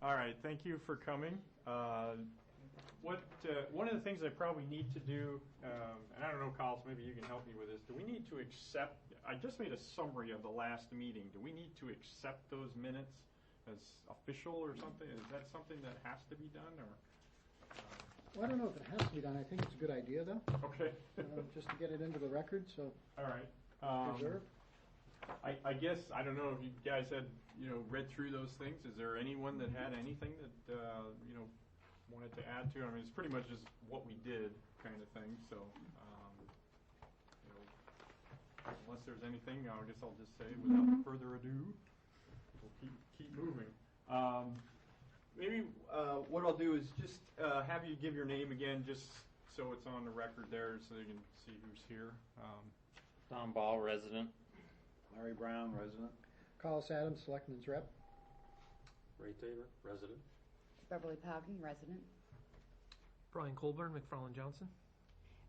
All right, thank you for coming. One of the things I probably need to do, and I don't know, Kyle, maybe you can help me with this. Do we need to accept? I just made a summary of the last meeting. Do we need to accept those minutes as official or something? Is that something that has to be done, or? Well, I don't know if it has to be done. I think it's a good idea, though. Okay. Just to get it into the record, so. All right. Preserved. I guess I don't know if you guys had read through those things. Is there anyone that had anything that wanted to add to? I mean, it's pretty much just what we did, kind of thing. So, unless there's anything, I guess I'll just say, without further ado, we'll keep moving. Maybe what I'll do is just have you give your name again, just so it's on the record there, so you can see who's here. Don Ball, resident. Larry Brown, resident. Carlos Adams, Selectman's Rep. Ray Tabor, resident. Beverly Powden, resident. Brian Colburn, McFarland Johnson.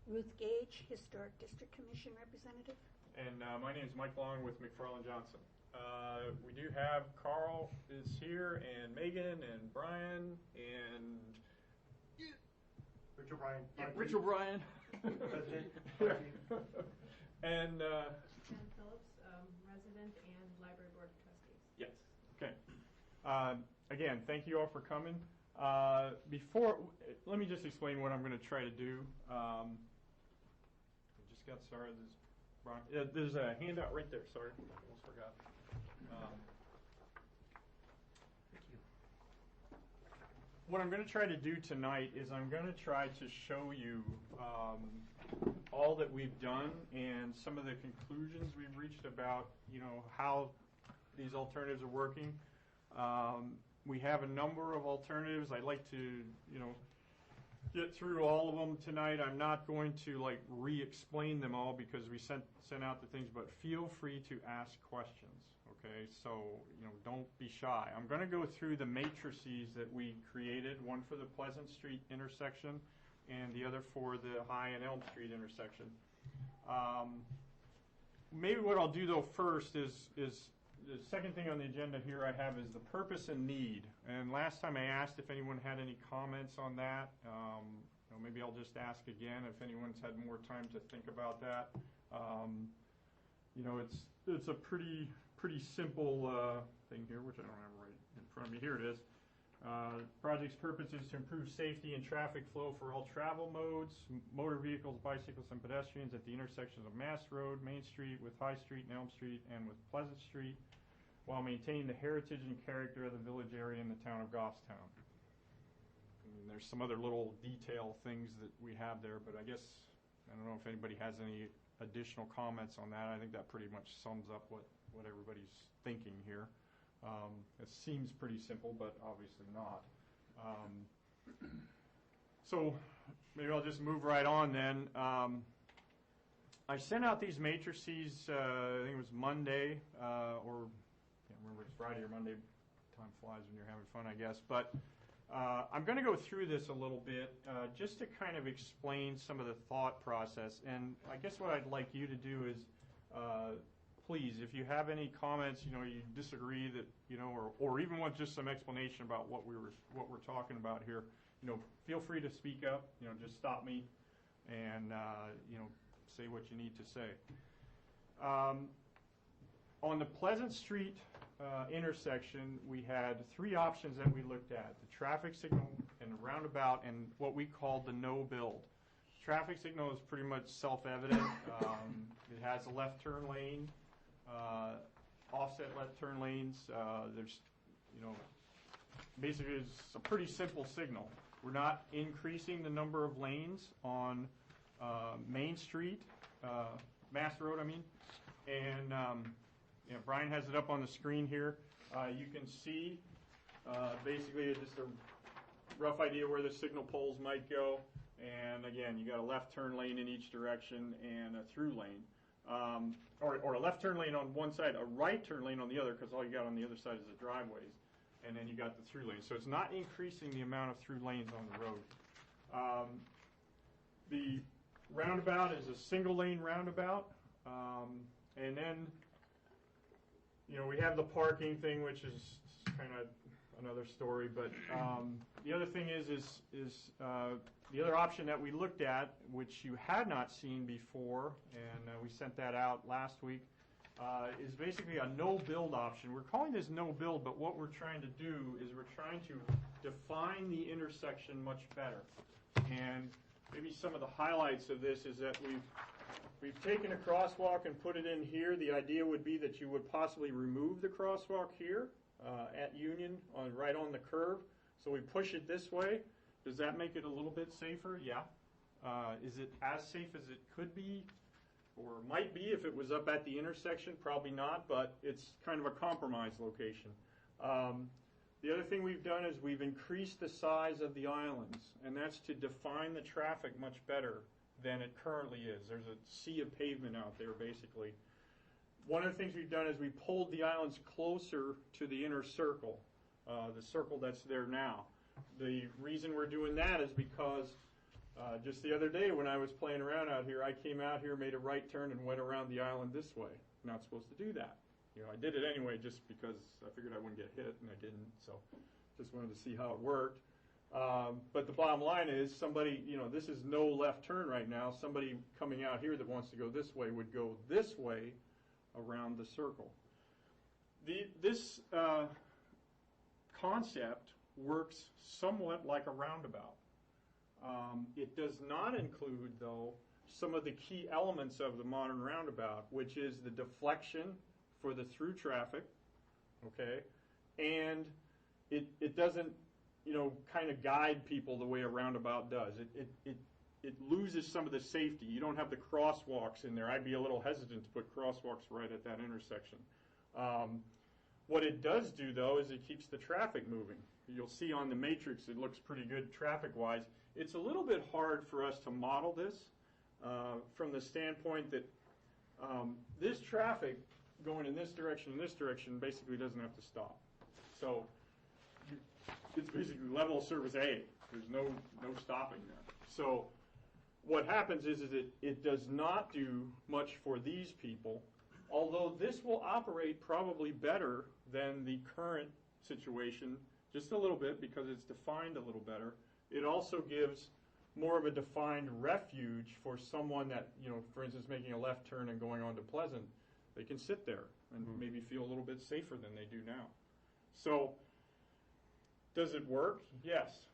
Ruth Gage, Historic District Commission representative. And my name is Mike Long with McFarland Johnson. We do have Carl is here, and Megan, and Brian, and Rich O'Brien. Yeah, Rich O'Brien. And Jen Phillips, resident and library board of trustees. yes. Okay. Again, thank you all for coming. Let me just explain what I'm going to try to do. I just got started. There's a handout right there. Sorry, almost forgot. Thank you. What I'm going to try to do tonight is I'm going to try to show you all that we've done and some of the conclusions we've reached about how these alternatives are working. We have a number of alternatives. I'd like to get through all of them tonight. I'm not going to re-explain them all because we sent out the things, but feel free to ask questions. Okay, so don't be shy. I'm going to go through the matrices that we created, one for the Pleasant Street intersection and the other for the High and Elm Street intersection. Maybe what I'll do though first is the second thing on the agenda here I have is the purpose and need. And last time I asked if anyone had any comments on that. Maybe I'll just ask again if anyone's had more time to think about that. It's a pretty simple thing here, which I don't have right in front of me. Here it is. Project's purpose is to improve safety and traffic flow for all travel modes, motor vehicles, bicyclists, and pedestrians at the intersections of Mast Road, Main Street, with High Street and Elm Street, and with Pleasant Street, while maintaining the heritage and character of the village area in the town of Goffstown. And there's some other little detail things that we have there, but I guess, I don't know if anybody has any additional comments on that. I think that pretty much sums up what everybody's thinking here. It seems pretty simple, but obviously not. So maybe I'll just move right on then. I sent out these matrices, I think it was Monday, or I can't remember if it's Friday or Monday. Time flies when you're having fun, I guess. But I'm going to go through this a little bit just to kind of explain some of the thought process. And I guess what I'd like you to do is please, if you have any comments, you disagree that, or even want just some explanation about what we're talking about here, feel free to speak up. Just stop me and say what you need to say. On the Pleasant Street intersection, we had three options that we looked at: the traffic signal and the roundabout, and what we called the no build. Traffic signal is pretty much self-evident. It has a left turn lane. Offset left turn lanes. There's, basically it's a pretty simple signal. We're not increasing the number of lanes on Main Street, Mast Road, I mean. And Brian has it up on the screen here. You can see basically just a rough idea where the signal poles might go. And again, you got a left turn lane in each direction and a through lane. Or a left turn lane on one side, a right turn lane on the other, because all you got on the other side is the driveways, and then you got the through lanes. So it's not increasing the amount of through lanes on the road. The roundabout is a single lane roundabout, and then we have the parking thing, which is kind of another story. But the other thing is the other option that we looked at, which you had not seen before, and we sent that out last week, is basically a no-build option. We're calling this no-build, but what we're trying to do is we're trying to define the intersection much better. And maybe some of the highlights of this is that we've taken a crosswalk and put it in here. The idea would be that you would possibly remove the crosswalk here at Union, right on the curve. So we push it this way. Does that make it a little bit safer? Yeah. Is it as safe as it could be or might be if it was up at the intersection? Probably not, but it's kind of a compromise location. The other thing we've done is we've increased the size of the islands, and that's to define the traffic much better than it currently is. There's a sea of pavement out there, basically. One of the things we've done is we pulled the islands closer to the inner circle, the circle that's there now. The reason we're doing that is because just the other day when I was playing around out here, I came out here, made a right turn, and went around the island this way. Not supposed to do that. You know, I did it anyway just because I figured I wouldn't get hit, and I didn't, so just wanted to see how it worked. But the bottom line is somebody, you know, this is no left turn right now. Somebody coming out here that wants to go this way would go this way around the circle. This concept works somewhat like a roundabout. It does not include, though, some of the key elements of the modern roundabout, which is the deflection for the through traffic, okay, and it doesn't, you know, kind of guide people the way a roundabout does. It loses some of the safety. You don't have the crosswalks in there. I'd be a little hesitant to put crosswalks right at that intersection. What it does do, though, is it keeps the traffic moving. You'll see on the matrix it looks pretty good traffic-wise. It's a little bit hard for us to model this from the standpoint that this traffic going in this direction and this direction basically doesn't have to stop. So it's basically level of service A. There's no stopping there. So what happens is it does not do much for these people, although this will operate probably better than the current situation, just a little bit because it's defined a little better. It also gives more of a defined refuge for someone that, you know, for instance, making a left turn and going on to Pleasant. They can sit there and maybe feel a little bit safer than they do now. So does it work? Yes.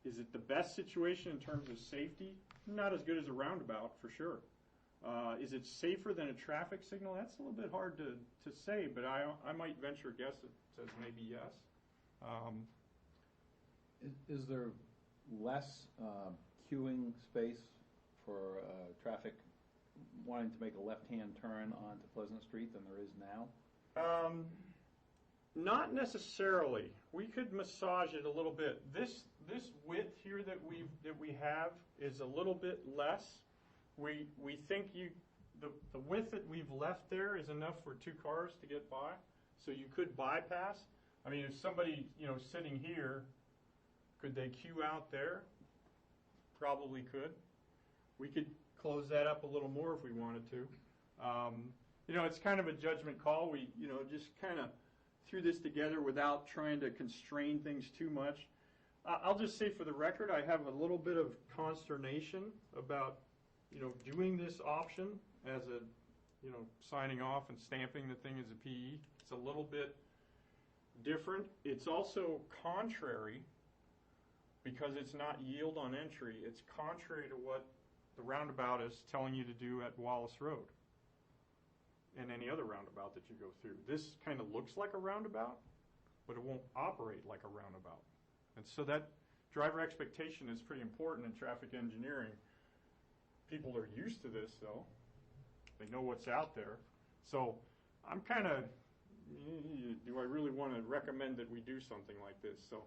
Is it the best situation in terms of safety? Not as good as a roundabout, for sure. Is it safer than a traffic signal? That's a little bit hard to say, but I might venture a guess that says maybe yes. Is there less queuing space for traffic wanting to make a left-hand turn onto Pleasant Street than there is now? Not necessarily. We could massage it a little bit. This width here that we have is a little bit less. We think the width that we've left there is enough for two cars to get by. So you could bypass. I mean, if somebody, you know, sitting here, could they queue out there? Probably could. We could close that up a little more if we wanted to. You know, it's kind of a judgment call. We, you know, just kind of threw this together without trying to constrain things too much. I'll just say for the record, I have a little bit of consternation about, you know, doing this option as a, you know, signing off and stamping the thing as a PE. It's a little bit different. It's also contrary because it's not yield on entry. It's contrary to what the roundabout is telling you to do at Wallace Road and any other roundabout that you go through. This kind of looks like a roundabout, but it won't operate like a roundabout. And so that driver expectation is pretty important in traffic engineering. People are used to this, though. They know what's out there. So I'm kind of, do I really want to recommend that we do something like this? So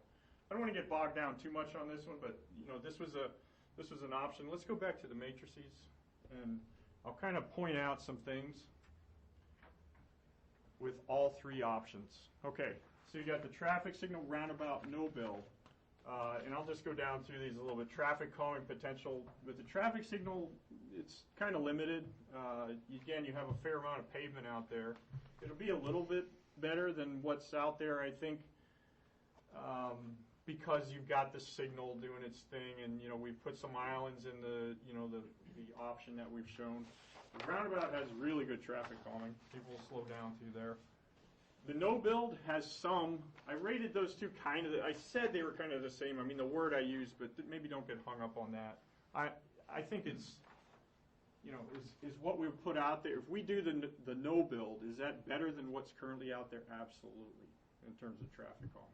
I don't want to get bogged down too much on this one, but you know, this was an option. Let's go back to the matrices, and I'll kind of point out some things with all three options. Okay, so you got the traffic signal, roundabout, no build. And I'll just go down through these a little bit. Traffic calming potential. With the traffic signal, it's kind of limited. Again, you have a fair amount of pavement out there. It'll be a little bit better than what's out there, I think, because you've got the signal doing its thing, and we've put some islands in the the option that we've shown. The roundabout has really good traffic calming. People will slow down through there. The no build has some. I rated those two kind of. I said they were kind of the same. I mean the word I used, but maybe don't get hung up on that. I think it's is what we put out there. If we do the no build, is that better than what's currently out there? Absolutely, in terms of traffic calming.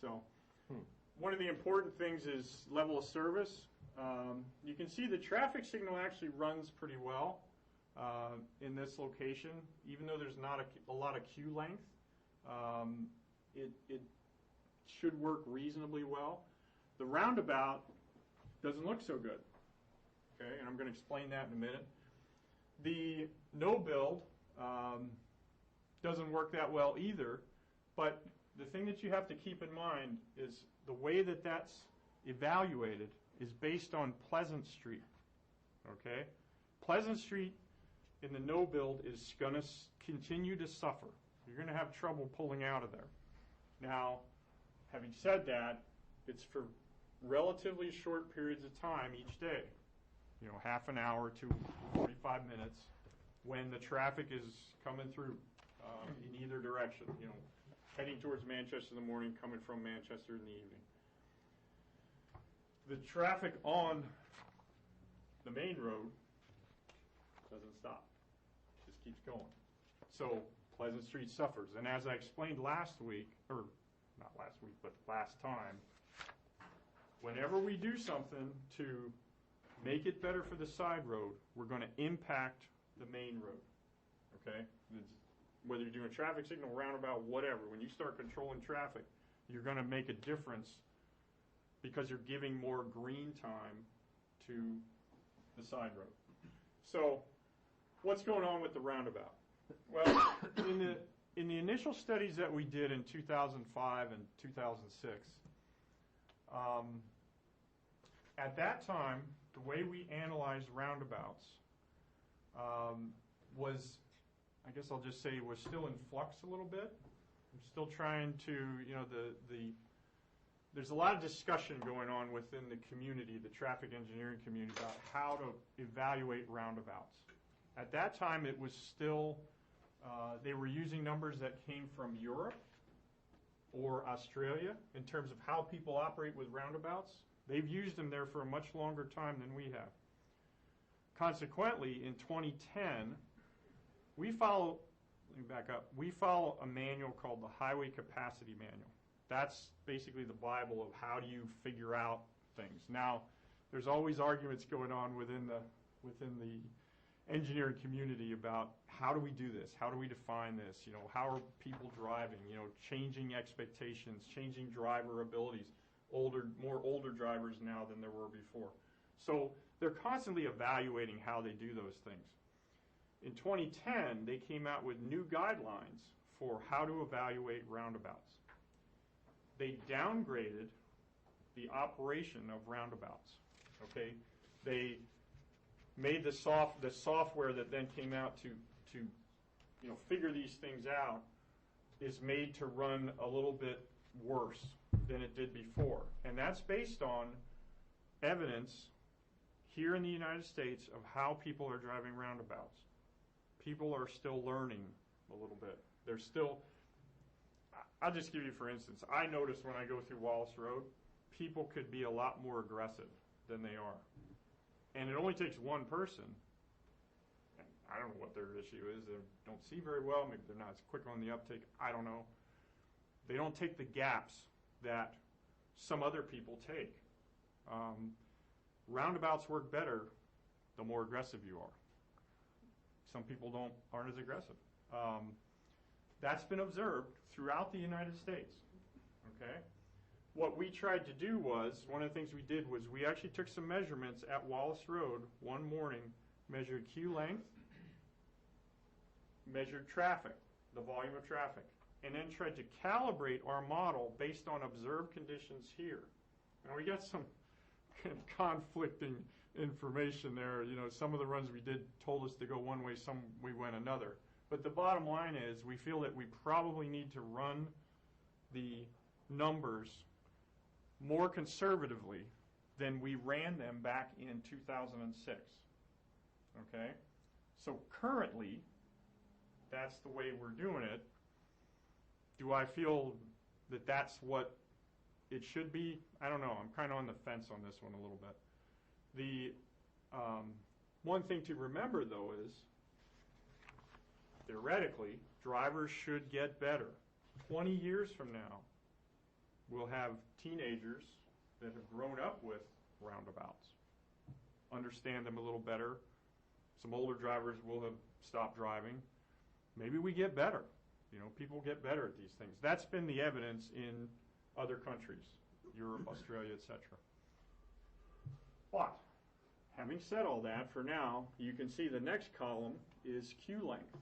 So one of the important things is level of service. You can see the traffic signal actually runs pretty well in this location, even though there's not a lot of queue length. It should work reasonably well. The roundabout doesn't look so good. Okay, and I'm going to explain that in a minute. The no build doesn't work that well either, but the thing that you have to keep in mind is the way that that's evaluated is based on Pleasant Street. Okay, Pleasant Street in the no build is going to continue to suffer. You're going to have trouble pulling out of there. Now, having said that, it's for relatively short periods of time each day. Half an hour to 45 minutes when the traffic is coming through in either direction, heading towards Manchester in the morning, coming from Manchester in the evening. The traffic on the main road doesn't stop. It just keeps going. So Pleasant Street suffers. And as I explained last week, or not last week, but last time, whenever we do something to make it better for the side road, we're going to impact the main road, okay? Whether you're doing a traffic signal, roundabout, whatever, when you start controlling traffic, you're going to make a difference because you're giving more green time to the side road. So what's going on with the roundabout? Well, in the initial studies that we did in 2005 and 2006, at that time, the way we analyzed roundabouts was, I guess I'll just say, was still in flux a little bit. I'm still trying to, there's a lot of discussion going on within the community, the traffic engineering community, about how to evaluate roundabouts. At that time, it was still, they were using numbers that came from Europe or Australia in terms of how people operate with roundabouts. They've used them there for a much longer time than we have. Consequently, in 2010, we follow a manual called the Highway Capacity Manual. That's basically the Bible of how do you figure out things. Now, there's always arguments going on within the engineering community about how do we do this? How do we define this? How are people driving? Changing expectations, changing driver abilities. More older drivers now than there were before. So they're constantly evaluating how they do those things. In 2010, they came out with new guidelines for how to evaluate roundabouts. They downgraded the operation of roundabouts. Okay, they made the software that then came out to figure these things out is made to run a little bit worse than it did before. And that's based on evidence here in the United States of how people are driving roundabouts. People are still learning a little bit. They're still, I'll just give you for instance, I notice when I go through Wallace Road, people could be a lot more aggressive than they are. And it only takes one person. I don't know what their issue is. They don't see very well. Maybe they're not as quick on the uptake. I don't know. They don't take the gaps that some other people take. Roundabouts work better the more aggressive you are. Some people aren't as aggressive. That's been observed throughout the United States. Okay? What we tried to do was, one of the things we did was we actually took some measurements at Wallace Road one morning, measured queue length, measured traffic, the volume of traffic, and then tried to calibrate our model based on observed conditions here. Now we got some kind of conflicting information there. Some of the runs we did told us to go one way, some we went another. But the bottom line is we feel that we probably need to run the numbers more conservatively than we ran them back in 2006. Okay? So currently, that's the way we're doing it. Do I feel that that's what it should be? I don't know. I'm kind of on the fence on this one a little bit. The one thing to remember, though, is theoretically, drivers should get better. 20 years from now, we'll have teenagers that have grown up with roundabouts, understand them a little better. Some older drivers will have stopped driving. Maybe we get better. You know, people get better at these things. That's been the evidence in other countries, Europe, Australia, etc. But having said all that, for now, you can see the next column is queue length.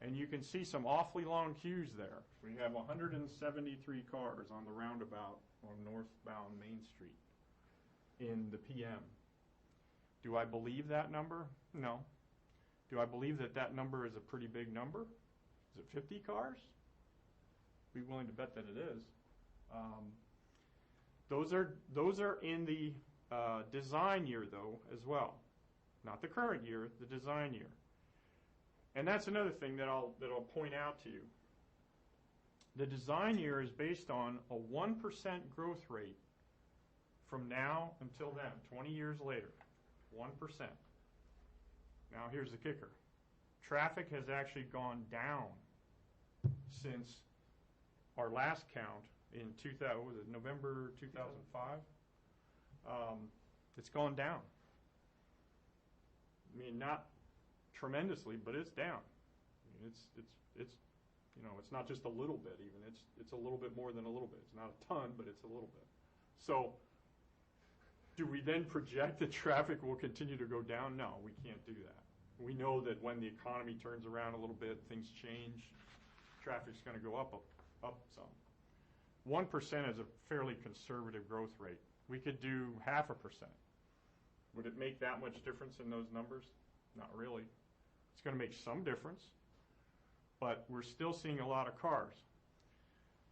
And you can see some awfully long queues there. We have 173 cars on the roundabout on northbound Main Street in the PM. Do I believe that number? No. Do I believe that that number is a pretty big number? Is it 50 cars? I'd be willing to bet that it is. Those are in the design year, though, as well. Not the current year, the design year. And that's another thing that I'll point out to you. The design year is based on a 1% growth rate from now until then, 20 years later. 1%. Now here's the kicker. Traffic has actually gone down since our last count in November 2005. It's gone down. I mean, not tremendously, but it's down. I mean, it's you know, it's not just a little bit even. It's a little bit more than a little bit. It's not a ton, but it's a little bit. So do we then project that traffic will continue to go down? No, we can't do that. We know that when the economy turns around a little bit, things change, traffic's going to go up some. 1% is a fairly conservative growth rate. We could do 0.5%. Would it make that much difference in those numbers? Not really. It's going to make some difference, but we're still seeing a lot of cars.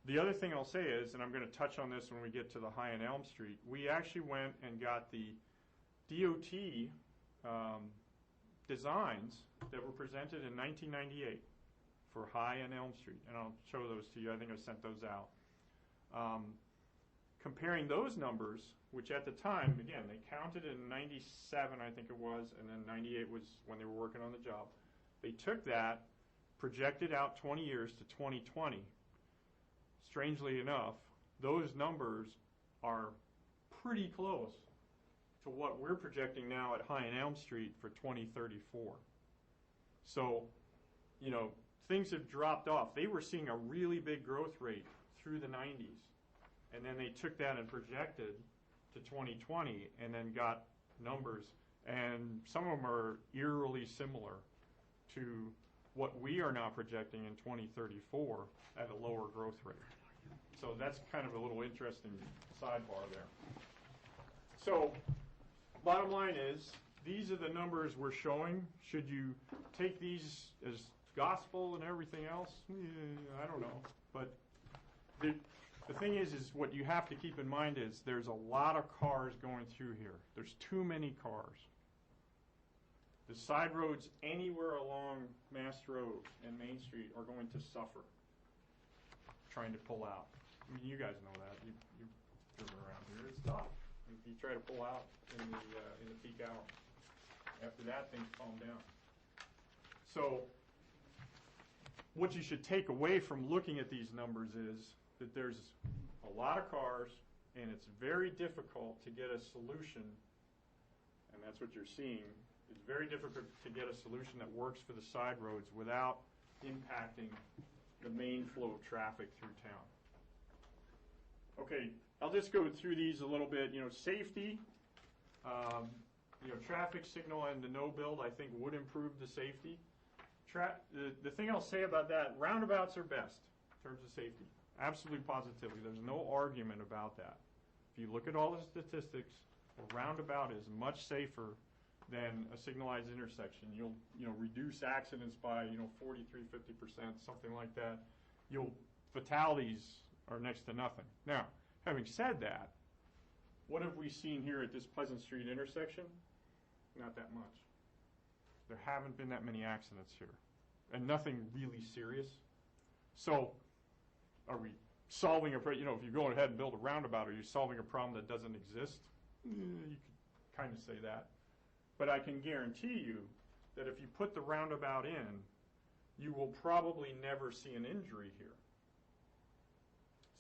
The other thing I'll say is, and I'm going to touch on this when we get to the High and Elm Street, we actually went and got the DOT designs that were presented in 1998 for High and Elm Street, and I'll show those to you. I think I sent those out. Comparing those numbers, which at the time, again, they counted in 97, I think it was, and then 98 was when they were working on the job. They took that, projected out 20 years to 2020. Strangely enough, those numbers are pretty close to what we're projecting now at High and Elm Street for 2034. So, you know, things have dropped off. They were seeing a really big growth rate through the 90s. And then they took that and projected to 2020 and then got numbers. And some of them are eerily similar to what we are now projecting in 2034 at a lower growth rate. So that's kind of a little interesting sidebar there. So bottom line is, these are the numbers we're showing. Should you take these as gospel and everything else? I don't know. But the thing is what you have to keep in mind is there's a lot of cars going through here. There's too many cars. The side roads anywhere along Mast Road and Main Street are going to suffer trying to pull out. I mean, you guys know that. You've driven around here. It's tough. If you try to pull out in the peak hour, after that, things calm down. So what you should take away from looking at these numbers is that there's a lot of cars, and it's very difficult to get a solution, and that's what you're seeing. It's very difficult to get a solution that works for the side roads without impacting the main flow of traffic through town. Okay, I'll just go through these a little bit. You know, safety, traffic signal and the no build, I think, would improve the safety. The thing I'll say about that, roundabouts are best in terms of safety. Absolutely positively. There's no argument about that. If you look at all the statistics, a roundabout is much safer than a signalized intersection. You'll, reduce accidents by, 43, 50%, something like that. Fatalities are next to nothing. Now, having said that, what have we seen here at this Pleasant Street intersection? Not that much. There haven't been that many accidents here, and nothing really serious. So, are we solving if you're going ahead and build a roundabout, are you solving a problem that doesn't exist? You could kind of say that. But I can guarantee you that if you put the roundabout in, you will probably never see an injury here.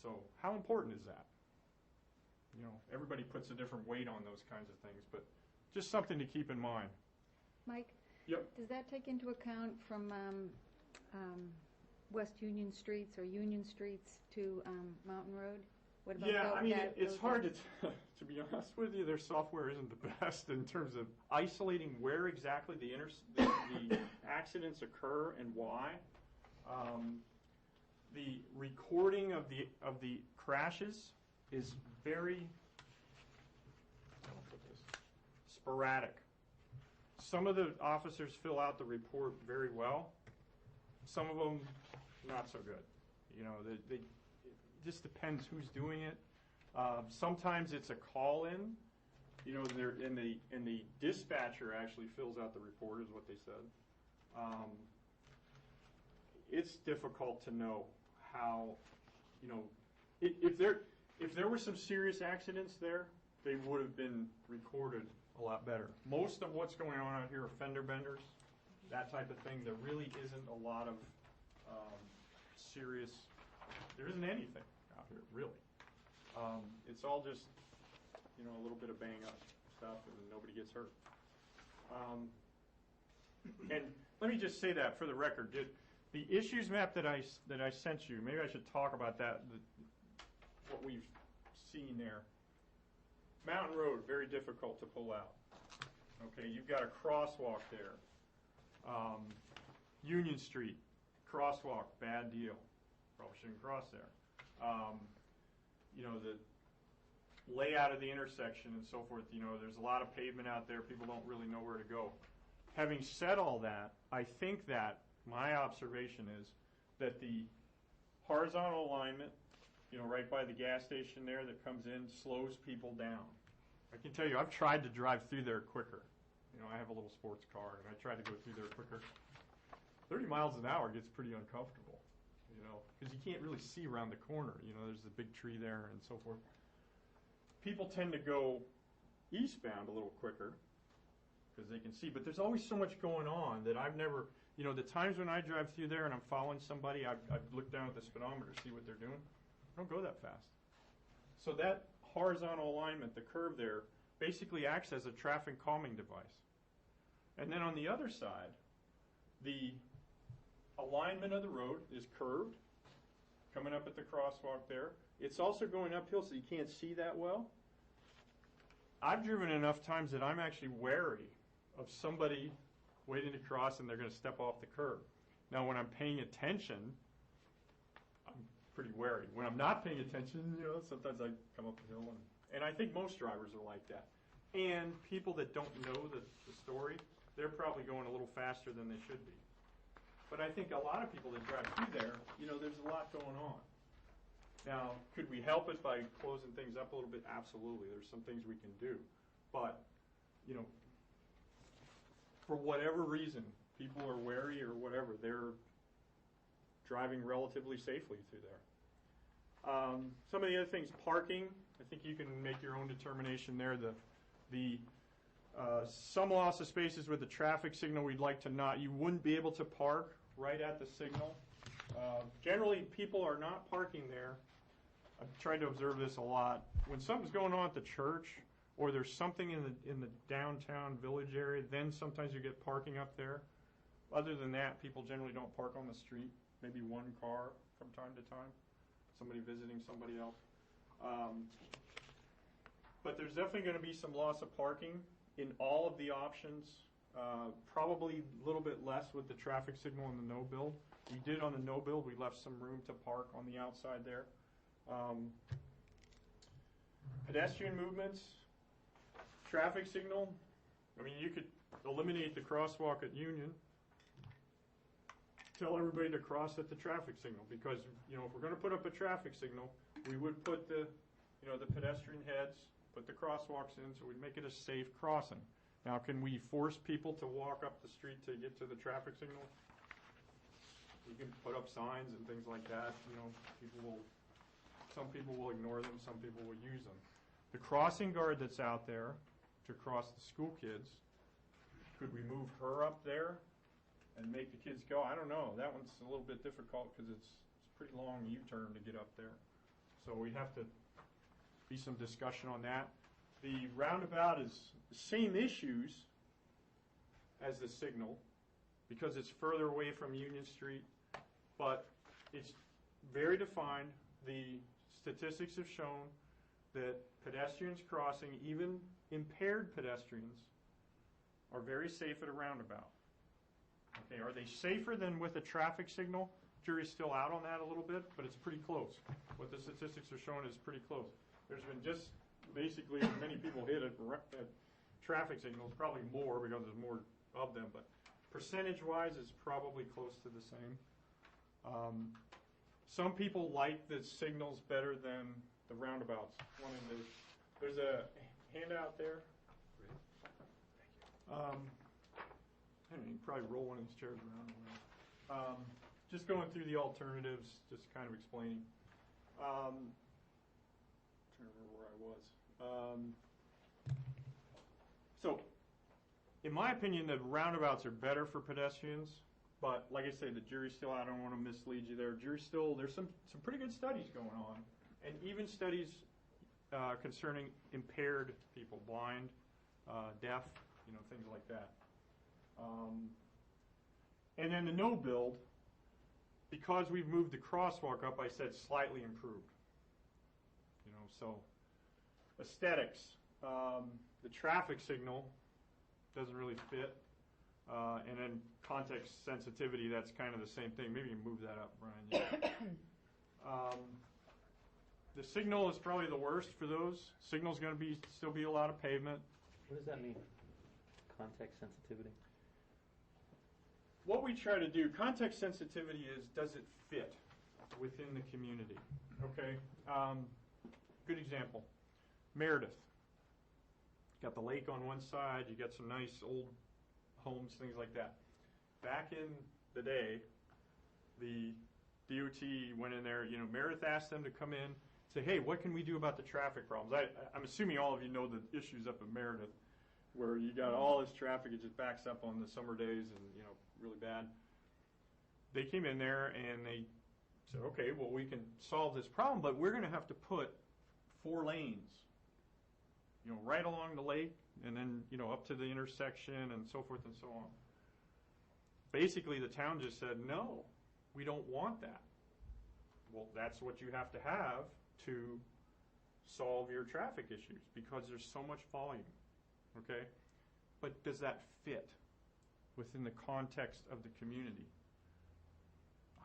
So how important is that? Everybody puts a different weight on those kinds of things, but just something to keep in mind. Mike? Yep. Does that take into account from West Union Streets or Union Streets to Mountain Road? What about Yeah, I mean, it's those hard to be honest with you, their software isn't the best in terms of isolating where exactly the accidents occur and why. The recording of the crashes is very sporadic. Some of the officers fill out the report very well. Some of them not so good. It just depends who's doing it. Sometimes it's a call-in. And the dispatcher actually fills out the report, is what they said. It's difficult to know how, if there were some serious accidents there, they would have been recorded a lot better. Most of what's going on out here are fender benders, that type of thing. There really isn't a lot of serious. There isn't anything out here, really. It's all just, a little bit of bang up stuff, and nobody gets hurt. And let me just say that for the record. The issues map that I sent you, maybe I should talk about that, what we've seen there. Mountain Road, very difficult to pull out. Okay, you've got a crosswalk there. Union Street, crosswalk, bad deal. Probably shouldn't cross there. The layout of the intersection and so forth, there's a lot of pavement out there. People don't really know where to go. Having said all that, I think that my observation is that the horizontal alignment, right by the gas station there that comes in, slows people down. I can tell you, I've tried to drive through there quicker. I have a little sports car, and I tried to go through there quicker. 30 miles an hour gets pretty uncomfortable, because you can't really see around the corner. There's a big tree there and so forth. People tend to go eastbound a little quicker because they can see, but there's always so much going on that I've never, the times when I drive through there and I'm following somebody, I've looked down at the speedometer to see what they're doing. I don't go that fast. So that horizontal alignment, the curve there, basically acts as a traffic calming device. And then on the other side, the alignment of the road is curved, coming up at the crosswalk there. It's also going uphill, so you can't see that well. I've driven enough times that I'm actually wary of somebody waiting to cross and they're going to step off the curb. Now, when I'm paying attention, I'm pretty wary. When I'm not paying attention, sometimes I come up the hill. And I think most drivers are like that. And people that don't know the story, they're probably going a little faster than they should be. But I think a lot of people that drive through there, there's a lot going on. Now, could we help it by closing things up a little bit? Absolutely. There's some things we can do. But, for whatever reason, people are wary or whatever, they're driving relatively safely through there. Some of the other things, parking, I think you can make your own determination there. Some loss of spaces with the traffic signal we'd like to not. You wouldn't be able to park right at the signal. Generally, people are not parking there. I've tried to observe this a lot. When something's going on at the church or there's something in the downtown village area, then sometimes you get parking up there. Other than that, people generally don't park on the street. Maybe one car from time to time, somebody visiting somebody else. But there's definitely going to be some loss of parking in all of the options. Probably a little bit less with the traffic signal and the no build. We did on the no build. We left some room to park on the outside there. Pedestrian movements, traffic signal. I mean, eliminate the crosswalk at Union. Tell everybody to cross at the traffic signal, because, you know, if we're gonna put up a traffic signal, we would put the, you know, the pedestrian heads, put the crosswalks in, so we'd make it a safe crossing. Now, can we force people to walk up the street to get to the traffic signal? You can put up signs and things like that, you know, some people will ignore them, some people will use them. The crossing guard that's out there to cross the school kids, could we move her up there and make the kids go? I don't know. That one's a little bit difficult because it's a pretty long U-turn to get up there. So we have to be some discussion on that. The roundabout is the same issues as the signal because it's further away from Union Street, but it's very defined. The statistics have shown that pedestrians crossing, even impaired pedestrians, are very safe at a roundabout. Okay, are they safer than with a traffic signal? Jury's still out on that a little bit, but it's pretty close. What the statistics are showing is pretty close. There's been just basically as many people hit at traffic signals, probably more because there's more of them, but percentage-wise, it's probably close to the same. Some people like the signals better than the roundabouts. There's a handout there. I don't know, you can probably roll one of these chairs around. Just going through the alternatives, just kind of explaining. Trying to remember where I was. So, in my opinion, the roundabouts are better for pedestrians, but like I say, the jury's still out. I don't want to mislead you there. There's some pretty good studies going on, and even studies concerning impaired people, blind, deaf, you know, things like that. And then the no build, because we've moved the crosswalk up, I said slightly improved. You know, so aesthetics, the traffic signal doesn't really fit, and then context sensitivity, that's kind of the same thing. Maybe you can move that up, Brian. Yeah. The signal is probably the worst for those. Signal's going to still be a lot of pavement. What does that mean? Context sensitivity? What we try to do, context sensitivity is, does it fit within the community? Okay. Good example. Meredith. Got the lake on one side. You got some nice old homes, things like that. Back in the day, the DOT went in there. You know, Meredith asked them to come in, say, hey, what can we do about the traffic problems? I'm assuming all of you know the issues up in Meredith, where you got all this traffic, it just backs up on the summer days and, you know, really bad. They came in there and they said, okay, well, we can solve this problem, but we're going to have to put 4 lanes, you know, right along the lake and then, you know, up to the intersection and so forth and so on. Basically, the town just said, no, we don't want that. Well, that's what you have to have to solve your traffic issues because there's so much volume. Okay? But does that fit within the context of the community?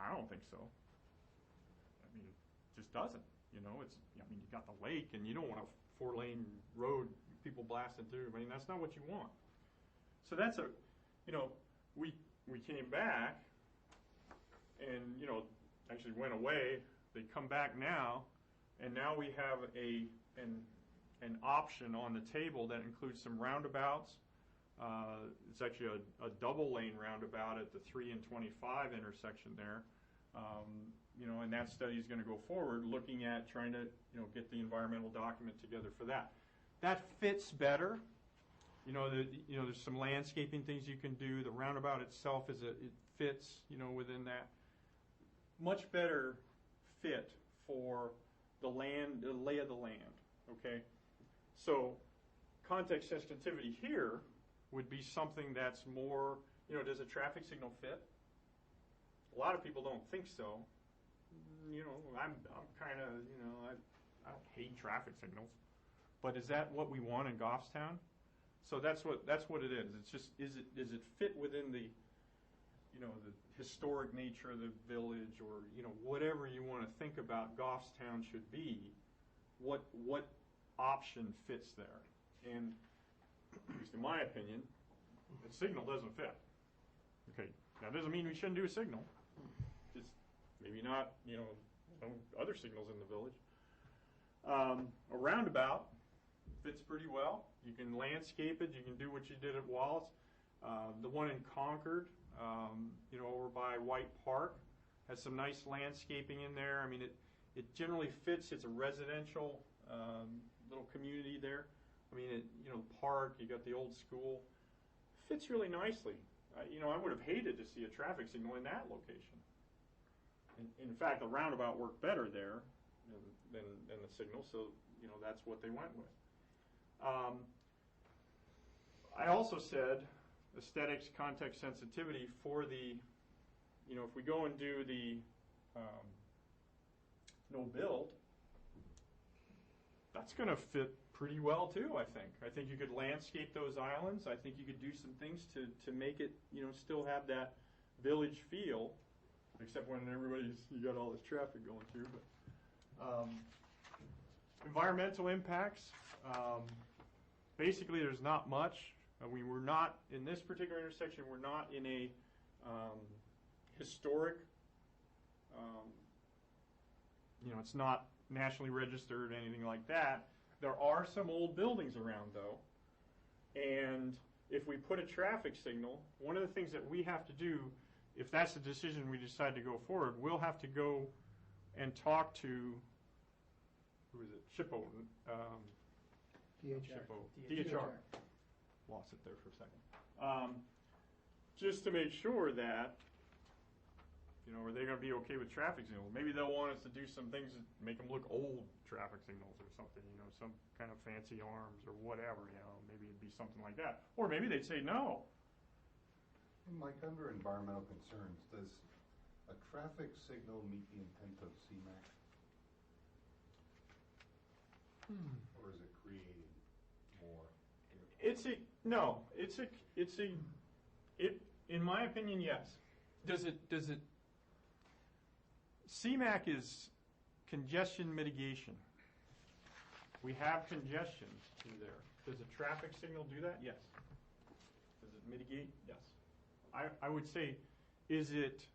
I don't think so. I mean, it just doesn't. You know, I mean, you got the lake and you don't want a 4-lane road, people blasting through. I mean, that's not what you want. So that's you know, we came back and, you know, actually went away. They come back now, and now we have an option on the table that includes some roundabouts. It's actually a double-lane roundabout at the 3 and 25 intersection there. You know, and that study is going to go forward, looking at trying to, you know, get the environmental document together for that. That fits better. You know, there's some landscaping things you can do. The roundabout itself it fits, you know, within that. Much better fit for the land, the lay of the land. Okay. So context sensitivity here would be something that's more, you know, does a traffic signal fit? A lot of people don't think so. You know, I'm kind of, you know, I don't hate traffic signals, but is that what we want in Goffstown? So that's what it is. It's just, does it fit within the, you know, the historic nature of the village, or, you know, whatever you want to think about Goffstown should be, what option fits there? And at least in my opinion, The signal doesn't fit. Okay, that doesn't mean we shouldn't do a signal. Just maybe not, some other signals in the village. A roundabout fits pretty well. You can landscape it. You can do what you did at Wallace. The one in Concord, over by White Park, has some nice landscaping in there. I mean, it generally fits. It's a residential little community there. I mean, park, you got the old school. Fits really nicely. I would have hated to see a traffic signal in that location. In fact, the roundabout worked better there than the signal, so that's what they went with. I also said aesthetics, context sensitivity for the, if we go and do the no build, that's going to fit pretty well too, I think. I think you could landscape those islands. I think you could do some things to make it, still have that village feel, except when you got all this traffic going through. But environmental impacts, basically there's not much. We're not, in this particular intersection, we're not in a historic, it's not nationally registered, anything like that. There are some old buildings around, though, and if we put a traffic signal, one of the things that we have to do, if that's the decision we decide to go forward, we'll have to go and talk to, who is it, Shippo, DHR. Lost it there for a second. Just to make sure that, are they going to be okay with traffic signals? Maybe they'll want us to do some things that make them look old traffic signals or something, some kind of fancy arms or whatever, maybe it'd be something like that. Or maybe they'd say no. Mike, under environmental concerns, does a traffic signal meet the intent of CMAQ? Or is it creating more? In my opinion, yes. Does it CMAQ is congestion mitigation. We have congestion through there. Does a traffic signal do that? Yes. Does it mitigate? Yes. I would say, is it?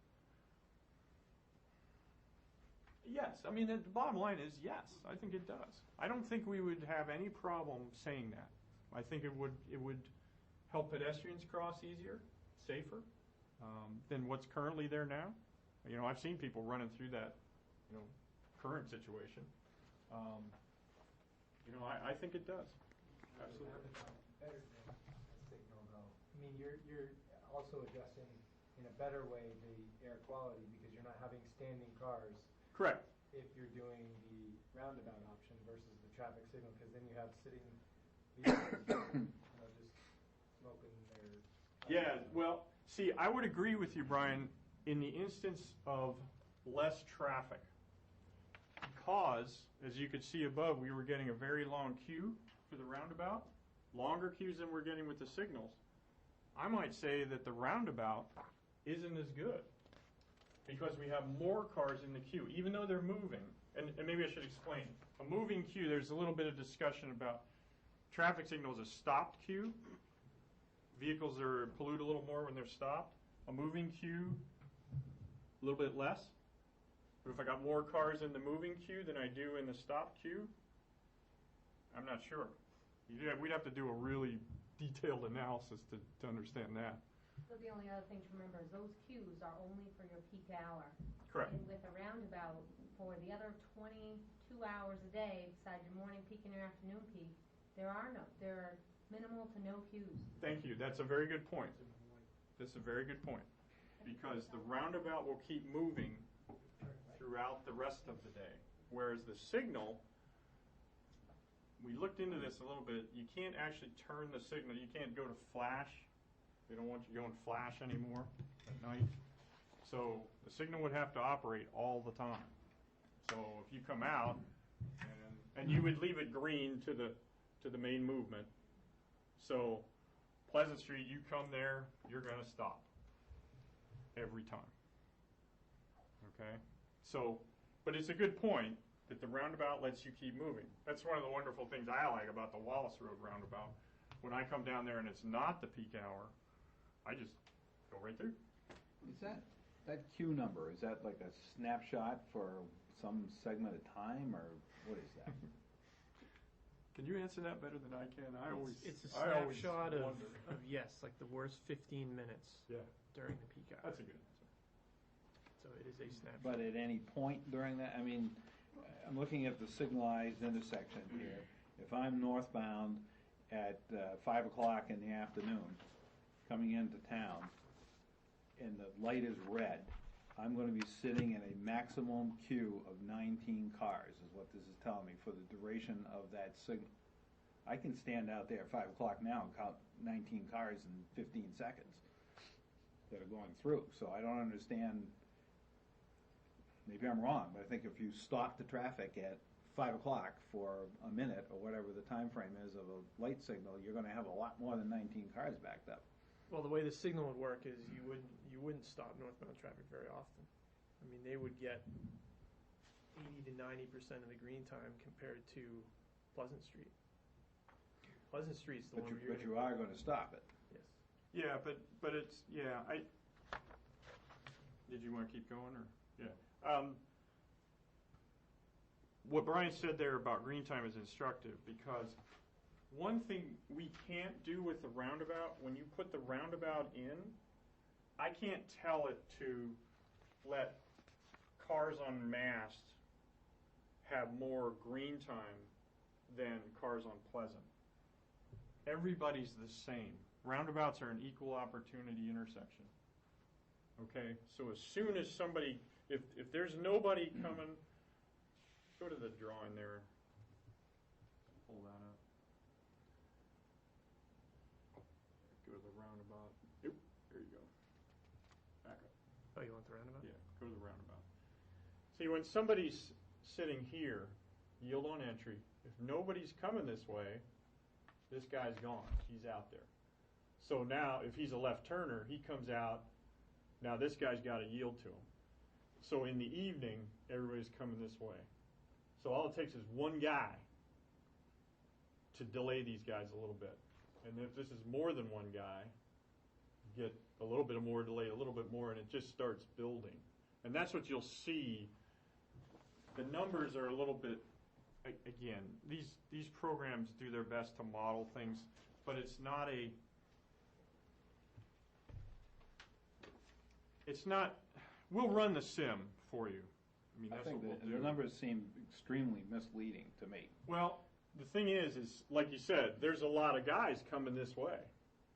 Yes. I mean, the bottom line is yes. I think it does. I don't think we would have any problem saying that. I think it would help pedestrians cross easier, safer than what's currently there now. I've seen people running through that, current situation. I think it does. Absolutely. Better than a signal, though. I mean, you're also addressing in a better way the air quality because you're not having standing cars. Correct. If you're doing the roundabout option versus the traffic signal, because then you have sitting vehicles, just smoking their. Yeah. Well, see, I would agree with you, Brian, in the instance of less traffic, because as you could see above, we were getting a very long queue for the roundabout, longer queues than we're getting with the signals. I might say that the roundabout isn't as good because we have more cars in the queue, even though they're moving. And maybe I should explain. A moving queue, there's a little bit of discussion about traffic signals, a stopped queue. Vehicles pollute a little more when they're stopped. A moving queue, a little bit less. But if I got more cars in the moving queue than I do in the stopped queue, I'm not sure. We'd have to do a really detailed analysis to understand that. So the only other thing to remember is those queues are only for your peak hour. Correct. And with a roundabout, for the other 22 hours a day, besides your morning peak and your afternoon peak, there are minimal to no queues. Thank you. That's a very good point. That's a very good point. Because the roundabout will keep moving throughout the rest of the day. Whereas the signal, we looked into this a little bit, you can't actually turn the signal. You can't go to flash. They don't want you going flash anymore at night. So the signal would have to operate all the time. So if you come out and you would leave it green to the main movement. So Pleasant Street, you come there, you're going to stop every time. Okay? So, but it's a good point that the roundabout lets you keep moving. That's one of the wonderful things I like about the Wallace Road roundabout. When I come down there and it's not the peak hour, I just go right through. Is that queue number, is that like a snapshot for some segment of time, or what is that? Can you answer that better than I can? It's a I always snapshot of wonder. yes, like the worst 15 minutes Yeah, during the peak hour. that's a good answer. So it is a snapshot. But at any point during that, I mean, I'm looking at the signalized intersection here. If I'm northbound at 5 o'clock in the afternoon, coming into town, and the light is red, I'm going to be sitting in a maximum queue of 19 cars, is what this is telling me, for the duration of that signal. I can stand out there at 5 o'clock now and count 19 cars in 15 seconds that are going through. So I don't understand. Maybe I'm wrong, but I think if you stop the traffic at 5 o'clock for a minute or whatever the time frame is of a light signal, you're going to have a lot more than 19 cars backed up. Well, the way the signal would work is you wouldn't stop northbound traffic very often. I mean, they would get 80 to 90% of the green time compared to Pleasant Street. Pleasant Street's the one where But you are going to stop it. Yes. Yeah, but it's, yeah, did you want to keep going, or? Yeah. What Brian said there about green time is instructive, because one thing we can't do with the roundabout, when you put the roundabout in, I can't tell it to let cars on Mast have more green time than cars on Pleasant. Everybody's the same. Roundabouts are an equal opportunity intersection. Okay, so as soon as somebody, if there's nobody coming, go to the drawing there, pull that up. Go to the roundabout. Oop, there you go. Back up. Oh, you want the roundabout? Yeah, go to the roundabout. See, when somebody's sitting here, yield on entry, if nobody's coming this way, this guy's gone. He's out there. So now, if he's a left turner, he comes out. Now this guy's got to yield to him. So in the evening, everybody's coming this way. So all it takes is one guy to delay these guys a little bit. And if this is more than one guy, you get a little bit more delay, a little bit more, and it just starts building. And that's what you'll see. The numbers are a little bit, again, these programs do their best to model things, but it's not, we'll run the sim for you. I mean, that's I think what we'll do. the numbers seem extremely misleading to me. Well, the thing is like you said, there's a lot of guys coming this way.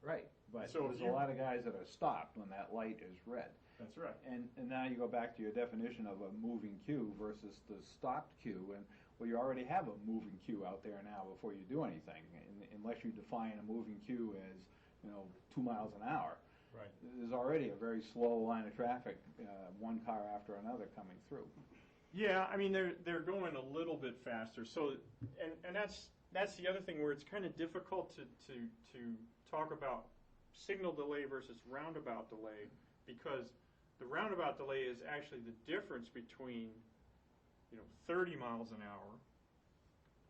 Right, but So there's a lot of guys that are stopped when that light is red. That's right. And now you go back to your definition of a moving queue versus the stopped queue, and well, you already have a moving queue out there now before you do anything, unless you define a moving queue as 2 miles an hour. Right. There's already a very slow line of traffic, one car after another coming through. Yeah, I mean they're going a little bit faster. So and that's the other thing where it's kind of difficult to talk about signal delay versus roundabout delay, because the roundabout delay is actually the difference between 30 miles an hour,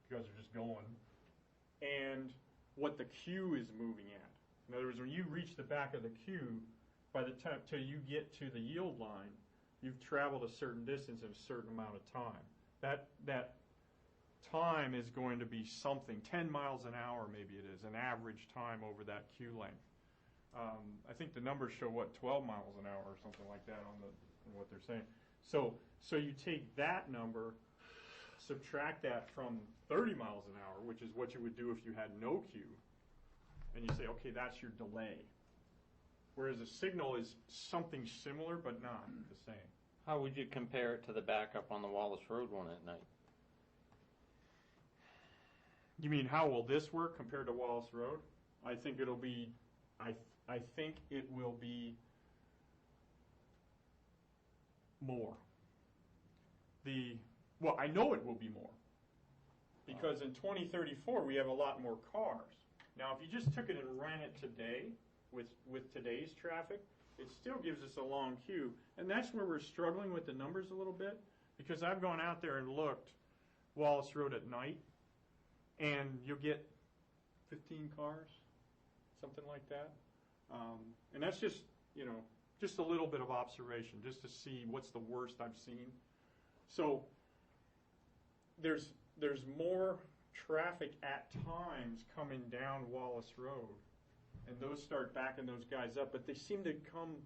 because they're just going, and what the queue is moving at. In other words, when you reach the back of the queue, by the time till you get to the yield line, you've traveled a certain distance in a certain amount of time. That time is going to be something, 10 miles an hour maybe it is, an average time over that queue length. I think the numbers show, 12 miles an hour or something like that on what they're saying. So you take that number, subtract that from 30 miles an hour, which is what you would do if you had no queue, and you say, okay, that's your delay. Whereas a signal is something similar but not the same. How would you compare it to the backup on the Wallace Road one at night? You mean how will this work compared to Wallace Road? I think it'll be, I think it will be more. Well, I know it will be more, because in 2034 we have a lot more cars. Now, if you just took it and ran it today with today's traffic, it still gives us a long queue, and that's where we're struggling with the numbers a little bit, because I've gone out there and looked Wallace Road at night, and you'll get 15 cars, something like that. And that's just, just a little bit of observation, just to see what's the worst I've seen. So there's more traffic at times coming down Wallace Road, and those start backing those guys up, but they seem to come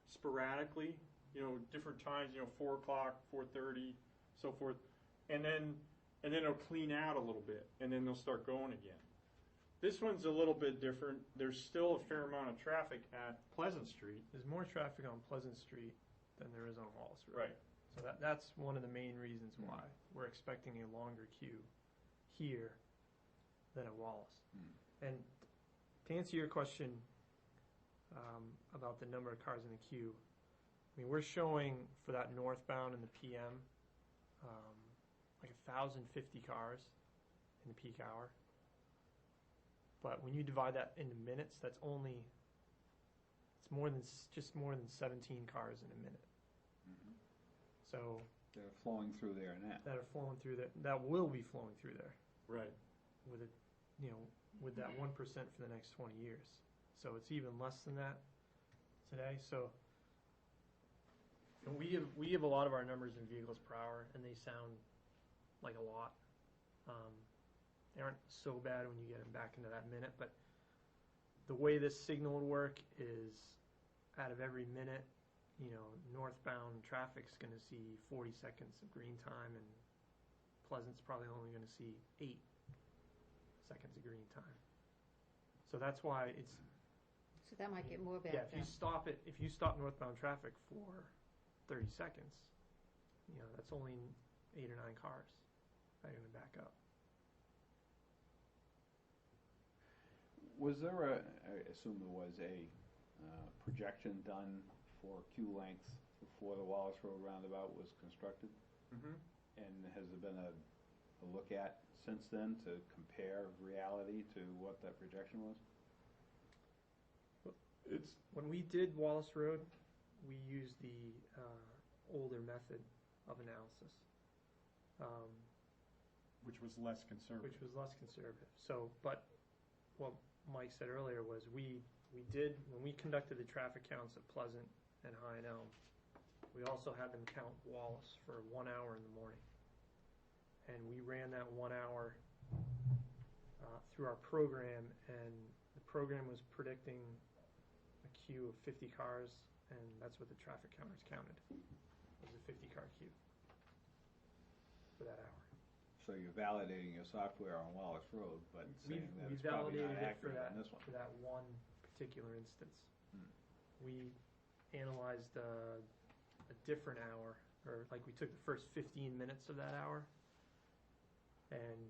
sporadically, different times, 4 o'clock, 4:30, so forth, and then it'll clean out a little bit, and then they'll start going again. This one's a little bit different. There's still a fair amount of traffic at Pleasant Street. There's more traffic on Pleasant Street than there is on Wallace Road. Right. So that's one of the main reasons why we're expecting a longer queue here than at Wallace. And to answer your question about the number of cars in the queue, I mean, we're showing for that northbound in the PM like 1,050 cars in the peak hour. But when you divide that into minutes, it's more than 17 cars in a minute. So they're flowing through there now. That will be flowing through there. Right. With with that 1% for the next 20 years. So it's even less than that today. So and we have a lot of our numbers in vehicles per hour, and they sound like a lot. They aren't so bad when you get them back into that minute, but the way this signal would work is out of every minute, northbound traffic's going to see 40 seconds of green time, and Pleasant's probably only going to see 8 seconds of green time. So that's why it's. So that might get more bad. Yeah, if you stop northbound traffic for 30 seconds, that's only 8 or 9 cars that are going to back up. Was there I assume there was a projection done for queue length before the Wallace Road roundabout was constructed? Mm-hmm. And has there been a look at since then to compare reality to what that projection was? When we did Wallace Road, we used the older method of analysis, Which was less conservative. So, but what Mike said earlier was we did, when we conducted the traffic counts at Pleasant and High and Elm, we also had them count Wallace for 1 hour in the morning. And we ran that 1 hour through our program, and the program was predicting a queue of 50 cars, and that's what the traffic counters counted. It was a 50-car queue for that hour. So you're validating your software on Wallace Road, but saying that We it's probably not validated it accurate on this one. for that one particular instance. We analyzed a different hour, or like we took the first 15 minutes of that hour, and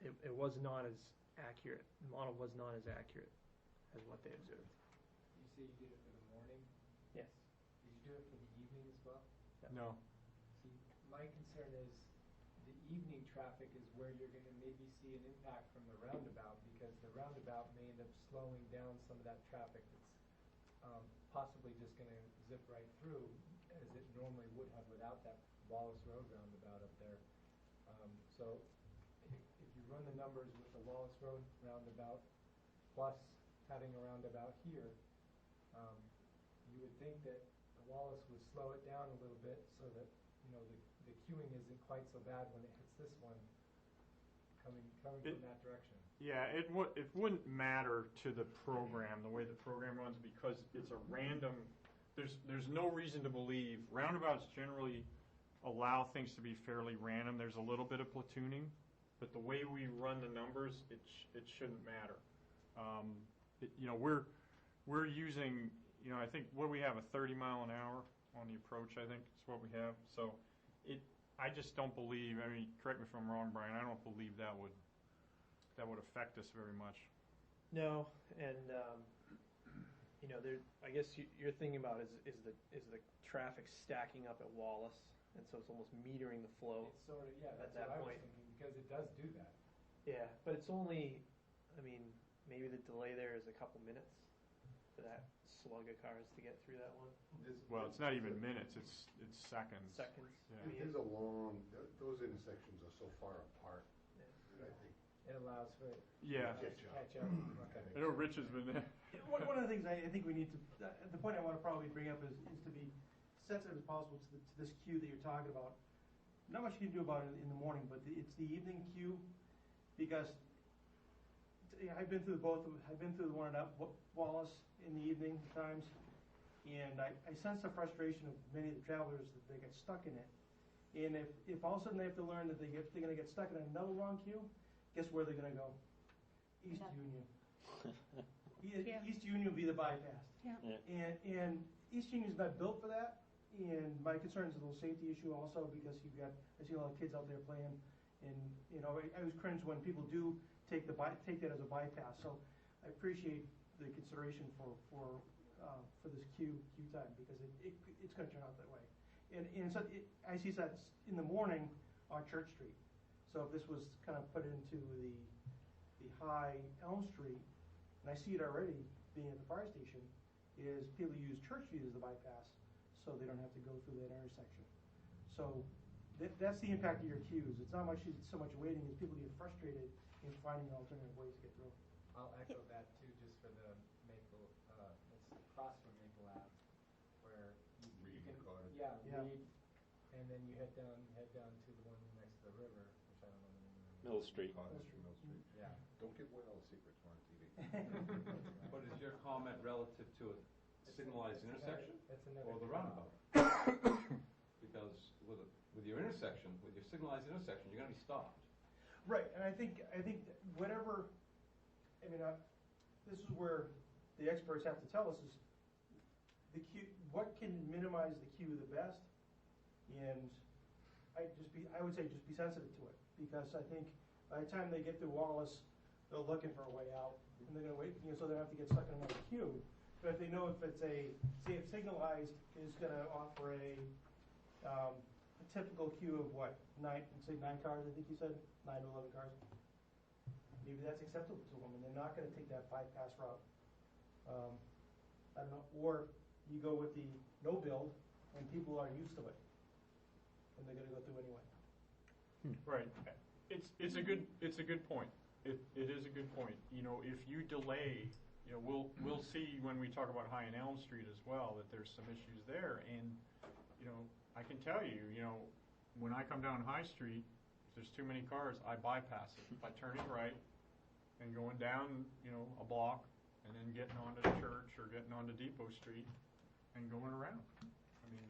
it was not as accurate. The model was not as accurate as what they observed. You say you did it for the morning? Yes. Did you do it for the evening as well? No. See, my concern is the evening traffic is where you're going to maybe see an impact from the roundabout, because the roundabout may end up slowing down some of that traffic that's possibly just going to zip right through, as it normally would have without that Wallace Road roundabout up there. So if you run the numbers with the Wallace Road roundabout plus having a roundabout here, you would think that the Wallace would slow it down a little bit so that the queuing isn't quite so bad when it hits this one coming from that direction. Yeah, it wouldn't matter to the program, the way the program runs, because it's a random. There's no reason to believe roundabouts generally allow things to be fairly random. There's a little bit of platooning, but the way we run the numbers, it shouldn't matter. We're using, I think what we have, a 30 mile an hour on the approach, I think is what we have. So I just don't believe, correct me if I'm wrong, Brian, I don't believe that would affect us very much. No, and I guess you're thinking about is the traffic stacking up at Wallace, and so it's almost metering the flow. It's sort of, that's that what I was point. thinking, because it does do that. Yeah, but it's only, maybe the delay there is a couple minutes for that slug of cars to get through that one. Well, it's not even minutes; it's seconds. Seconds. Yeah. There's a long, those intersections are so far apart that I think it allows for it Yeah. to catch up. Okay. I know Rich has been there. One of the things I think we need to, the point I want to probably bring up is to be sensitive as possible to this queue that you're talking about. Not much you can do about it in the morning, but it's the evening queue, because I've been through both. I've been through the one at Wallace in the evening times, and I sense the frustration of many of the travelers that they get stuck in it. And if all of a sudden they have to learn that they're going to get stuck in another long queue, guess where they're going to go? East Union. East Union will be the bypass. Yeah. And East Union's not built for that. And my concern is a little safety issue also, because I see a lot of kids out there playing, and I was cringe when people do take that as a bypass. So I appreciate the consideration for this queue time, because it's going to turn out that way. And so I see that in the morning on Church Street. So if this was kind of put into the high Elm Street, and I see it already being at the fire station, is people use Church Street as the bypass, so they don't have to go through that intersection. So that's the impact of your queues. It's not so much waiting as people get frustrated in finding alternative ways to get through. I'll echo that too, just for the Maple, it's across from Maple Ave, where you can, Cottage. read, and then you head down to the one next to the river, which I don't know the name of. Mill Street. Cottage from Mill Street. Yeah. Don't give away all the secrets, we're on TV. But is your comment relative to a signalized intersection That's another or the cutoff. roundabout? Because with your intersection, with your signalized intersection, you're going to be stopped. Right, and I think whatever, this is where the experts have to tell us is the queue, what can minimize the queue the best, and I would say just be sensitive to it, because I think by the time they get through Wallace, they're looking for a way out, and they're going to wait, so they don't have to get stuck in another queue. But if they know if if signalized is going to offer a typical queue of what, 9 cars, I think you said, 9 to 11 cars. Maybe that's acceptable to them, and they're not going to take that bypass route. I don't know, or you go with the no build, and people are used to it, and they're going to go through anyway. Right. It's a good point. It is a good point. If you delay, we'll see when we talk about High and Elm Street as well that there's some issues there, and I can tell you, when I come down High Street, if there's too many cars, I bypass it by turning right and going down, a block, and then getting onto the Church or getting onto Depot Street and going around.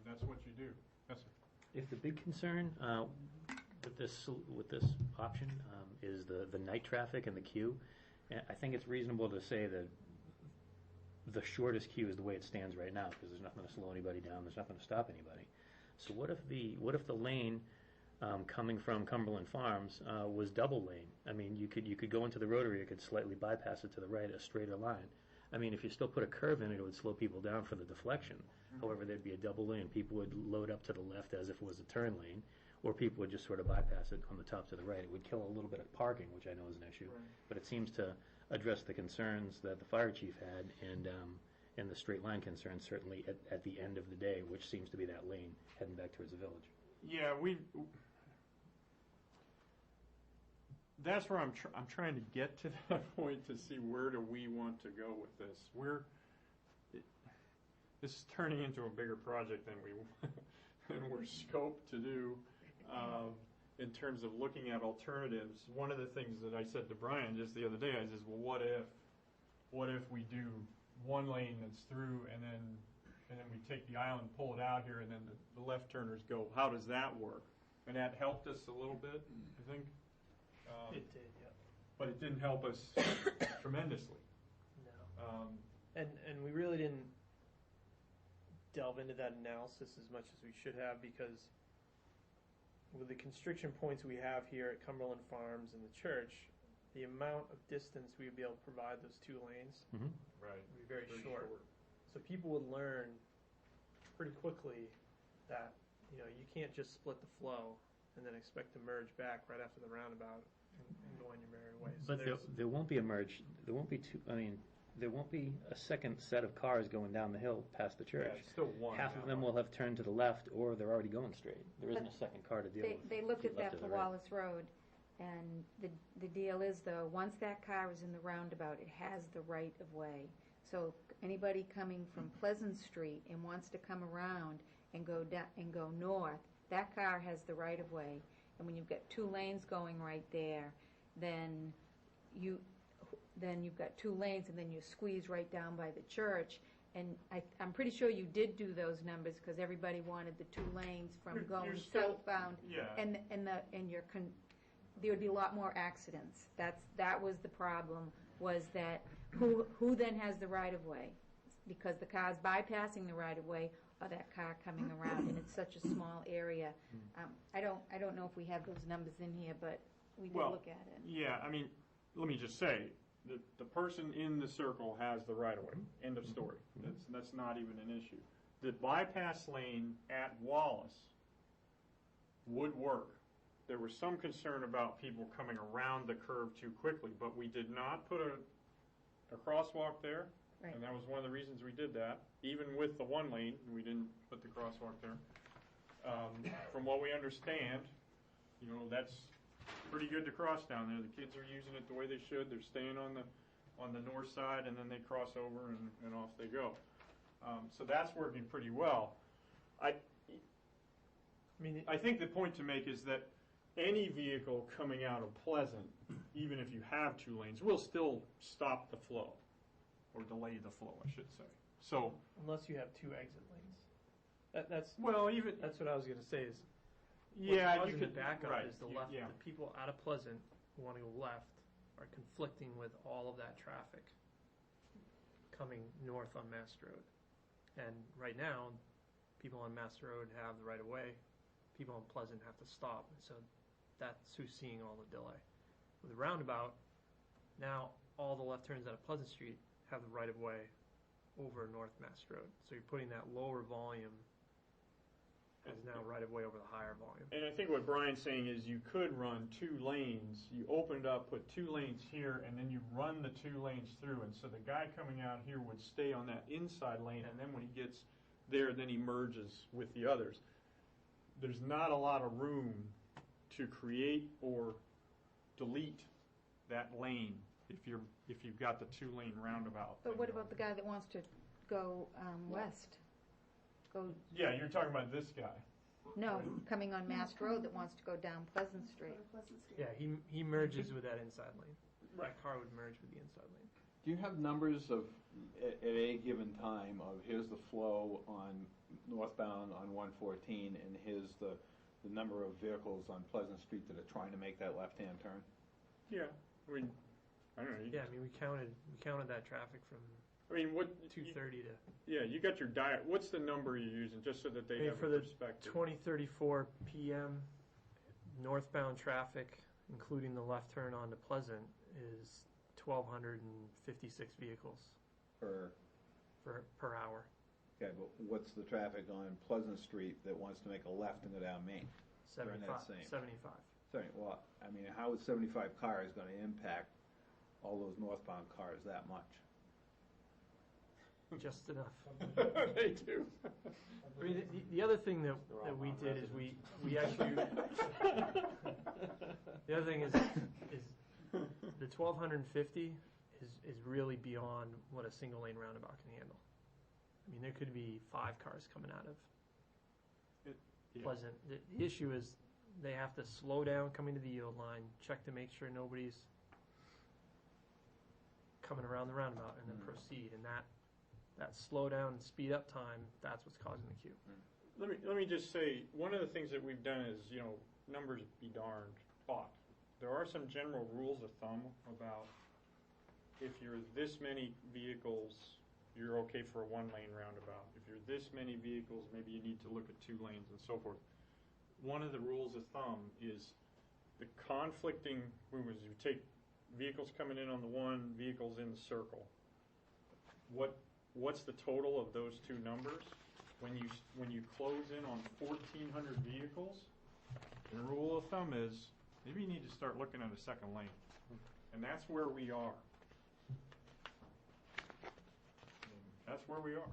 That's what you do. Yes, sir. If the big concern with this option is the night traffic and the queue, I think it's reasonable to say that the shortest queue is the way it stands right now, because there's nothing to slow anybody down, there's nothing to stop anybody. So what if the lane coming from Cumberland Farms was double lane? You could go into the rotary, you could slightly bypass it to the right, a straighter line. If you still put a curve in it, it would slow people down for the deflection. However, there'd be a double lane. People would load up to the left as if it was a turn lane, or people would just sort of bypass it on the top to the right. It would kill a little bit of parking, which I know is an issue, but it seems to address the concerns that the fire chief had, and the straight line concerns certainly at the end of the day, which seems to be that lane heading back towards the village. Yeah, that's where I'm trying to get to that point, to see where do we want to go with this. This is turning into a bigger project than we're scoped to do in terms of looking at alternatives. One of the things that I said to Brian just the other day, I said, well, what if we do one lane that's through, and then we take the island, pull it out here, and then the left turners go? How does that work? And that helped us a little bit, I think. It did, yeah. But it didn't help us tremendously. No. And we really didn't delve into that analysis as much as we should have, because with the constriction points we have here at Cumberland Farms and the Church, the amount of distance we would be able to provide those two lanes Right. would be very short. So people would learn pretty quickly that you can't just split the flow and then expect to merge back right after the roundabout and go on your merry way. So But there won't be a merge. There won't be two. There won't be a second set of cars going down the hill past the church. Yeah, it's still one. Half of them will have turned to the left, or they're already going straight. There isn't a second car to deal with. They looked at that for right. Wallace Road, And the deal is, though, once that car is in the roundabout, it has the right of way. So anybody coming from Pleasant Street and wants to come around and go north, that car has the right of way. And when you've got two lanes going right there, then you've got two lanes, and then you squeeze right down by the church. And I'm pretty sure you did do those numbers, because everybody wanted the two lanes from You're going still- southbound. Yeah. There would be a lot more accidents. That was the problem, was that who then has the right of way? Because the car's bypassing the right of way, or that car coming around, and it's such a small area. I don't know if we have those numbers in here, but we did look at it. Yeah, I mean, let me just say, the person in the circle has the right of way. End of story. That's not even an issue. The bypass lane at Wallace would work. There was some concern about people coming around the curve too quickly, but we did not put a crosswalk there. Right. And that was one of the reasons we did that. Even with the one lane, we didn't put the crosswalk there. From what we understand, that's pretty good to cross down there. The kids are using it the way they should. They're staying on the north side, and then they cross over and off they go. So that's working pretty well. I think the point to make is that any vehicle coming out of Pleasant, even if you have two lanes, will still stop the flow, or delay the flow, I should say. So Unless you have two exit lanes. That's what I was going to say is, yeah, what's you causing could the backup right, is the left. yeah. The people out of Pleasant who want to go left are conflicting with all of that traffic coming north on Mast Road. And right now, people on Mast Road have the right of way. People on Pleasant have to stop. So that's who's seeing all the delay. With the roundabout, now all the left turns out of Pleasant Street have the right of way over North Mast Road. So you're putting that lower volume as now right of way over the higher volume. And I think what Brian's saying is you could run two lanes. You open it up, put two lanes here, and then you run the two lanes through. And so the guy coming out here would stay on that inside lane, and then when he gets there, then he merges with the others. There's not a lot of room to create or delete that lane if you've got the two-lane roundabout. But what about the guy that wants to go west? Yeah, you're talking about this guy. No, coming on Mast Road that wants to go down Pleasant Street. Yeah, he merges with that inside lane. That car would merge with the inside lane. Do you have numbers of, at a given time, of here's the flow on northbound on 114, and here's the number of vehicles on Pleasant Street that are trying to make that left-hand turn? Yeah, I don't know. Yeah, we counted that traffic from what 2:30 to. Yeah, you got your diet. What's the number you're using, just so that they have for a the perspective? 20:34 p.m. northbound traffic, including the left turn onto Pleasant, is 1,256 vehicles Per hour. Okay, but what's the traffic on Pleasant Street that wants to make a left and go down Main? 75. Well, I mean, how is 75 cars going to impact all those northbound cars that much? Just enough. They do. I mean, the other thing that we did is we actually. The other thing is the 1,250 is really beyond what a single lane roundabout can handle. I mean, there could be 5 cars coming out of Pleasant. The issue is they have to slow down coming to the yield line, check to make sure nobody's coming around the roundabout, and then proceed. And that slow down and speed up time, that's what's causing the queue. Let me just say, one of the things that we've done is, numbers be darned, but there are some general rules of thumb about if you're this many vehicles, you're okay for a one-lane roundabout. If you're this many vehicles, maybe you need to look at 2 lanes and so forth. One of the rules of thumb is the conflicting movements. You take vehicles coming in on the one, vehicles in the circle. What's the total of those 2 numbers? When you close in on 1,400 vehicles, the rule of thumb is maybe you need to start looking at a second lane, and that's where we are. That's where we are.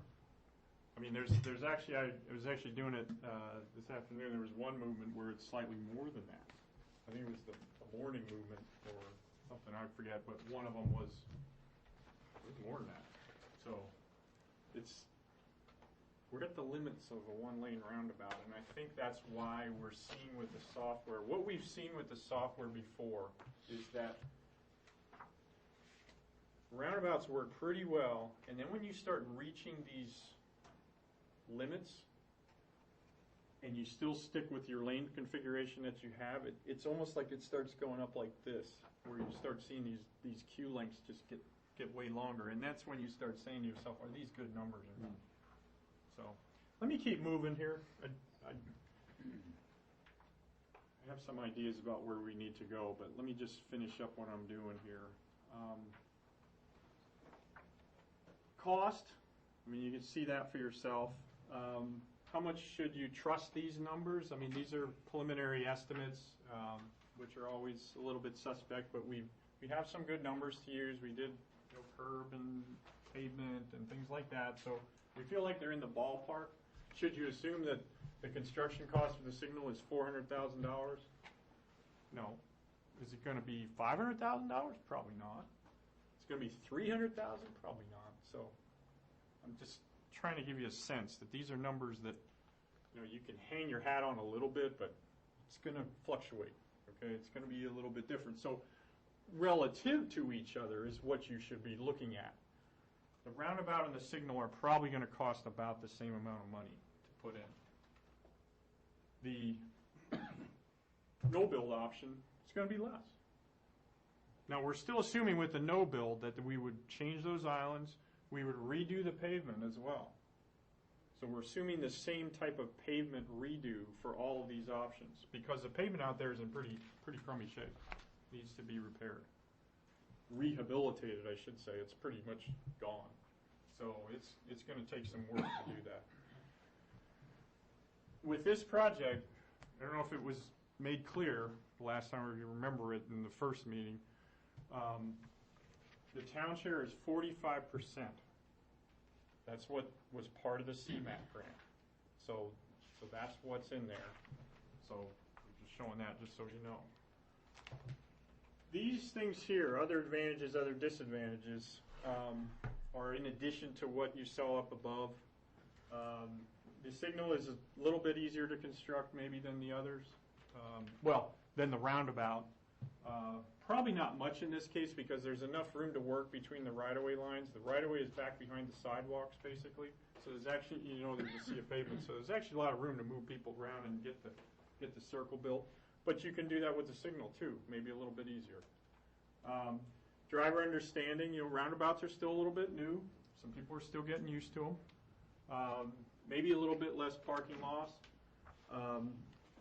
I mean, there's actually, I was actually doing it this afternoon. There was one movement where it's slightly more than that. I think it was the morning turning movement or something, I forget, but one of them was more than that. So we're at the limits of a one-lane roundabout, and I think that's why we're seeing with the software. What we've seen with the software before is that roundabouts work pretty well, and then when you start reaching these limits and you still stick with your lane configuration that you have, it's almost like it starts going up like this, where you start seeing these queue lengths just get way longer, and that's when you start saying to yourself, are these good numbers or not? So let me keep moving here. I have some ideas about where we need to go, but let me just finish up what I'm doing here. Cost, I mean, you can see that for yourself. How much should you trust these numbers? I mean, these are preliminary estimates, which are always a little bit suspect, but we have some good numbers to use. We did curb and pavement and things like that, so we feel like they're in the ballpark. Should you assume that the construction cost for the signal is $400,000? No. Is it going to be $500,000? Probably not. It's going to be $300,000? Probably not. So I'm just trying to give you a sense that these are numbers that you can hang your hat on a little bit, but it's going to fluctuate. Okay, it's going to be a little bit different. So relative to each other is what you should be looking at. The roundabout and the signal are probably going to cost about the same amount of money to put in. The no-build option is going to be less. Now, we're still assuming with the no-build that we would change those islands, we would redo the pavement as well. So we're assuming the same type of pavement redo for all of these options, because the pavement out there is in pretty crummy shape. Needs to be repaired. Rehabilitated, I should say. It's pretty much gone. So it's going to take some work to do that. With this project, I don't know if it was made clear last time, or you remember it in the first meeting, the town share is 45%. That's what was part of the CMAQ grant. So that's what's in there. So I'm just showing that just so you know. These things here, other advantages, other disadvantages, are in addition to what you saw up above. The signal is a little bit easier to construct maybe than the others. Than the roundabout. Probably not much in this case because there's enough room to work between the right-of-way lines. The right-of-way is back behind the sidewalks, basically. So there's actually, there's a sea of pavement. So there's actually a lot of room to move people around and get the circle built. But you can do that with the signal too, maybe a little bit easier. Driver understanding, roundabouts are still a little bit new. Some people are still getting used to them. Maybe a little bit less parking loss.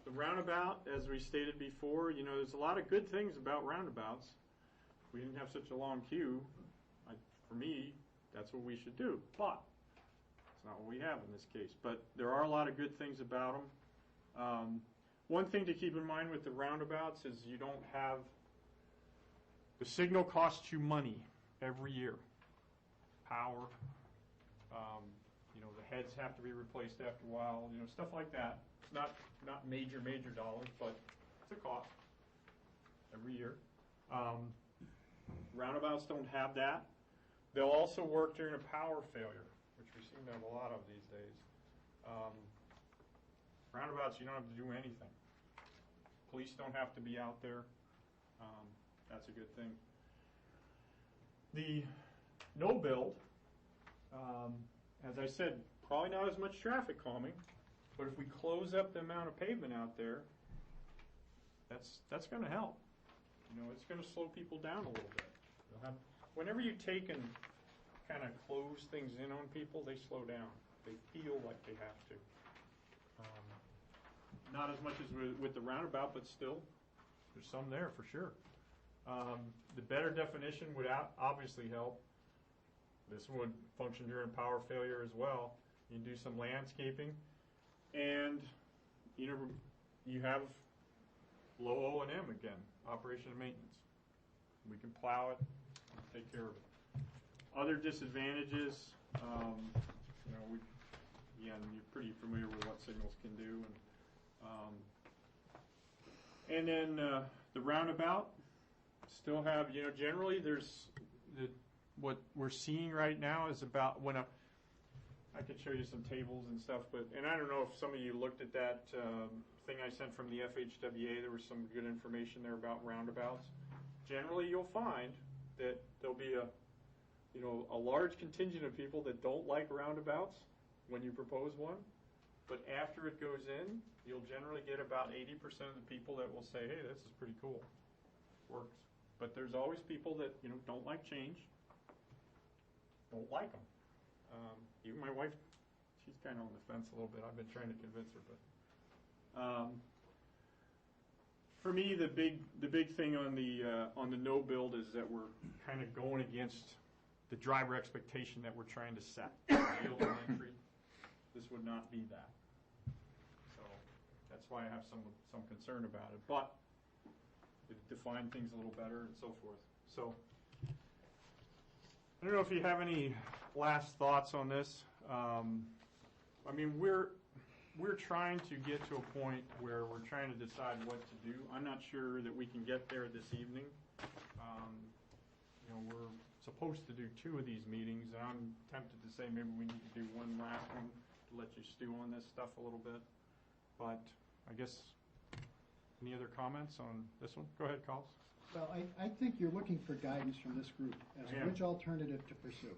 The roundabout, as we stated before, there's a lot of good things about roundabouts. If we didn't have such a long queue, for me, that's what we should do. But it's not what we have in this case. But there are a lot of good things about them. One thing to keep in mind with the roundabouts is you don't have the signal costs you money every year. Power, the heads have to be replaced after a while, stuff like that. It's not major dollars, but it's a cost every year. Roundabouts don't have that. They'll also work during a power failure, which we seem to have a lot of these days. Roundabouts, you don't have to do anything. Police don't have to be out there. That's a good thing. The no build, as I said, probably not as much traffic calming, but if we close up the amount of pavement out there, that's going to help. It's going to slow people down a little bit. Whenever you take and kind of close things in on people, they slow down. They feel like they have to. Not as much as with the roundabout, but still, there's some there for sure. The better definition would obviously help. This would function during power failure as well. You can do some landscaping, and you have low O&M again, operation and maintenance. We can plow it, take care of it. Other disadvantages, you're pretty familiar with what signals can do, and then the roundabout. still have, generally there's, what we're seeing right now is about I could show you some tables and stuff, and I don't know if some of you looked at that thing I sent from the FHWA. There was some good information there about roundabouts. Generally, you'll find that there'll be a large contingent of people that don't like roundabouts when you propose one, but after it goes in, you'll generally get about 80% of the people that will say, hey, this is pretty cool. Works. But there's always people that, don't like change, don't like them. Even my wife, she's kind of on the fence a little bit. I've been trying to convince her, but for me, the big thing on the no build is that we're kind of going against the driver expectation that we're trying to set. Yield on entry. This would not be that. So that's why I have some concern about it. But it define things a little better and so forth. So I don't know if you have any last thoughts on this. I mean, we're trying to get to a point where we're trying to decide what to do. I'm not sure that we can get there this evening. We're supposed to do 2 of these meetings, and I'm tempted to say maybe we need to do one last one to let you stew on this stuff a little bit. But I guess, any other comments on this one? Go ahead, Carl. Well, I think you're looking for guidance from this group as I to am. which alternative to pursue.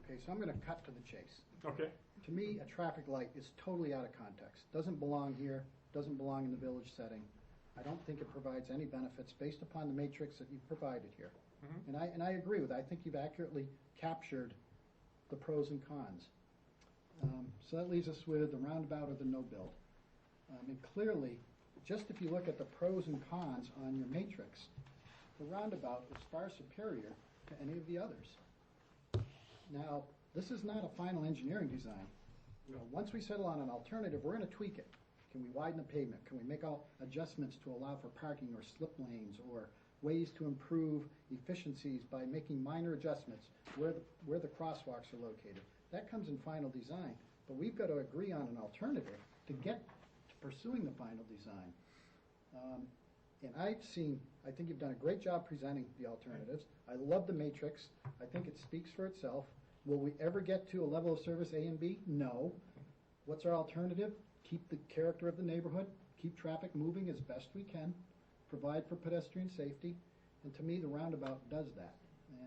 Okay, so I'm going to cut to the chase. Okay. To me, a traffic light is totally out of context. Doesn't belong here, doesn't belong in the village setting. I don't think it provides any benefits based upon the matrix that you've provided here. Mm-hmm. And I agree with that. I think you've accurately captured the pros and cons. So that leaves us with the roundabout or the no build. And clearly, just if you look at the pros and cons on your matrix, the roundabout is far superior to any of the others. Now, this is not a final engineering design. Once we settle on an alternative, we're going to tweak it. Can we widen the pavement? Can we make all adjustments to allow for parking or slip lanes, or ways to improve efficiencies by making minor adjustments where the crosswalks are located? That comes in final design, but we've got to agree on an alternative to get to pursuing the final design. And I think you've done a great job presenting the alternatives. I love the matrix. I think it speaks for itself. Will we ever get to a level of service A and B? No. What's our alternative? Keep the character of the neighborhood, keep traffic moving as best we can, provide for pedestrian safety, and to me, the roundabout does that.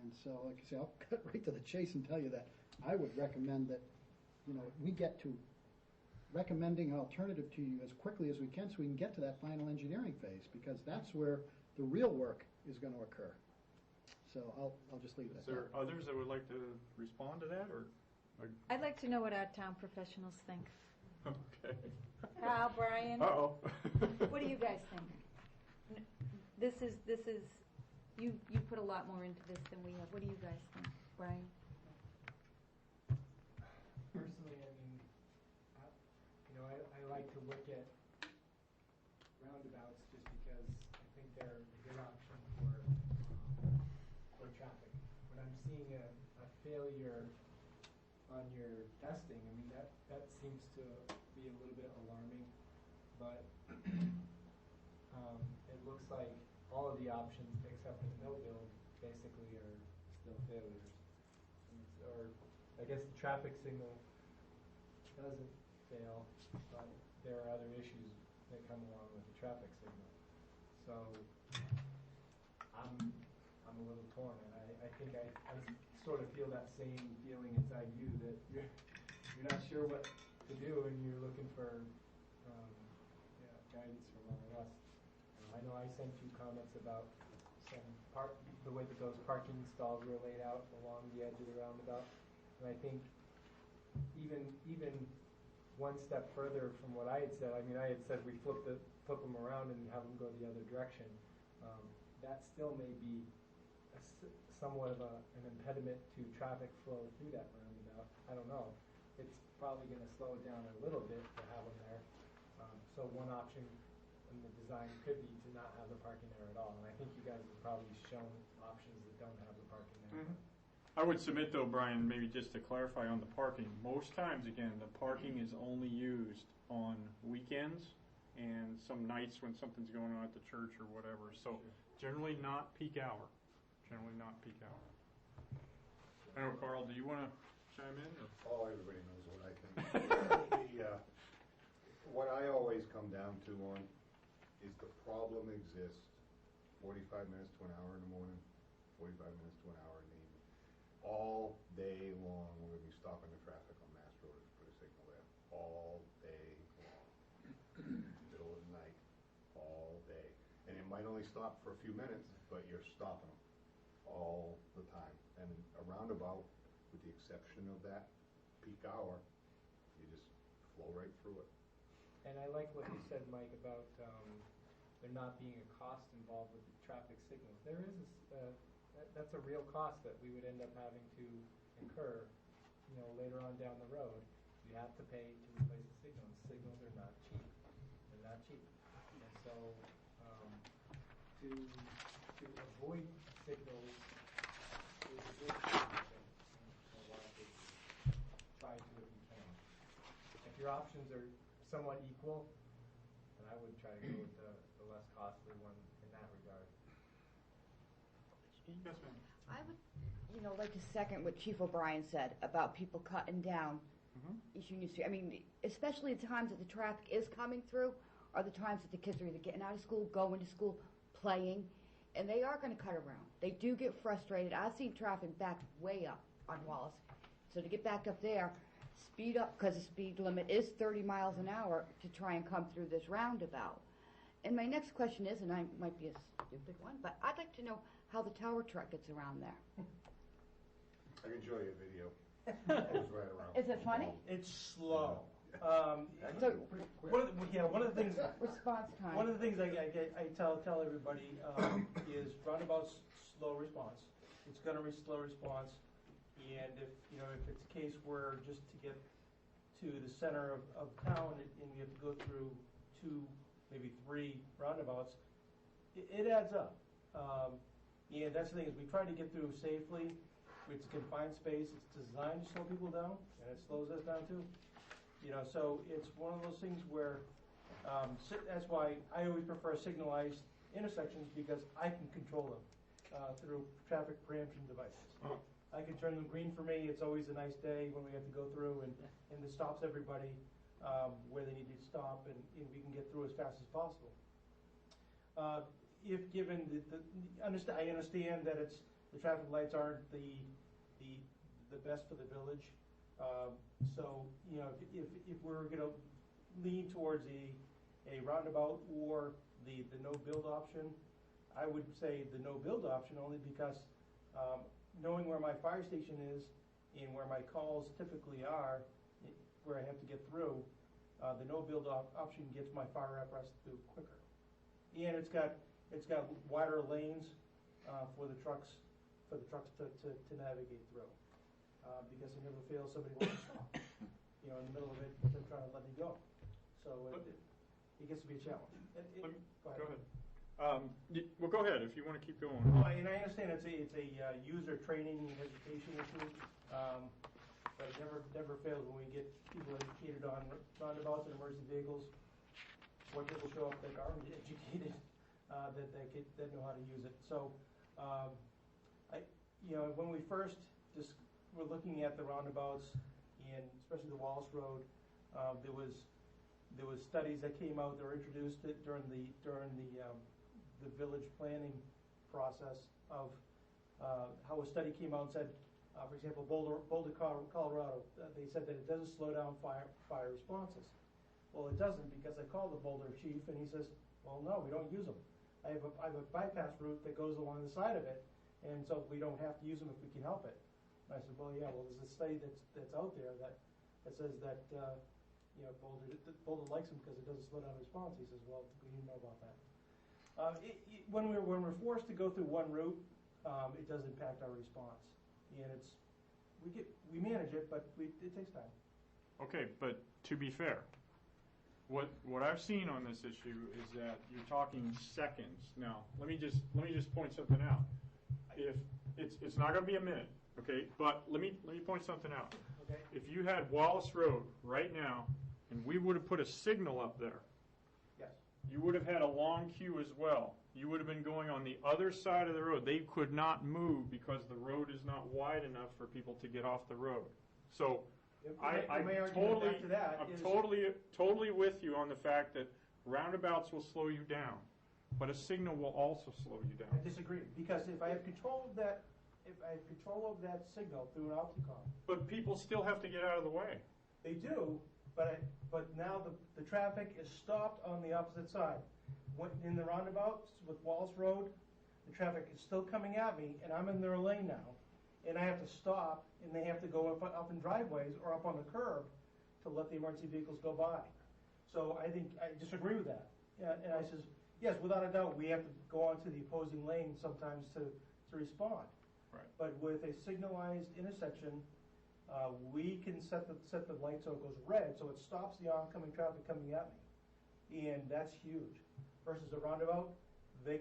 And so, like I say, I'll cut right to the chase and tell you that I would recommend that, we get to recommending an alternative to you as quickly as we can so we can get to that final engineering phase, because that's where the real work is going to occur. So I'll just leave it at that. Is there others that would like to respond to that, or? I'd like to know what our town professionals think. Okay. Carl, Brian? Uh-oh. What do you guys think? This is, you put a lot more into this than we have. What do you guys think, Brian? Personally, I like to look at roundabouts just because I think they're a good option for traffic. When I'm seeing a failure on your testing, that seems to be a little bit alarming, but it looks like all of the options except for the no build basically are still failures. Or I guess the traffic signal doesn't fail, but there are other issues that come along with the traffic signal. So I'm a little torn, and I think I sort of feel that same feeling inside you, that you're not sure what to do, and you're looking for guidance from all of us. I know I sent you comments about the way that those parking stalls were laid out along the edge of the roundabout, and I think even one step further from what I had said, I had said we flip them around and have them go the other direction. That still may be somewhat of an impediment to traffic flow through that roundabout. I don't know. It's probably going to slow it down a little bit to have them there. So one option in the design could be to not have the parking there at all. And I think you guys have probably shown options that don't have the parking there. Mm-hmm. I would submit, though, Brian, maybe just to clarify on the parking, most times, again, the parking is only used on weekends and some nights when something's going on at the church or whatever. So generally not peak hour. Generally not peak hour. I know, Carl, do you want to chime in? Or? Oh, everybody knows what I think. What I always come down to on is the problem exists 45 minutes to an hour in the morning, 45 minutes to an hour in the evening. All day long, we're going to be stopping the traffic on Mast Road to put a signal there. All day long. Middle of the night. All day. And it might only stop for a few minutes, but you're stopping them all the time. And a roundabout, with the exception of that peak hour, you just flow right through it. And I like what you said, Mike, about there not being a cost involved with the traffic signals. There is that's a real cost that we would end up having to incur, later on down the road. You have to pay to replace the signals. Signals are not cheap. They're not cheap. And so to avoid signals is a good solution. And a lot of people try to if you can. If your options are somewhat equal, then I would try to go with the less costly one in that regard. Yes, ma'am. I would, like to second what Chief O'Brien said about people cutting down East Union Street. I mean, especially the times that the traffic is coming through are the times that the kids are either getting out of school, going to school, playing, and they are going to cut around. They do get frustrated. I've seen traffic back way up on Wallace. So to get back up there, speed up, because the speed limit is 30 miles an hour to try and come through this roundabout. And my next question is, and I might be a stupid one, but I'd like to know how the tower truck gets around there. I can show you a video. It goes right around. Is it funny? It's slow. So, one of the things. Response time. One of the things I tell everybody is roundabout's slow response. It's going to be slow response, and if it's a case where just to get to the center of town and you have to go through 2, maybe 3 roundabouts, it adds up. And that's the thing, is we try to get through safely. It's a confined space. It's designed to slow people down, and it slows us down too. So it's one of those things where that's why I always prefer signalized intersections, because I can control them through traffic preemption devices. I can turn them green for me. It's always a nice day when we have to go through, and it stops everybody where they need to stop, and we can get through as fast as possible. If given I understand that the traffic lights aren't the best for the village. So if we're going to lean towards a roundabout or the no build option, I would say the no build option, only because knowing where my fire station is and where my calls typically are, where I have to get through, the no build option gets my fire apparatus through quicker, and it's got wider lanes for the trucks to navigate through. Because it never fails, somebody wants to stop, in the middle of it, but they're trying to let me go. So it gets to be a challenge. Go ahead. Well, go ahead if you want to keep going. Oh, and I understand it's a user training and education issue, but it never fails when we get people educated on roundabouts and emergency vehicles. When people show up that are educated, that know how to use it. So, when we first we're looking at the roundabouts, and especially the Wallace Road, there was studies that came out that were introduced during the village planning process of how a study came out and said, for example, Boulder, Colorado, they said that it doesn't slow down fire responses. Well, it doesn't, because I called the Boulder chief and he says, well, no, we don't use them. I have a bypass route that goes along the side of it, and so we don't have to use them if we can help it. And I said, well, yeah, there's a study that's out there that says that Boulder likes them because it doesn't slow down response. He says, well, we didn't know about that. When we're forced to go through one route, it does impact our response, and we manage it, but it takes time. Okay, but to be fair, what I've seen on this issue is that you're talking seconds. Now, let me just point something out. If it's not going to be a minute, okay, but let me point something out. Okay. If you had Wallace Road right now, and we would have put a signal up there, yes, you would have had a long queue as well. You would have been going on the other side of the road. They could not move because the road is not wide enough for people to get off the road. So I'm totally with you on the fact that roundabouts will slow you down, but a signal will also slow you down. I disagree, because if I have control of that, signal through an opticon. But people still have to get out of the way. They do, but now the traffic is stopped on the opposite side. In the roundabouts with Wallace Road, the traffic is still coming at me, and I'm in their lane now, and I have to stop, and they have to go up in driveways or up on the curb to let the emergency vehicles go by. So I disagree with that. And I says, yes, without a doubt, we have to go onto the opposing lane sometimes to respond. Right. But with a signalized intersection, we can set the light so it goes red, so it stops the oncoming traffic coming at me, and that's huge. Versus a roundabout, they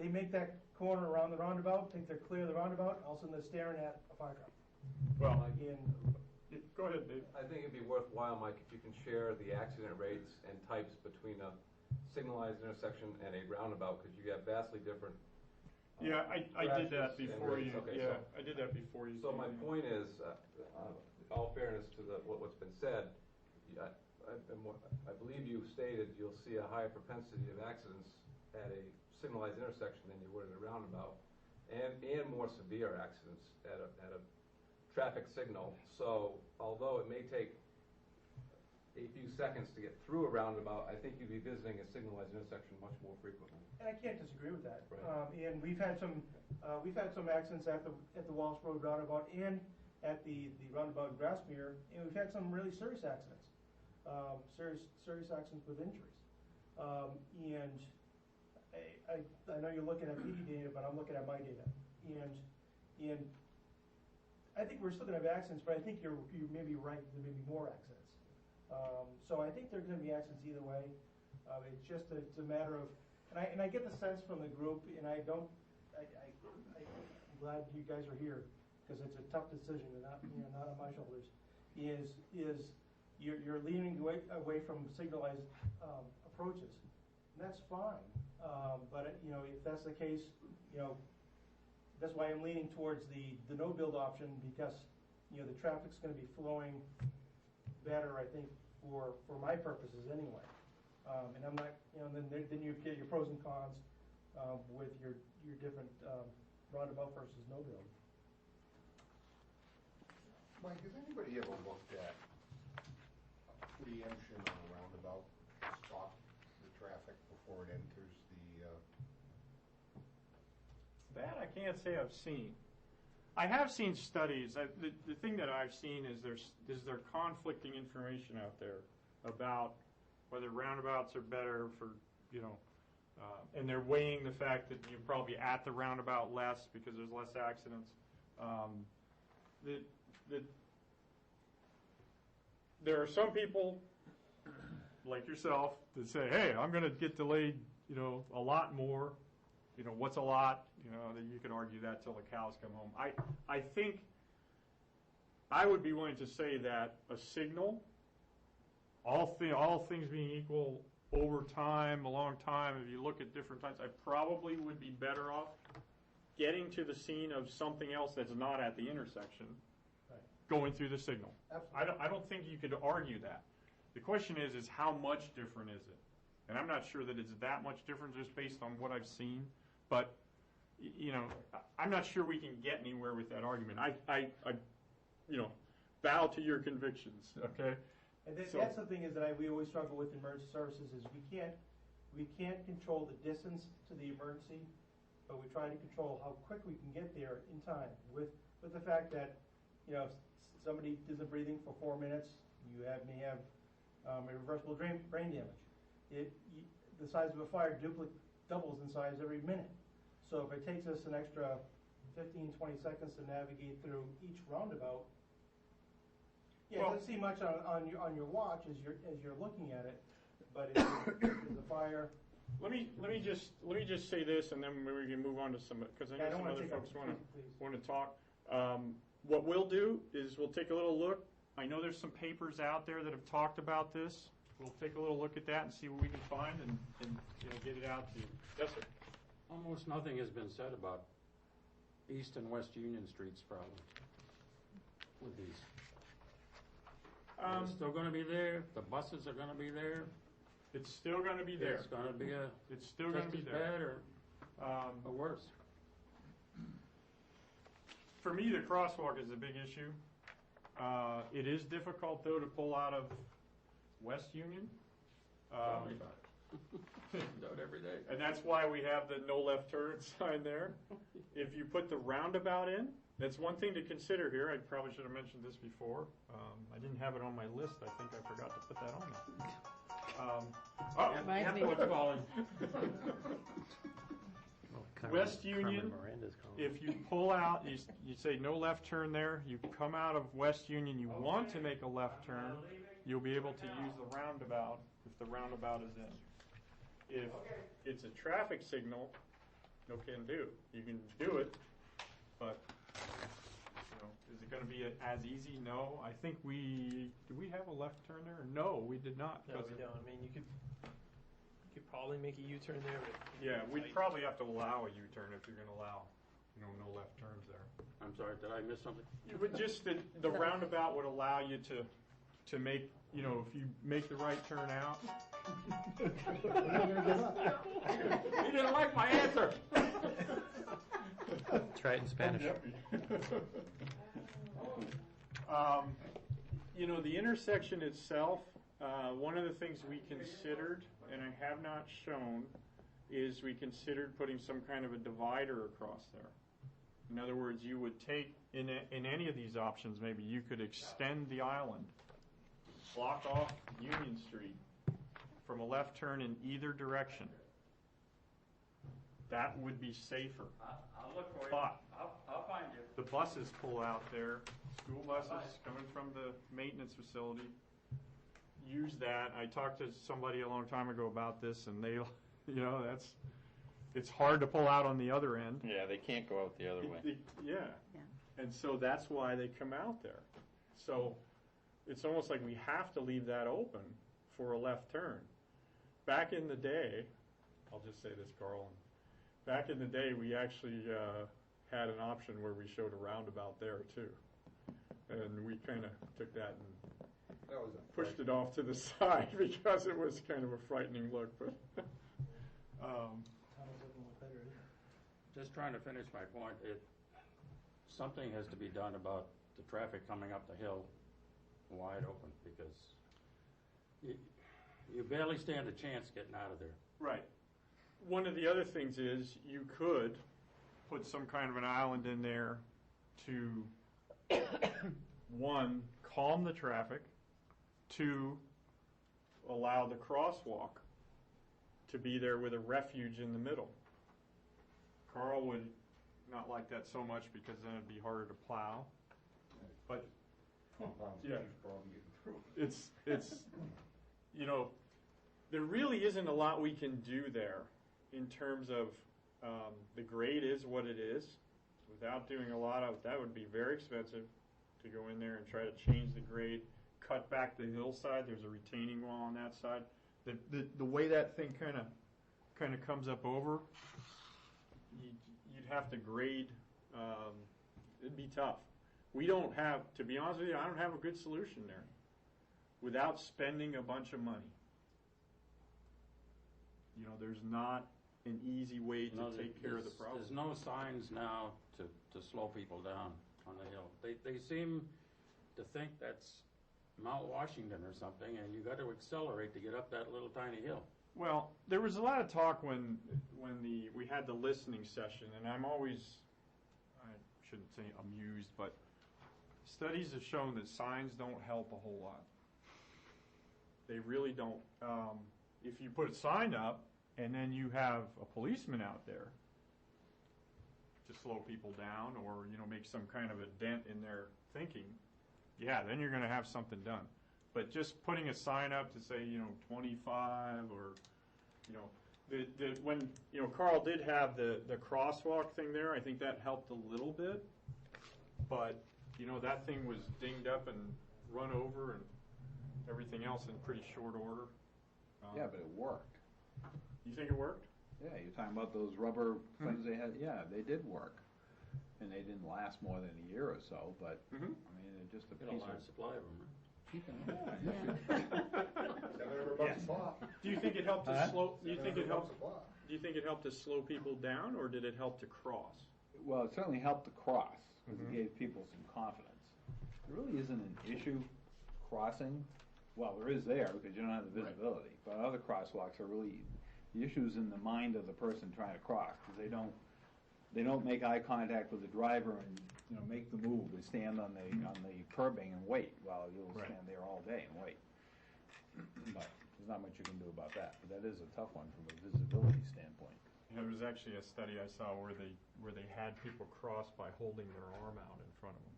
make that corner around the roundabout, think they're clear of the roundabout, all of a sudden they're staring at a fire truck. Well, go ahead, Dave. I think it'd be worthwhile, Mike, if you can share the accident rates and types between a signalized intersection and a roundabout, because you have vastly different. Yeah, I did that before you. Okay, yeah, I did that before you. So my point is, all fairness to what's been said, I believe you stated you'll see a higher propensity of accidents at a signalized intersection than you would at a roundabout, and more severe accidents at a traffic signal. So although it may take a few seconds to get through a roundabout, I think you'd be visiting a signalized intersection much more frequently. And I can't disagree with that. Right. And we've had some accidents at the Wallace Road roundabout and at the roundabout in Grassmere, and we've had some really serious accidents, serious accidents with injuries. And I know you're looking at PD data, but I'm looking at my data, and I think we're still going to have accidents, but I think you may be right. There may be more accidents. So I think there are going to be accidents either way. It's a matter of, and I get the sense from the group, and I'm glad you guys are here, because it's a tough decision, and not on my shoulders. Is you're leaning away from signalized approaches, and that's fine. But if that's the case, that's why I'm leaning towards the no build option, because the traffic's going to be flowing better, I think, for my purposes anyway. And I'm not, then you get your pros and cons with your different roundabout versus no build. Mike, has anybody ever looked at preemption on a roundabout to stop the traffic before it enters the? That I can't say I've seen. I have seen studies. The thing that I've seen is there's conflicting information out there about whether roundabouts are better for, and they're weighing the fact that you're probably at the roundabout less because there's less accidents. There are some people, like yourself, that say, hey, I'm going to get delayed, a lot more. What's a lot? That you could argue that till the cows come home. I think I would be willing to say that a signal, all things being equal, over time, a long time, if you look at different times, I probably would be better off getting to the scene of something else that's not at the intersection, right, going through the signal. Absolutely. I don't think you could argue that. The question is how much different is it? And I'm not sure that it's that much different just based on what I've seen, but I'm not sure we can get anywhere with that argument. I bow to your convictions, okay? And that's the thing is that we always struggle with emergency services is we can't control the distance to the emergency, but we try to control how quick we can get there in time. With the fact that if somebody isn't breathing for 4 minutes, you may have irreversible brain damage. The size of a fire doubles in size every minute. So if it takes us an extra 15, 20 seconds to navigate through each roundabout, it doesn't seem much on your watch as you're looking at it, but if there's a fire. Let me just say this, and then maybe we can move on to some, because I know some other folks want to talk. What we'll do is we'll take a little look. I know there's some papers out there that have talked about this. we'll take a little look at that and see what we can find and get it out to you. Yes, sir. Almost nothing has been said about East and West Union Streets problem with these. They're still gonna be there, the buses are gonna be there. It's still gonna be there. It's gonna be It's still gonna be just as there. bad or worse. For me, the crosswalk is a big issue. It is difficult, though, to pull out of West Union. Tell me about it. Do it every day. And that's why we have the no left turn sign there. If you put the roundabout in, that's one thing to consider here. I probably should have mentioned this before. I didn't have it on my list. I think I forgot to put that on there. Reminds me. What's calling? West Union, if you pull out, you say no left turn there, you come out of West Union, you want to make a left turn, you'll be able to use the roundabout if the roundabout is in. If it's a traffic signal, no can do. You can do it, but is it going to be as easy? No. I think do we have a left turn there? No, we did not. No, we don't. I mean, you could probably make a U-turn there. But yeah, we'd probably have to allow a U-turn if you're going to allow, no left turns there. I'm sorry, did I miss something? It would just the roundabout would allow you to make, if you make the right turn out. You didn't like my answer. Try it in Spanish. The intersection itself, one of the things we considered, and I have not shown, is we considered putting some kind of a divider across there. In other words, you would take, in any of these options, maybe you could extend the island, block off Union Street from a left turn in either direction. That would be safer. I'll look for you. But I'll find you. the buses pull out there, school buses coming from the maintenance facility, use that. I talked to somebody a long time ago about this, and they, it's hard to pull out on the other end. Yeah, they can't go out the other way. Yeah. And so that's why they come out there. So it's almost like we have to leave that open for a left turn. Back in the day, I'll just say this, Carl, back in the day we actually had an option where we showed a roundabout there too. And we kind of took that and pushed it off to the side because it was kind of a frightening look. But just trying to finish my point. Something has to be done about the traffic coming up the hill wide open, because you barely stand a chance getting out of there. Right. One of the other things is you could put some kind of an island in there to, one, calm the traffic, two, allow the crosswalk to be there with a refuge in the middle. Carl would not like that so much because then it'd be harder to plow. But it's there really isn't a lot we can do there in terms of the grade is what it is. Without doing a lot of that would be very expensive to go in there and try to change the grade, cut back the hillside. There's a retaining wall on that side. The way that thing kind of comes up over, you'd have to grade. It'd be tough. We don't have, to be honest with you, I don't have a good solution there without spending a bunch of money. There's not an easy way to take care of the problem. There's no signs now to slow people down on the hill. They seem to think that's Mount Washington or something, and you got to accelerate to get up that little tiny hill. Well, there was a lot of talk when we had the listening session, and I'm always, I shouldn't say amused, but studies have shown that signs don't help a whole lot. They really don't. If you put a sign up and then you have a policeman out there to slow people down or make some kind of a dent in their thinking, yeah, then you're going to have something done. But just putting a sign up to say 25 or when Carl did have the crosswalk thing there, I think that helped a little bit. But that thing was dinged up and run over, and everything else in pretty short order. Yeah, but it worked. You think it worked? Yeah, you're talking about those rubber things they had, yeah, they did work. And they didn't last more than a year or so, but, I mean, they're just a Get a piece large of. supply of them, Do you think it helped to Huh? slow? Do you think it helped to slow people down, or did it help to cross? Well, it certainly helped to cross, because it gave people some confidence. There really isn't an issue crossing. Well, there is there, because you don't have the visibility. But other crosswalks are really, the issue's in the mind of the person trying to cross, because they don't make eye contact with the driver and, make the move. They stand on the curbing and wait while you'll stand there all day and wait. But there's not much you can do about that. But that is a tough one from a visibility standpoint. There was actually a study I saw where they had people cross by holding their arm out in front of them.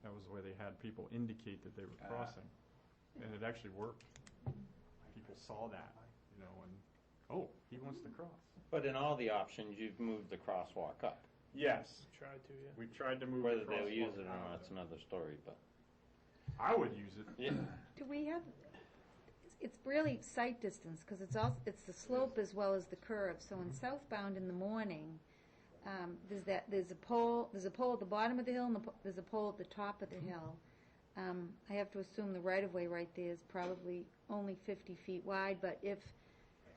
That was the way they had people indicate that they were crossing, and it actually worked. People saw that, and he wants to cross. But in all the options, you've moved the crosswalk up. Yes, Tried to, yeah. we tried to move. Whether the they'll use crosswalk it or out. not, that's another story, but. I would use it. Yeah. Do we have, it's really sight distance, because it's the slope as well as the curve. So in southbound in the morning, there's a pole at the bottom of the hill, and there's a pole at the top of the hill. I have to assume the right-of-way right there is probably only 50 feet wide, but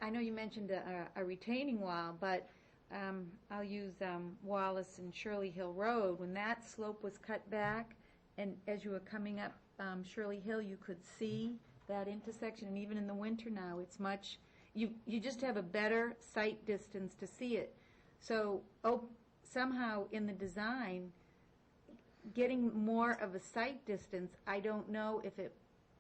I know you mentioned a retaining wall, but I'll use Wallace and Shirley Hill Road. When that slope was cut back, and as you were coming up Shirley Hill, you could see that intersection, and even in the winter now, it's much, you just have a better sight distance to see it. So somehow in the design, getting more of a sight distance, I don't know if it,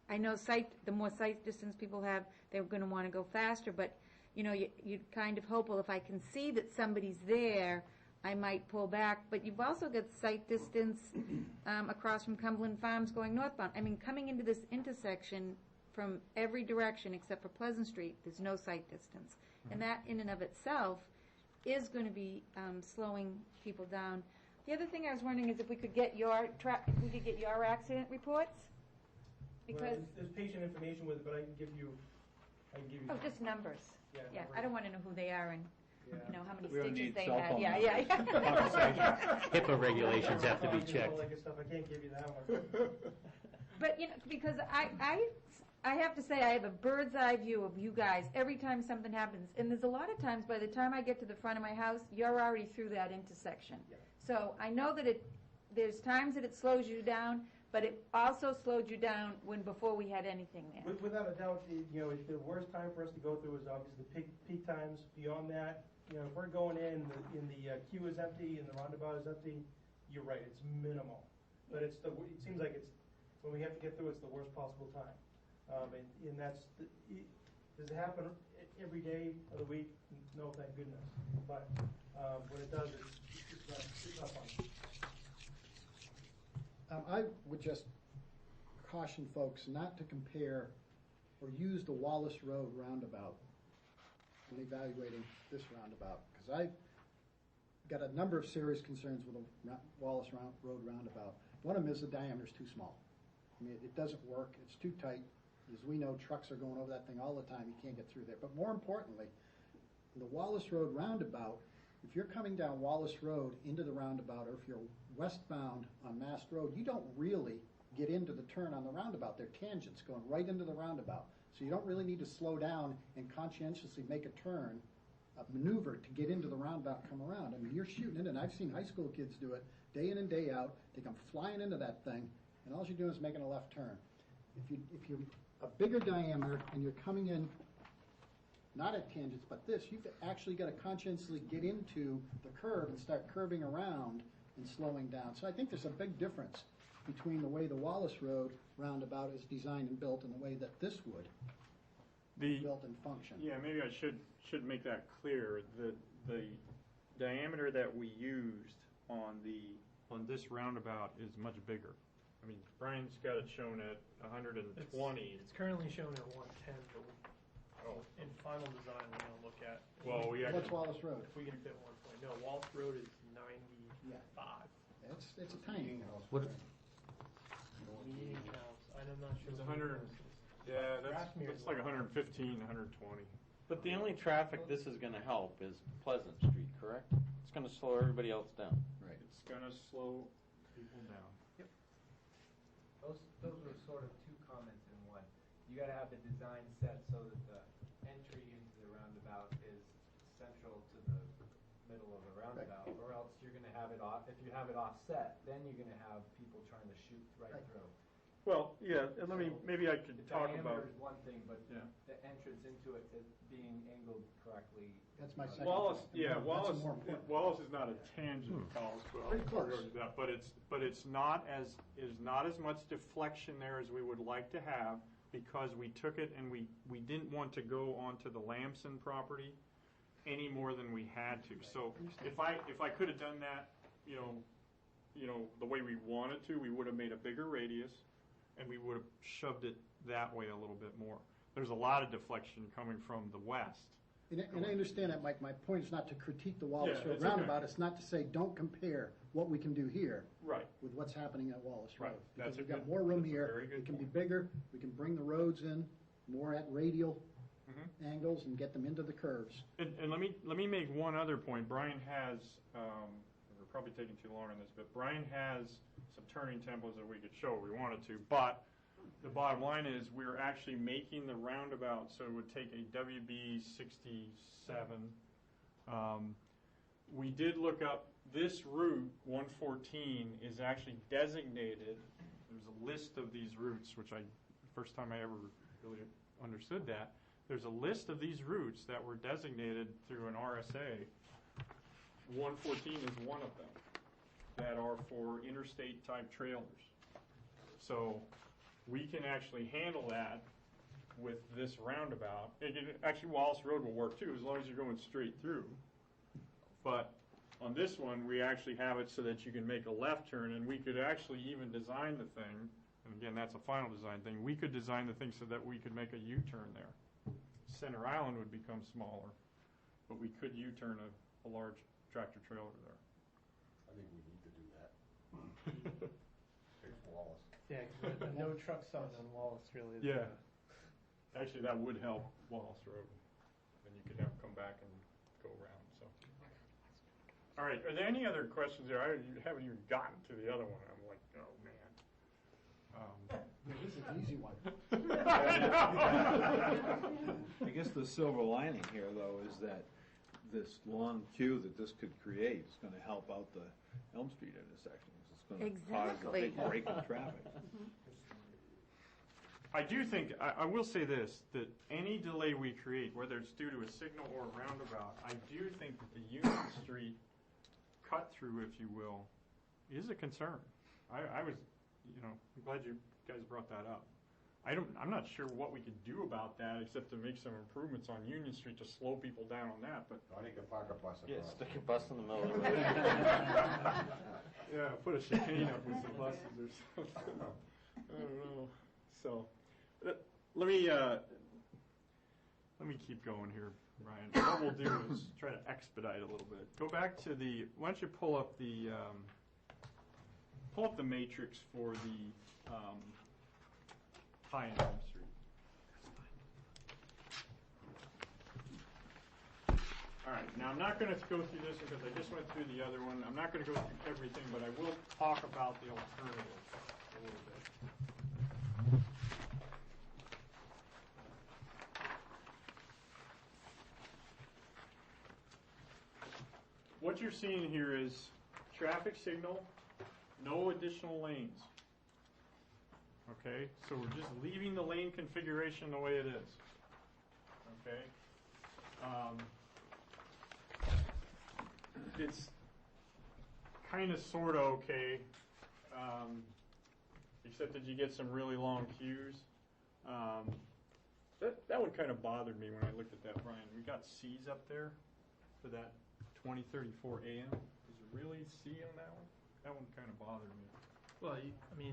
I know the more sight distance people have, they're going to want to go faster, but you'd kind of hope, well, if I can see that somebody's there, I might pull back. But you've also got sight distance across from Cumberland Farms going northbound. I mean, coming into this intersection from every direction except for Pleasant Street, there's no sight distance. And that in and of itself is going to be slowing people down. The other thing I was wondering is if we could get your accident reports? Because there's patient information with it, but I can give you. Oh, just numbers. Yeah, Yeah, numbers. I don't want to know who they are and how many We don't stitches need they cell had. phone Yeah. HIPAA regulations have to be checked. Like stuff. I can't give you that one. But because I have to say I have a bird's eye view of you guys every time something happens, and there's a lot of times by the time I get to the front of my house, you're already through that intersection. Yeah. So I know that there's times that it slows you down, but it also slowed you down before we had anything there. Without a doubt, the worst time for us to go through is obviously the peak times. Beyond that, if we're going in the queue is empty and the roundabout is empty, you're right, it's minimal. But it seems like it's when we have to get through, it's the worst possible time. And that's does it happen every day of the week? No, thank goodness. But when it does, it's not fun. I would just caution folks not to compare or use the Wallace Road roundabout when evaluating this roundabout, because I've got a number of serious concerns with the Wallace Road roundabout. One of them is the diameter's too small. I mean, it doesn't work. It's too tight. As we know, trucks are going over that thing all the time. You can't get through there. But more importantly, the Wallace Road roundabout, if you're coming down Wallace Road into the roundabout, or if you're westbound on Mast Road, you don't really get into the turn on the roundabout. There are tangents going right into the roundabout. So you don't really need to slow down and conscientiously make a turn, a maneuver to get into the roundabout and come around. I mean, you're shooting in, and I've seen high school kids do it day in and day out. They come flying into that thing, and all you're doing is making a left turn. If you're a bigger diameter and you're coming in not at tangents, but this, you've actually got to conscientiously get into the curve and start curving around and slowing down. So I think there's a big difference between the way the Wallace Road roundabout is designed and built and the way that this would be built and function. Yeah, maybe I should make that clear. The diameter that we used on this roundabout is much bigger. I mean, Brian's got it shown at 120. It's currently shown at 110, but in final design we're going to look at. Well, what's Wallace Road? If we can fit 120. No, Wallace Road is 95. It's a tiny house. Meeting house. I'm not sure. It's 100. Yeah, Grassmere that's is like a lot. 115, 120. But the only traffic this is gonna help is Pleasant Street, correct? It's gonna slow everybody else down. Right. It's gonna slow people down. Those were sort of two comments in one. You gotta have the design set so that the entry into the roundabout is central to the middle of the roundabout, or else you're gonna have it off, if you have it offset, then you're gonna have people trying to shoot right through. Well, yeah, and maybe I could The talk about. diameter is one thing, but Yeah. the entrance into it being angled correctly. That's my second. Wallace, point. yeah, That's Wallace, more important. Wallace is not a tangent, Wallace, but Pretty I'll close. go to that. But it's not as much deflection there as we would like to have, because we took it and we didn't want to go onto the Lamson property any more than we had to. So if I could have done that, you know, the way we wanted to, we would have made a bigger radius, and we would have shoved it that way a little bit more. There's a lot of deflection coming from the west. And I understand that, Mike. My point is not to critique the Wallace Yeah, Road it's okay. roundabout. It's not to say don't compare what we can do here Right. with what's happening at Wallace Road. Right. Because That's a we've got good- more room that's a here. very good It can be point. bigger. We can bring the roads in more at radial Mhm. angles and get them into the curves. And let me make one other point. Brian has, we're probably taking too long on this, but Brian has some turning templates that we could show if we wanted to. But the bottom line is we're actually making the roundabout so it would take a WB 67. We did look up this route, 114, is actually designated. There's a list of these routes, which first time I ever really understood that. There's a list of these routes that were designated through an RSA. 114 is one of them that are for interstate type trailers. So we can actually handle that with this roundabout. Actually, Wallace Road will work too, as long as you're going straight through. But on this one, we actually have it so that you can make a left turn, and we could actually even design the thing, and again, that's a final design thing, we could design the thing so that we could make a U-turn there. Center Island would become smaller, but we could U-turn a large tractor trailer there. I think we need to do that. Fix Wallace. Yeah, 'cause the no truck zone on Wallace really is. Yeah. Actually, that would help Wallace Road. Then you could have them come back and go around, so. All right, are there any other questions there? I haven't even gotten to the other one. I'm like, oh, man. This is an easy one. I guess the silver lining here, though, is that this long queue that this could create is gonna help out the Elm Street intersection. It's gonna cause a big Exactly. break in traffic. I do think, I will say this, that any delay we create, whether it's due to a signal or a roundabout, I do think that the Union Street cut-through, if you will, is a concern. I was, I'm glad you guys brought that up. I'm not sure what we could do about that, except to make some improvements on Union Street to slow people down on that, but. I think the park a bus Yeah, across. stick a bus in the middle of the road. Yeah, put a chicane up with some buses or something. I don't know. So, let me keep going here, Brian. What we'll do is try to expedite a little bit. Go back to why don't you pull up the matrix for the High and Elm Street. All right, now I'm not going to go through this because I just went through the other one. I'm not going to go through everything, but I will talk about the alternatives a little bit. What you're seeing here is traffic signal, no additional lanes. Okay, so we're just leaving the lane configuration the way it is. Okay. It's kind of sort of okay, except that you get some really long queues. That one kind of bothered me when I looked at that, Brian. We got C's up there for that 2034 AM. Is it really C on that one? That one kind of bothered me. Well, we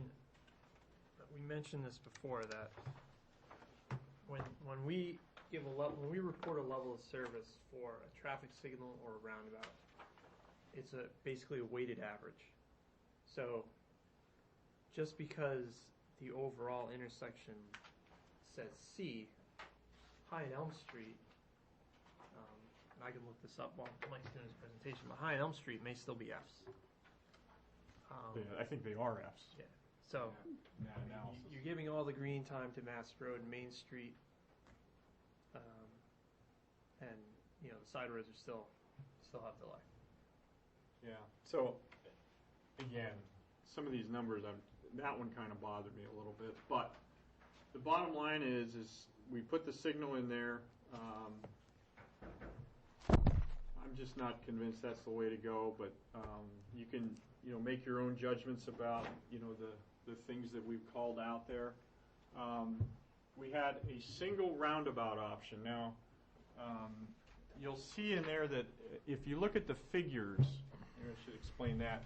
mentioned this before, that when we when we report a level of service for a traffic signal or a roundabout, it's basically a weighted average. So just because the overall intersection says C, High and Elm Street, and I can look this up while Mike's doing his presentation, but High and Elm Street may still be Fs. I think they are Fs. Yeah. So in that analysis. you're giving all the green time to Mast Road and Main Street, and the side roads are still have delay. Yeah. So again, some of these numbers, that one kind of bothered me a little bit. But the bottom line is we put the signal in there. I'm just not convinced that's the way to go. But you can make your own judgments about the things that we've called out there. We had a single roundabout option. Now you'll see in there that if you look at the figures, maybe I should explain that.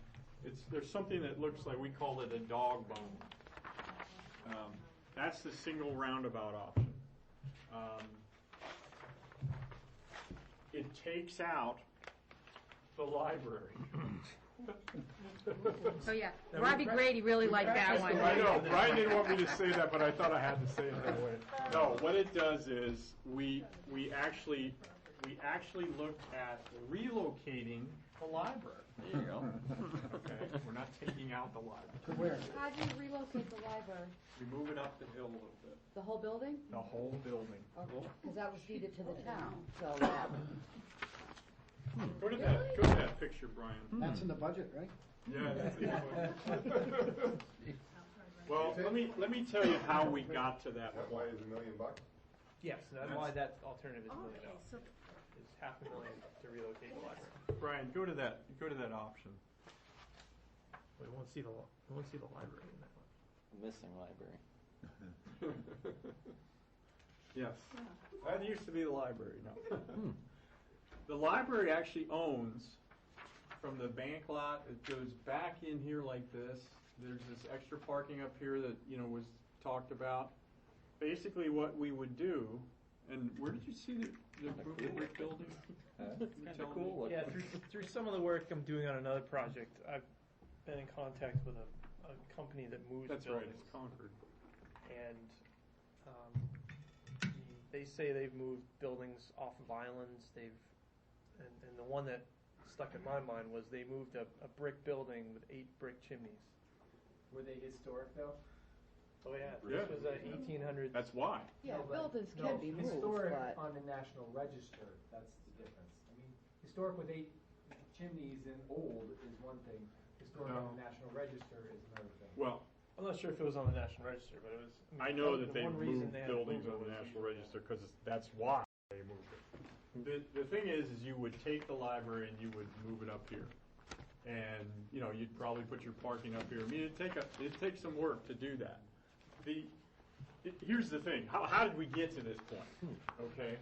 There's something that looks like, we call it a dog bone. That's the single roundabout option. It takes out the library. Oh, yeah. Robbie Grady really liked that one. I know. Brian didn't want me to say that, but I thought I had to say it that way. No, what it does is we actually looked at relocating the library. There you go. Okay, we're not taking out the library. To where? How do you relocate the library? We move it up the hill a little bit. The whole building? The whole building. Okay, because that was deeded to the town, so, Go to that picture, Brian. That's in the budget, right? Yeah, that's it. Well, let me tell you how we got to that That point. way is $1 million. Yes, that's why that alternative is $1 million. Okay, so It's $500,000 to relocate the library. Brian, go to that option. We won't see the library in that one. Missing library. Yes. That used to be the library, no. The library actually owns, from the bank lot, it goes back in here like this. There's this extra parking up here that, was talked about. Basically what we would do, and where did you see the brick building? Kind of cool. Yeah, through some of the work I'm doing on another project, I've been in contact with a company that moves That's buildings. right, it's Concord. And they say they've moved buildings off of islands. And the one that stuck in my mind was they moved a brick building with 8 brick chimneys. Were they historic though? Oh yeah, Yeah. this was a 1800s. That's why. yeah, No, but- buildings no, can be moved, historic but. on the National Register, that's the difference. I mean, historic with 8 chimneys and old is one thing. Historic No. on the National Register is another thing. Well, I'm not sure if it was on the National Register, but it was. I know the that they one reason moved they had to buildings move on it the was National because- Register because that's why they moved it. The thing is you would take the library and you would move it up here. And, you'd probably put your parking up here. I mean, it'd take some work to do that. Here's the thing. How did we get to this point? Okay.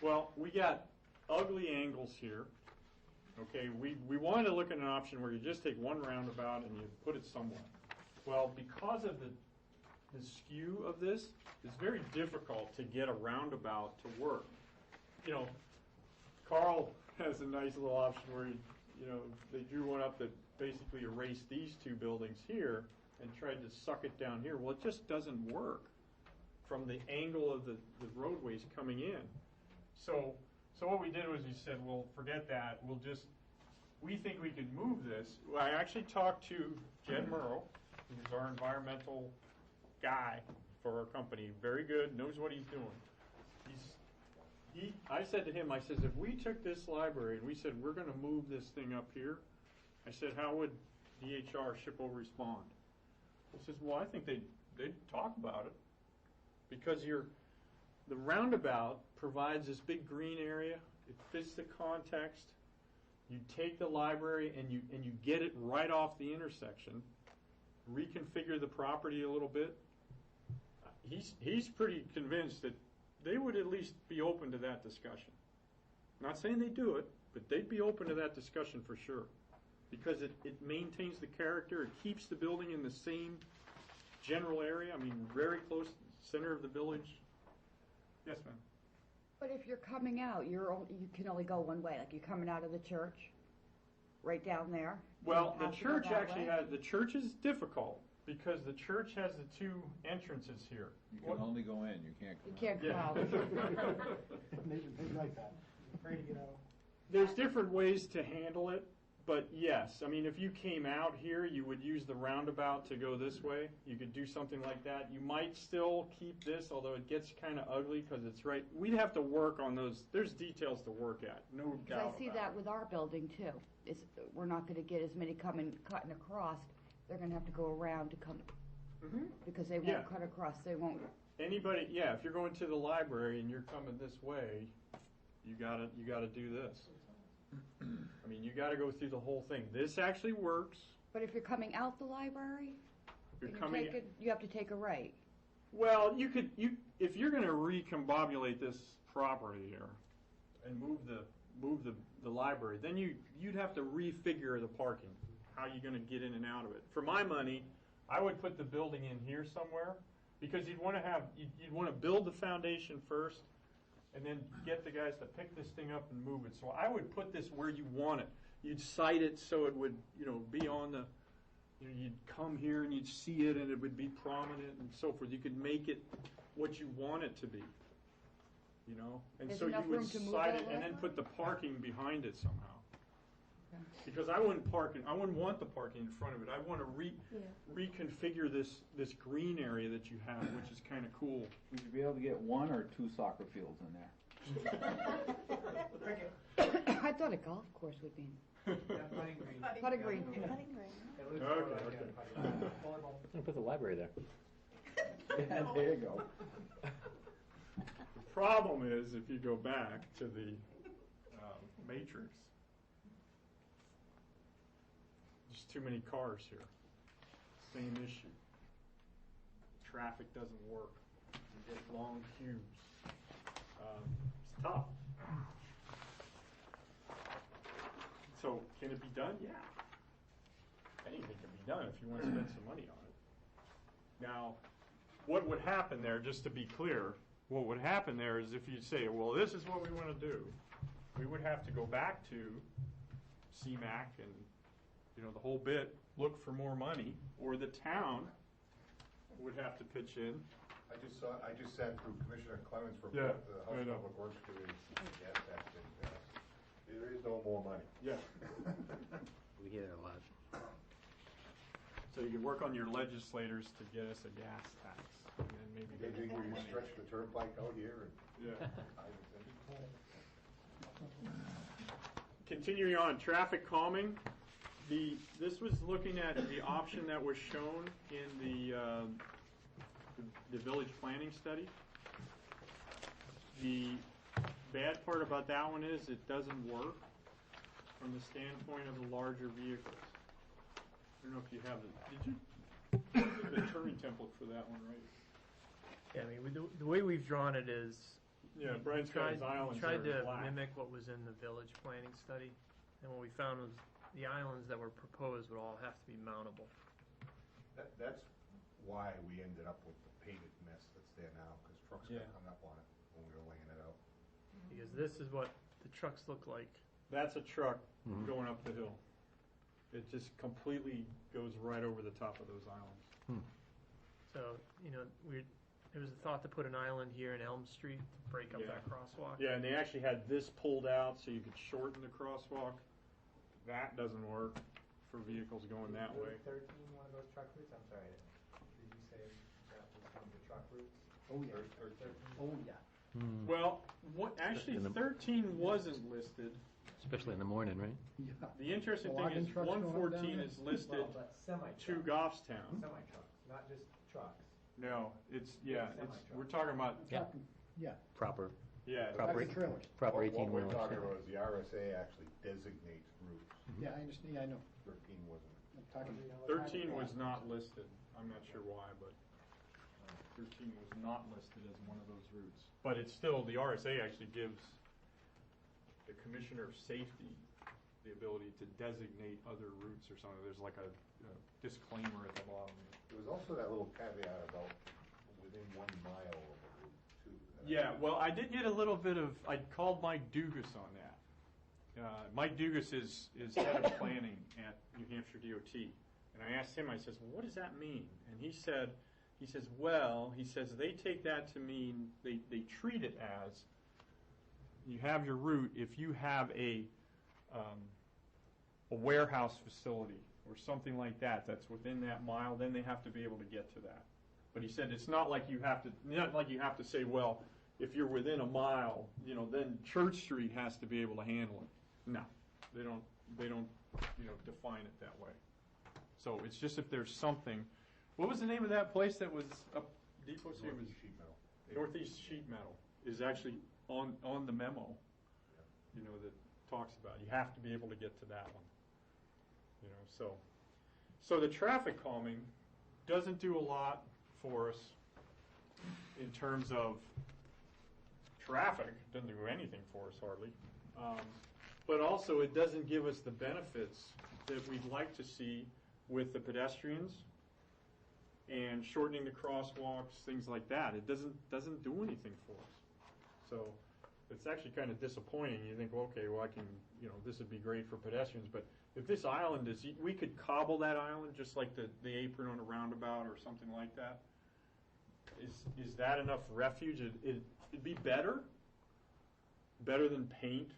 Well, we got ugly angles here. Okay. We wanted to look at an option where you just take one roundabout and you put it somewhere. Well, because of the skew of this, it's very difficult to get a roundabout to work. Carl has a nice little option where they drew one up that basically erased these 2 buildings here and tried to suck it down here. Well, it just doesn't work from the angle of the roadways coming in. So what we did was we said, well, forget that. We think we could move this. Well, I actually talked to Jed Murrow, who's our environmental guy for our company. Very good, knows what he's doing. I said to him, I says, if we took this library and we said we're going to move this thing up here, I said, how would DHR, SHPO, respond? He says, well, I think they'd talk about it because the roundabout provides this big green area. It fits the context. You take the library and you get it right off the intersection, reconfigure the property a little bit. He's pretty convinced that they would at least be open to that discussion. I'm not saying they do it, but they'd be open to that discussion for sure. Because it maintains the character, it keeps the building in the same general area, very close to the center of the village. Yes, ma'am. But if you're coming out, you can only go one way, like you're coming out of the church, right down there. Well, the You have to go church that actually way? the church is difficult Because the church has the two entrances here. You can only go in, you can't come You out. can't come Yeah. out. They like that. Afraid to get out. There's different ways to handle it, but yes, I mean, if you came out here, you would use the roundabout to go this way. You could do something like that. You might still keep this, although it gets kind of ugly because it's right. We'd have to work on those. There's details to work at, no Because doubt I see about that it. with our building too. We're not gonna get as many cutting across. They're gonna have to go around to come, because they Yeah. won't cut across, they won't. Anybody, yeah, if you're going to the library and you're coming this way, you gotta do this. I mean, you gotta go through the whole thing. This actually works. But if you're coming out the library, You're and coming. you have to take a right. Well, if you're going to recombobulate this property here and move the library, then you'd have to refigure the parking. How you going to get in and out of it? For my money, I would put the building in here somewhere because you'd want to build the foundation first, and then get the guys to pick this thing up and move it. So I would put this where you want it. You'd site it so it would be on the. You'd come here and you'd see it and it would be prominent and so forth. You could make it what you want it to be, And There's so you enough would room to move site all it the and way then around? put the parking behind it somehow. Okay. Because I wouldn't want the parking in front of it. I want to reconfigure this green area that you have, which is kind of cool. Would you be able to get 1 or 2 soccer fields in there? I thought a golf course would be. Putting green. Putting green. It looks Okay, more like okay. a putting green. Volleyball. I'm gonna put the library there. Yeah, there you go. The problem is if you go back to the matrix, there's too many cars here. Same issue. Traffic doesn't work. You get long queues. It's tough. So can it be done? Yeah. Anything can be done if you want to spend some money on it. Now, what would happen there, just to be clear, what would happen there is if you say, well, this is what we want to do, we would have to go back to CMAQ and, the whole bit, look for more money, or the town would have to pitch in. I just sat through Commissioner Clements' Yeah, report, the I House know. Public Works Committee, gas tax didn't pass. There is no more money. Yeah. We hear that a lot. So you can work on your legislators to get us a gas tax, and then maybe get Maybe more we money. stretch the turnpike out here and. Yeah. Continuing on, traffic calming. This was looking at the option that was shown in the village planning study. The bad part about that one is it doesn't work from the standpoint of the larger vehicles. I don't know if you have the turning template for that one, right? Yeah, I mean, the way we've drawn it is. Yeah, Brian's got his islands Tried there in to black. mimic what was in the village planning study, and what we found was the islands that were proposed would all have to be mountable. That's why we ended up with the painted mess that's there now, because trucks got hung up on it when we were laying it out. Because this is what the trucks look like. That's a truck going up the hill. It just completely goes right over the top of those islands. So, there was a thought to put an island here in Elm Street to break up that crosswalk. Yeah, and they actually had this pulled out so you could shorten the crosswalk. That doesn't work for vehicles going that way. 13, one of those truck routes? I'm sorry, did you say that was one of the truck routes? Oh, yeah. 13? Oh, yeah. Well, actually, 13 wasn't listed. Especially in the morning, right? Yeah. The interesting thing Logging is trucks going up 114 down is listed Well, but semi-trucks. to Goffstown. Semi-trucks, not just trucks. No, Semi-truck. we're talking about, Yeah. Yeah. Proper. yeah, Proper, That's trailers. proper What 18 we're wheelers. talking about is the RSA actually designates routes. Yeah, I understand, yeah, I know. 13 wasn't. I'm talking. 13 was not listed. I'm not sure why, but 13 was not listed as one of those routes. But it's still, the RSA actually gives the Commissioner of Safety the ability to designate other routes or something. There's like a disclaimer at the bottom. There was also that little caveat about within 1 mile of a route, too. Yeah, well, I did get a little bit of, I called Mike Dugas on that. Mike Dugas is head of planning at New Hampshire DOT. And I asked him, I says, well, what does that mean? And he says, well, they take that to mean, they treat it as, you have your route if you have a warehouse facility or something like that that's within that mile, then they have to be able to get to that. But he said it's not like you have to say, well, if you're within a mile, then Church Street has to be able to handle it. No, they don't define it that way. So it's just if there's something. What was the name of that place that was up Depot Street? Northeast Sheet Metal. Northeast Sheet Metal is actually on the memo, that talks about you have to be able to get to that one. So the traffic calming doesn't do a lot for us in terms of traffic. It doesn't do anything for us hardly. But also it doesn't give us the benefits that we'd like to see with the pedestrians and shortening the crosswalks, things like that. It doesn't do anything for us. So it's actually kind of disappointing. You think, well, okay, well, I can, this would be great for pedestrians, but if this island is, we could cobble that island just like the apron on a roundabout or something like that. Is that enough refuge? It'd be better than paint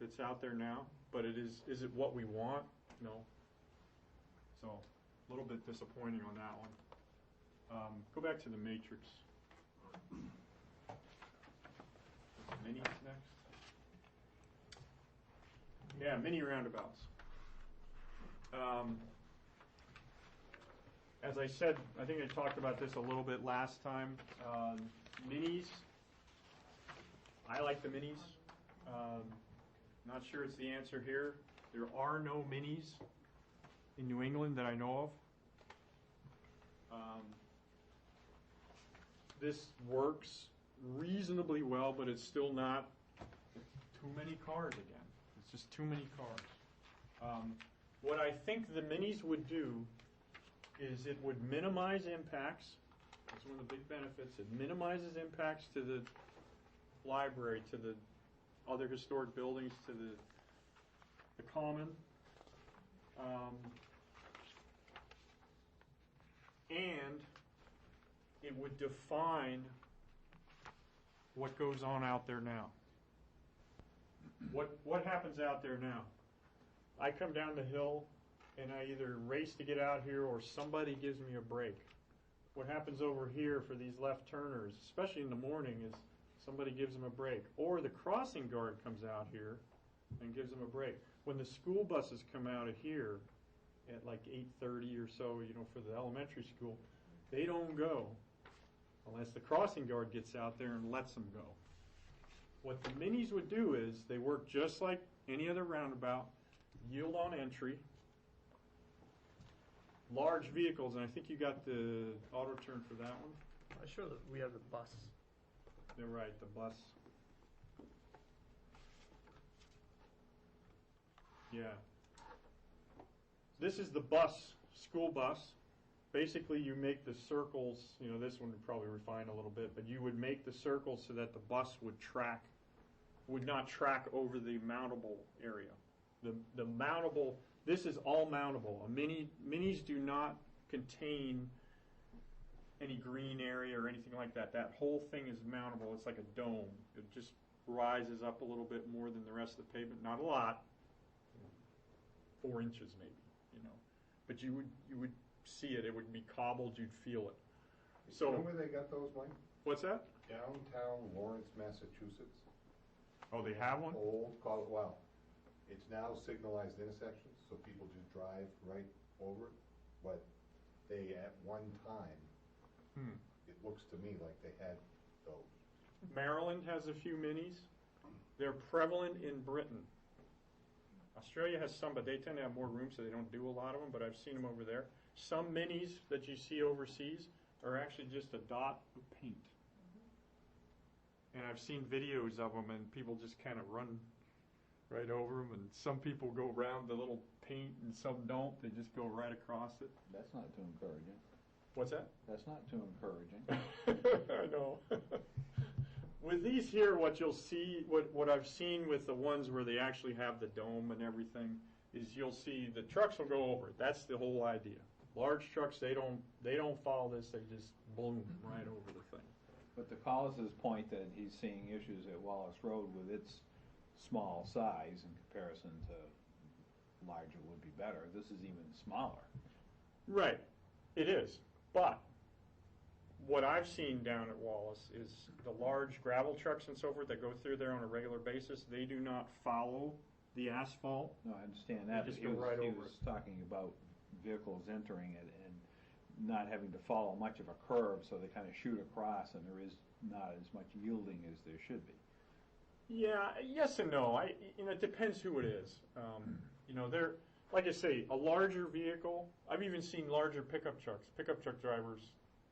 that's out there now, but is it what we want? No. So a little bit disappointing on that one. Go back to the matrix. Minis next. Yeah, mini roundabouts. As I said, I think I talked about this a little bit last time. Minis, I like the minis. Not sure it's the answer here. There are no minis in New England that I know of. This works reasonably well, but it's still not too many cars again. It's just too many cars. What I think the minis would do is it would minimize impacts. That's one of the big benefits. It minimizes impacts to the library, to the other historic buildings, to the common. And it would define what goes on out there now. What happens out there now? I come down the hill and I either race to get out here or somebody gives me a break. What happens over here for these left turners, especially in the morning, is somebody gives them a break. Or the crossing guard comes out here and gives them a break. When the school buses come out of here at like 8:30 or so, for the elementary school, they don't go unless the crossing guard gets out there and lets them go. What the minis would do is they work just like any other roundabout, yield on entry, large vehicles, and I think you got the auto turn for that one. I sure that we have the bus. They're right, the bus. Yeah. This is the bus, school bus. Basically, you make the circles, this one would probably refine a little bit, but you would make the circles so that the bus would not track over the mountable area. The mountable, this is all mountable. Minis do not contain any green area or anything like that. That whole thing is mountable. It's like a dome. It just rises up a little bit more than the rest of the pavement. Not a lot, 4 inches maybe, But you would see it. It would be cobbled. You'd feel it. So, you know where they got those, Mike? What's that? Downtown Lawrence, Massachusetts. Oh, they have one? Well, it's now signalized intersections, so people just drive right over it. But they, at one time, it looks to me like they had those. Maryland has a few minis. They're prevalent in Britain. Australia has some, but they tend to have more room, so they don't do a lot of them, but I've seen them over there. Some minis that you see overseas are actually just a dot of paint. And I've seen videos of them, and people just kind of run right over them, and some people go around the little paint, and some don't. They just go right across it. That's not too encouraging. What's that? That's not too encouraging. I know. With these here, what you'll see, what I've seen with the ones where they actually have the dome and everything, is you'll see the trucks will go over it. That's the whole idea. Large trucks, they don't follow this, they just boom right over the thing. But to Collis's point that he's seeing issues at Wallace Road with its small size in comparison to larger would be better, this is even smaller. Right, it is. But what I've seen down at Wallace is the large gravel trucks and so forth that go through there on a regular basis, they do not follow the asphalt. No, I understand that, They but just go right he over was talking about vehicles entering it and not having to follow much of a curve, so they kind of shoot across, and there is not as much yielding as there should be. Yeah, yes and no. It depends who it is. They're, like I say, a larger vehicle. I've even seen larger pickup trucks. Pickup truck drivers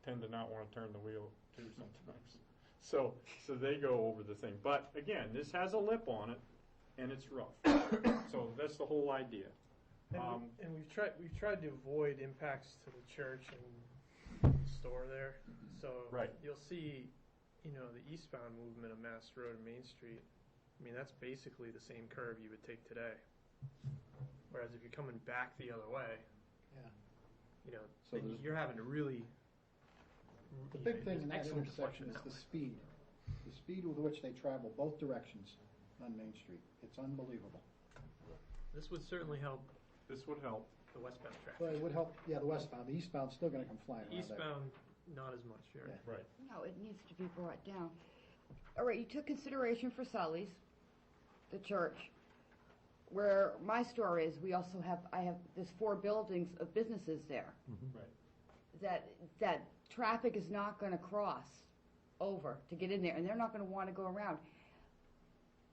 tend to not want to turn the wheel too sometimes. So they go over the thing. But again, this has a lip on it, and it's rough. So that's the whole idea. And we've tried to avoid impacts to the church and the store there. So right. You'll see, the eastbound movement of Mast Road and Main Street. I mean, that's basically the same curve you would take today. Whereas if you're coming back the other way, So you're having to really. The big thing in that intersection is the speed. The speed with which they travel both directions on Main Street. It's unbelievable. This would certainly help. This would help. The westbound traffic. Well, it would help, the westbound. The eastbound's still going to come flying around there. Eastbound, not as much. Right. No, it needs to be brought down. All right, you took consideration for Sully's, the church. Where my store is, there's 4 buildings of businesses there. Right. That traffic is not going to cross over to get in there, and they're not going to want to go around.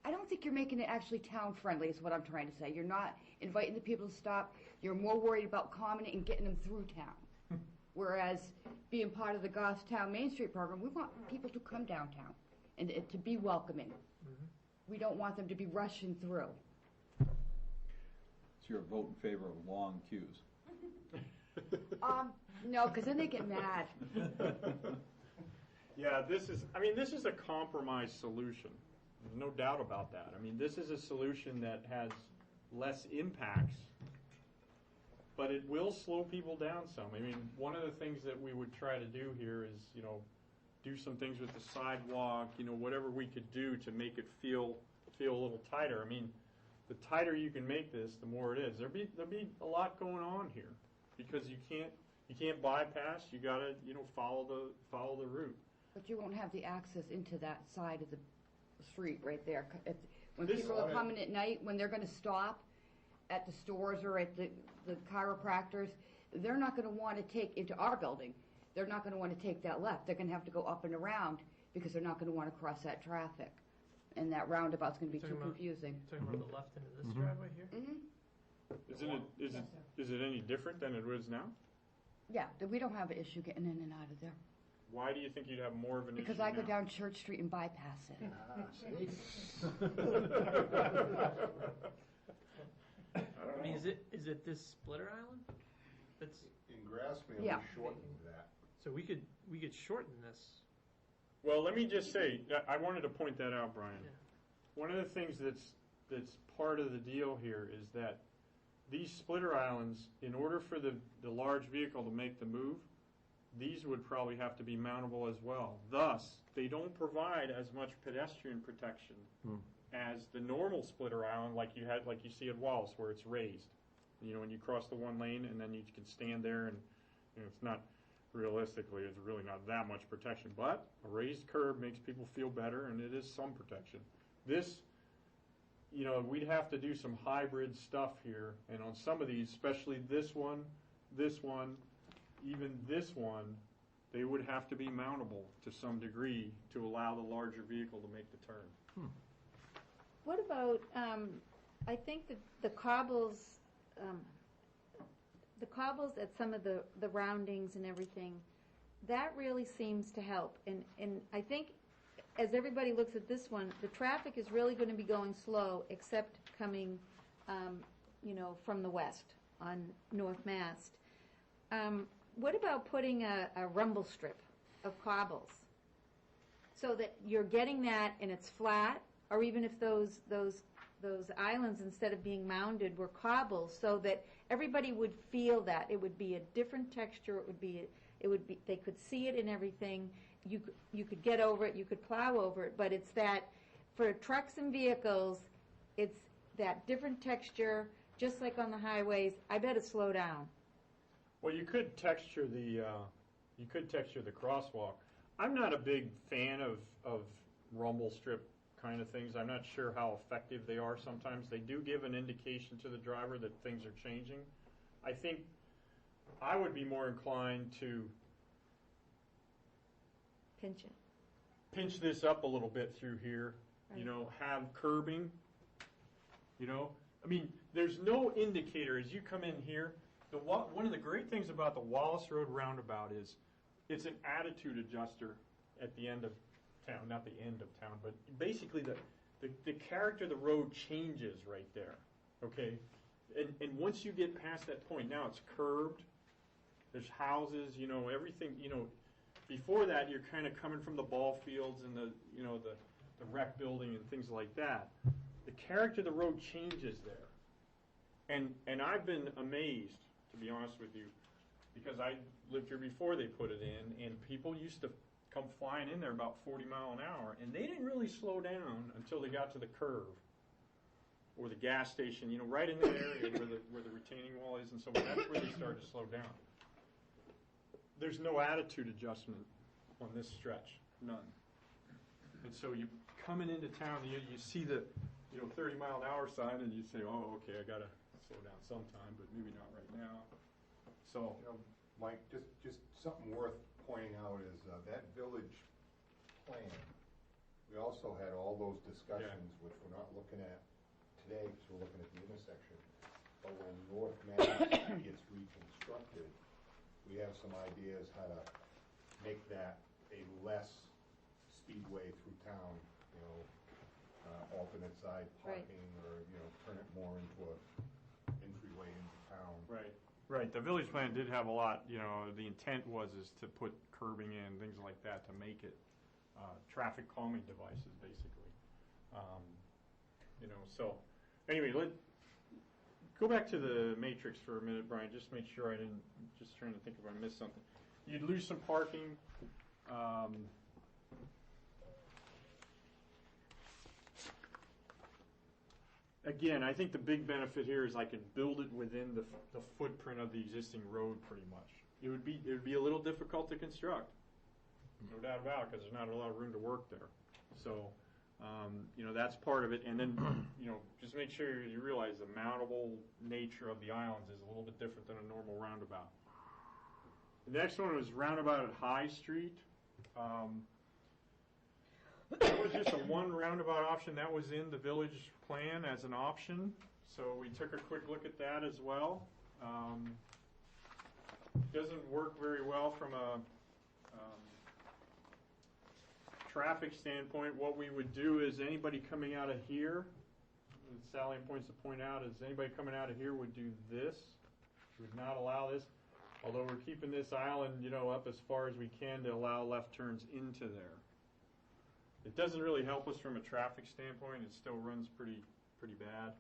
I don't think you're making it actually town-friendly is what I'm trying to say. You're not inviting the people to stop. You're more worried about calming it and getting them through town. Whereas being part of the Goffstown Main Street program, we want people to come downtown and to be welcoming. We don't want them to be rushing through. So you're a vote in favor of long queues? No, because then they get mad. Yeah, this is a compromise solution. There's no doubt about that. I mean, this is a solution that has less impacts, but it will slow people down some. I mean, one of the things that we would try to do here is, do some things with the sidewalk, whatever we could do to make it feel a little tighter. I mean, the tighter you can make this, the more it is. There'll be a lot going on here because you can't bypass. You got to follow the route. But you won't have the access into that side of the street right there. When This people are coming at night, when they're going to stop at the stores or at the chiropractors, they're not going to want to take into our building. They're not going to want to take that left. They're going to have to go up and around because they're not going to want to cross that traffic. And that roundabout's going to be too confusing. Talking about the left into this driveway here? Is it any different than it is now? Yeah, we don't have an issue getting in and out of there. Why do you think you'd have more of an issue Because I go now? down Church Street and bypass it. I mean, is it this splitter island? That's In Grassmere, Yeah. we shortened that. so we could shorten this. Well, let me just say, I wanted to point that out, Brian. Yeah. One of the things that's part of the deal here is that these splitter islands, in order for the large vehicle to make the move, these would probably have to be mountable as well. Thus, they don't provide as much pedestrian protection as the normal splitter island like you see at Wallace, where it's raised. When you cross the one lane and then you can stand there and it's not, realistically, it's really not that much protection. But a raised curb makes people feel better, and it is some protection. This, we'd have to do some hybrid stuff here, and on some of these, especially this one, even this one, they would have to be mountable to some degree to allow the larger vehicle to make the turn. What about, I think that the cobbles at some of the roundings and everything, that really seems to help. And I think as everybody looks at this one, the traffic is really going to be going slow except coming, from the west on North Mast. What about putting a rumble strip of cobbles so that you're getting that and it's flat, or even if those those islands, instead of being mounded, were cobbles, so that everybody would feel that. It would be a different texture, they could see it in everything. You could get over it, you could plow over it, but it's that, for trucks and vehicles, it's that different texture, just like on the highways. I better slow down. Well, you could texture the crosswalk. I'm not a big fan of rumble strip kind of things. I'm not sure how effective they are sometimes. They do give an indication to the driver that things are changing. I think I would be more inclined to pinch this up a little bit through here, Right. Have curbing, I mean, there's no indicator as you come in here. One of the great things about the Wallace Road roundabout is it's an attitude adjuster at the end of town, not the end of town, but basically the character of the road changes right there, okay? And once you get past that point, now it's curved, there's houses, everything, before that you're kind of coming from the ball fields and the rec building and things like that. The character of the road changes there. And I've been amazed, to be honest with you, because I lived here before they put it in, and people used to come flying in there about 40 miles an hour, and they didn't really slow down until they got to the curve or the gas station, right in that area where the retaining wall is, and so that's where they started to slow down. There's no attitude adjustment on this stretch, none. And so you coming into town, you see the 30-mile-an-hour sign, and you say, oh, okay, I got to slow down sometime, but maybe not right now. So, Mike, just something worth pointing out is that village plan. We also had all those discussions, which we're not looking at today because we're looking at the intersection. But when North Mass gets reconstructed, we have some ideas how to make that a less speedway through town, alternate side parking, or turn it more into a entryway into town. Right. The village plan did have a lot. The intent was to put curbing in, things like that, to make it traffic calming devices, basically. So anyway, go back to the matrix for a minute, Brian. Just make sure I didn't. Just trying to think if I missed something. You'd lose some parking. Again, I think the big benefit here is I could build it within the footprint of the existing road pretty much. It would be a little difficult to construct, no doubt about it, because there's not a lot of room to work there. So, that's part of it. And then, just make sure you realize the mountable nature of the islands is a little bit different than a normal roundabout. The next one was roundabout at High Street. That was just a one roundabout option. That was in the village plan as an option. So we took a quick look at that as well. Doesn't work very well from a traffic standpoint. What we would do is anybody coming out of here, Sally points to point out, is anybody coming out of here would do this. We would not allow this, although we're keeping this island, up as far as we can to allow left turns into there. It doesn't really help us from a traffic standpoint. It still runs pretty bad.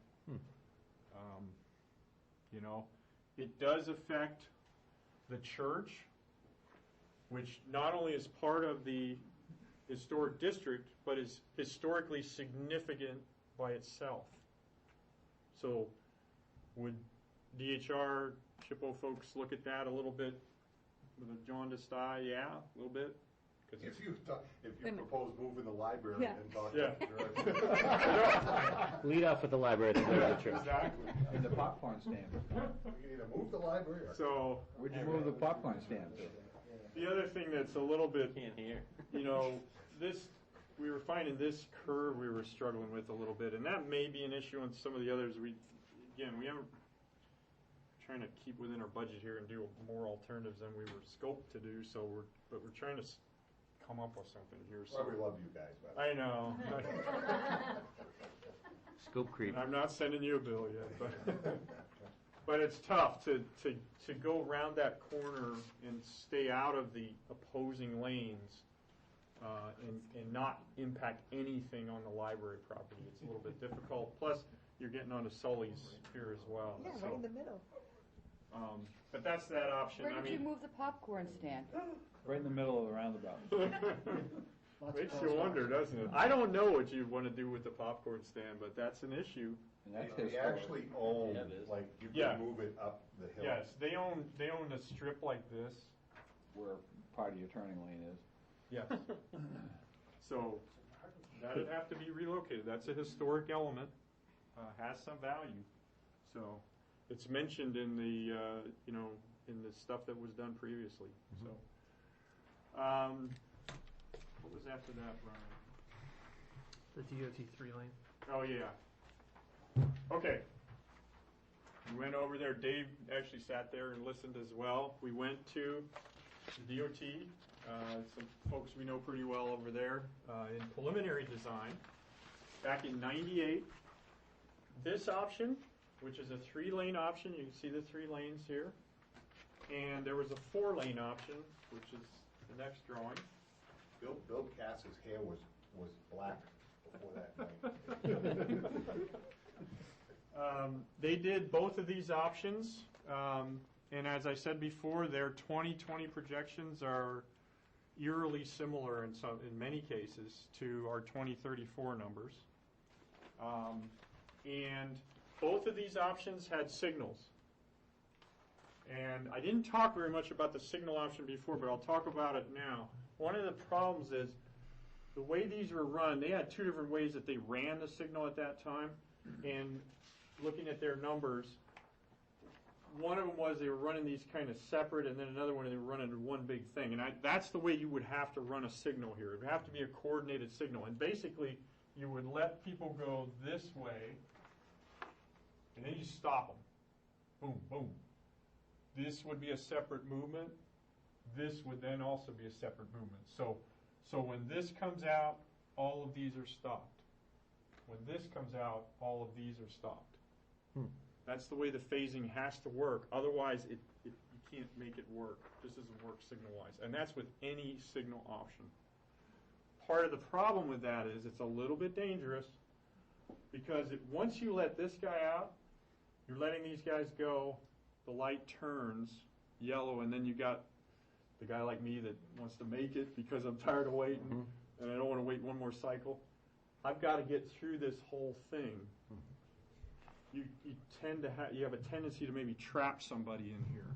It does affect the church, which not only is part of the historic district, but is historically significant by itself. So would DHR, Chippo folks look at that a little bit with a jaundiced eye? Yeah, a little bit. If you propose moving the library and talk Lead off with the library at the end of the church. Exactly. And the popcorn stand. We can either move the library or... So... Where'd you move the popcorn stand to? The other thing that's a little bit... Can't hear. We were finding this curve we were struggling with a little bit, and that may be an issue on some of the others. We haven't... trying to keep within our budget here and do more alternatives than we were scoped to do, but we're trying to come up with something here. Well, we love you guys, by the way. I know. Scope creep. I'm not sending you a bill yet, but it's tough to go around that corner and stay out of the opposing lanes and not impact anything on the library property. It's a little bit difficult. Plus, you're getting onto Sully's here as well. Yeah, so, right in the middle. but that's that option. Where I did you mean, move the popcorn stand? Right in the middle of the roundabout. makes you wonder, doesn't it? I don't know what you'd want to do with the popcorn stand, but that's an issue. And that's They historic. actually own, Yeah, it is. like, you Yeah. can move it up the hill. Yes, they own a strip like this. Where part of your turning lane is. Yes. So that'd have to be relocated. That's a historic element, has some value. So it's mentioned in the, in the stuff that was done previously. So, what was after that, Brian? The DOT 3-lane. Oh, yeah. Okay. We went over there. Dave actually sat there and listened as well. We went to the DOT, some folks we know pretty well over there, in preliminary design. Back in '98, this option, which is a 3-lane option, you can see the 3 lanes here, and there was a 4-lane option, which is the next drawing. Bill Cass's hair was black before that night. They did both of these options, and as I said before, their 2020 projections are eerily similar in many cases to our 2034 numbers. And both of these options had signals. And I didn't talk very much about the signal option before, but I'll talk about it now. One of the problems is the way these were run, they had 2 different ways that they ran the signal at that time. And looking at their numbers, one of them was they were running these kind of separate, and then another one they were running one big thing. And that's the way you would have to run a signal here. It would have to be a coordinated signal. And basically, you would let people go this way, and then you stop them. Boom, boom. This would be a separate movement. This would then also be a separate movement. So when this comes out, all of these are stopped. When this comes out, all of these are stopped. That's the way the phasing has to work. Otherwise, you can't make it work. This doesn't work signal-wise. And that's with any signal option. Part of the problem with that is it's a little bit dangerous because once you let this guy out, you're letting these guys go, the light turns yellow, and then you got the guy like me that wants to make it because I'm tired of waiting and I don't want to wait one more cycle. I've got to get through this whole thing. You have a tendency to maybe trap somebody in here.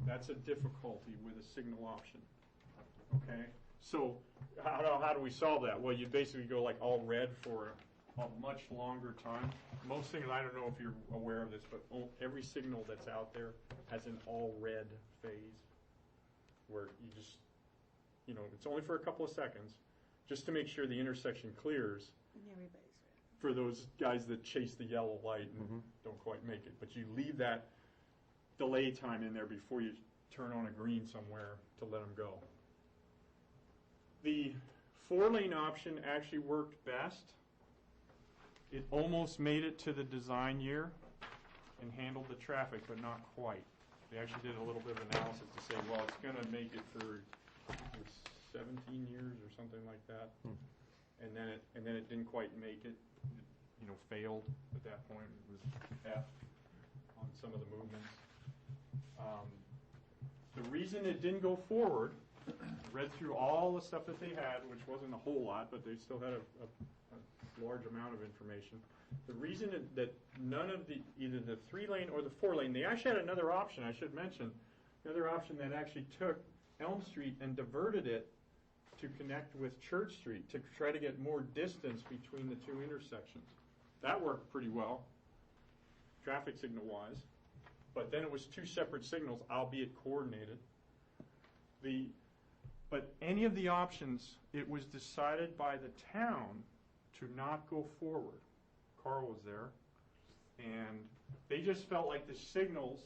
That's a difficulty with a signal option. Okay, so how do we solve that? Well, you basically go like all red for a much longer time. Most signals, I don't know if you're aware of this, but every signal that's out there has an all red phase where you just, it's only for a couple of seconds just to make sure the intersection clears. And everybody's ready. For those guys that chase the yellow light and don't quite make it. But you leave that delay time in there before you turn on a green somewhere to let them go. The 4-lane option actually worked best. It almost made it to the design year and handled the traffic, but not quite. They actually did a little bit of analysis to say, well, it's going to make it for 17 years or something like that. And then it didn't quite make it. It failed at that point. It was F on some of the movements. The reason it didn't go forward, read through all the stuff that they had, which wasn't a whole lot, but they still had a large amount of information. The reason that none of either the 3-lane or the 4-lane, they actually had another option, I should mention, another option that actually took Elm Street and diverted it to connect with Church Street to try to get more distance between the 2 intersections. That worked pretty well, traffic signal-wise. But then it was 2 separate signals, albeit coordinated. But any of the options, it was decided by the town to not go forward. Carl was there. And they just felt like the signals,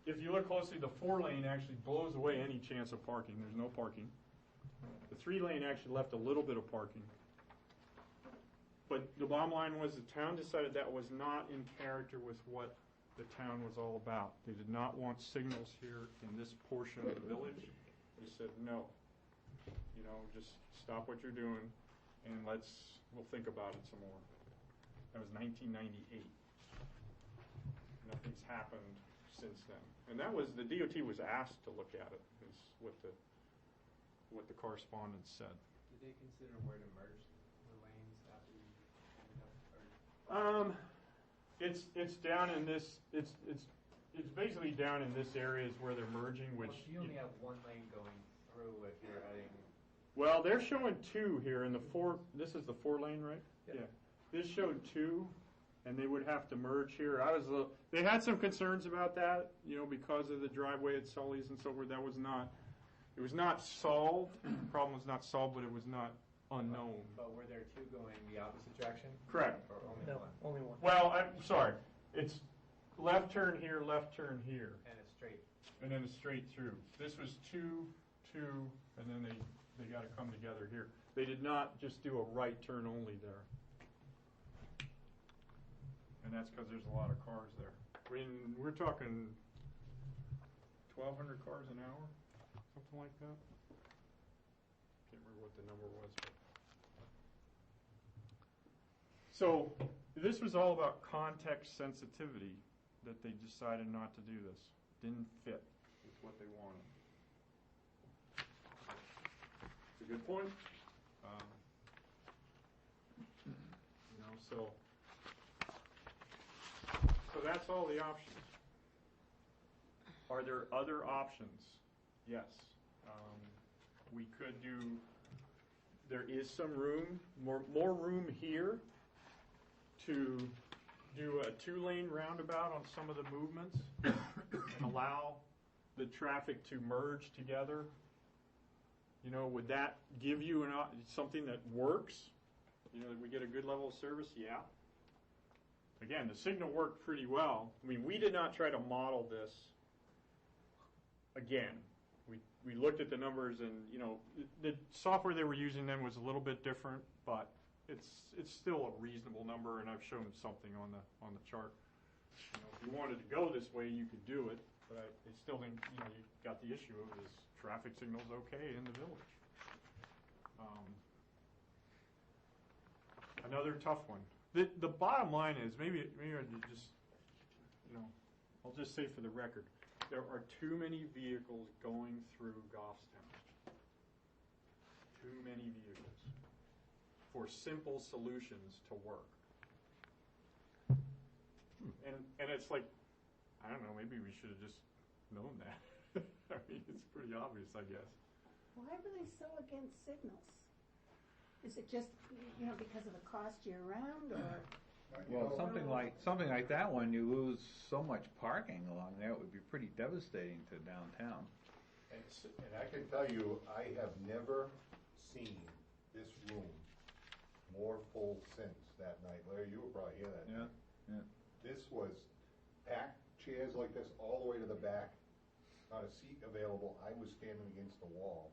if you look closely, the 4-lane actually blows away any chance of parking. There's no parking. The 3-lane actually left a little bit of parking. But the bottom line was the town decided that was not in character with what the town was all about. They did not want signals here in this portion of the village. They said no. You know, just stop what you're doing and we'll think about it some more. That was 1998. Nothing's happened since then. And that was, the DOT was asked to look at it, is what the correspondence said. Did they consider where to merge the lanes after you ended up, or? It's down in this, it's basically down in this area is where they're merging, which. Well, you only have one lane going through if you're heading. Well, they're showing two here in the four, this is the 4-lane, right? Yeah. This showed two, and they would have to merge here. They had some concerns about that, you know, because of the driveway at Sully's and so forth. It was not solved. The problem was not solved, but it was not unknown. But were there two going the opposite direction? Correct. Or only No, one? only one. Well, I'm sorry. It's left turn here, And it's straight. and then a straight through. This was two, and then they got to come together here. They did not just do a right turn only there. And that's because there's a lot of cars there. We're talking 1,200 cars an hour, something like that. Can't remember what the number was. So this was all about context sensitivity that they decided not to do this. Didn't fit with what they wanted. It's a good point. So that's all the options. Are there other options? Yes. We could do, there is some room, more room here to do a 2-lane roundabout on some of the movements and allow the traffic to merge together. You know, would that give you something that works? You know, that we get a good level of service? Yeah. Again, the signal worked pretty well. I mean, we did not try to model this. Again, we looked at the numbers, and you know, the software they were using then was a little bit different, but it's still a reasonable number, and I've shown something on the chart. You know, if you wanted to go this way, you could do it, but I still think, you know, you got the issue of is traffic signals okay in the village. Another tough one. The bottom line is, maybe I just, you know, I'll just say for the record, there are too many vehicles going through Goffstown. Too many vehicles for simple solutions to work. And it's like, I don't know, maybe we should have just known that. I mean, it's pretty obvious, I guess. Why were they so against signals? Is it just, you know, because of the cost year round, or? Well, something like that one, you lose so much parking along there, it would be pretty devastating to downtown. And I can tell you, I have never seen this room more full since that night. Larry, you were probably here that night. Yeah. This was packed chairs like this all the way to the back, not a seat available. I was standing against the wall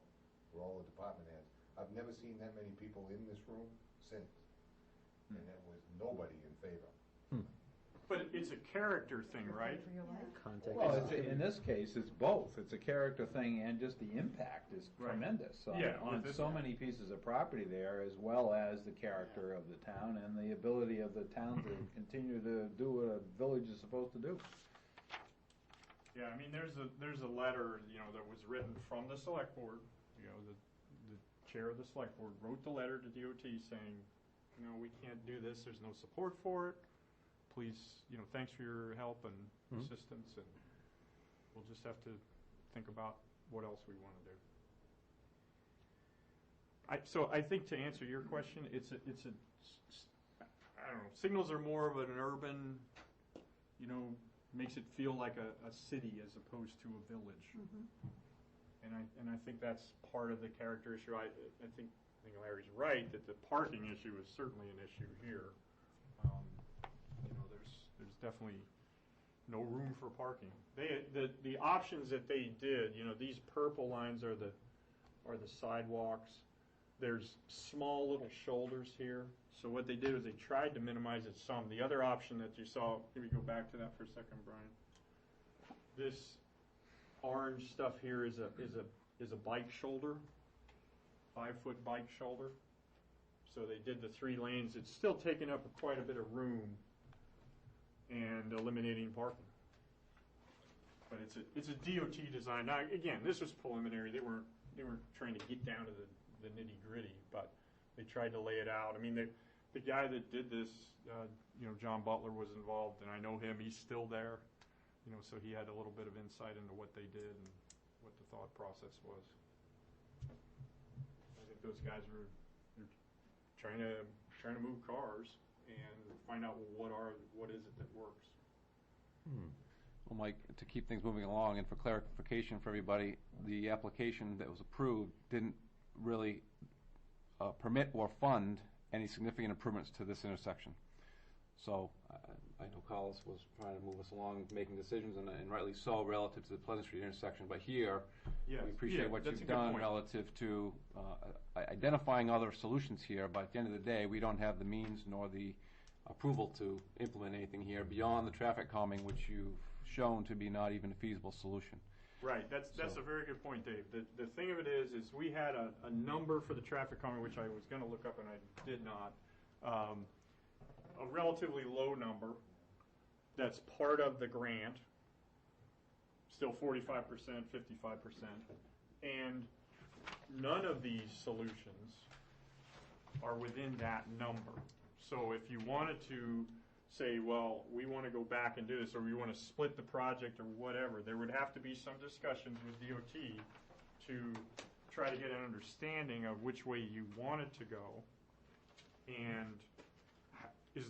where all the department heads. I've never seen that many people in this room since. And there was nobody in favor. But it's a character thing, right? Context. Well, in this case, it's both. It's a character thing, and just the impact is tremendous on so many pieces of property there, as well as the character of the town and the ability of the town to continue to do what a village is supposed to do. Yeah, I mean, there's a letter, you know, that was written from the select board. You know, the chair of the select board wrote the letter to DOT saying, you know, we can't do this. There's no support for it. Please, you know, thanks for your help and assistance, and we'll just have to think about what else we want to do. So I think to answer your question, it's a I don't know. Signals are more of an urban, you know, makes it feel like a city as opposed to a village. And I think that's part of the character issue. I think Larry's right that the parking issue is certainly an issue here. You know, there's definitely no room for parking. The options that they did, you know, these purple lines are the sidewalks. There's small little shoulders here. So what they did was they tried to minimize it some. The other option that you saw, maybe go back to that for a second, Brian. This orange stuff here is a bike shoulder. 5-foot bike shoulder. So they did the 3 lanes. It's still taking up quite a bit of room and eliminating parking. But it's a DOT design. Now, again, this was preliminary. They weren't trying to get down to the nitty-gritty, but they tried to lay it out. I mean, the guy that did this, John Butler was involved, and I know him. He's still there, so he had a little bit of insight into what they did and what the thought process was. I think those guys were trying to move cars and find out what is it that works. Well, Mike, to keep things moving along, and for clarification for everybody, the application that was approved didn't really permit or fund any significant improvements to this intersection. So I know Collis was trying to move us along, making decisions, and rightly so, relative to the Pleasant Street intersection. But here, Yes. we appreciate what you've done relative to identifying other solutions here. But at the end of the day, we don't have the means nor the approval to implement anything here beyond the traffic calming, which you've shown to be not even a feasible solution. Right. That's a very good point, Dave. The thing of it is we had a number for the traffic calming, which I was going to look up and I did not. A relatively low number that's part of the grant, still 45%, 55%, and none of these solutions are within that number. So if you wanted to say, well, we want to go back and do this, or we want to split the project or whatever, there would have to be some discussions with DOT to try to get an understanding of which way you want it to go, and is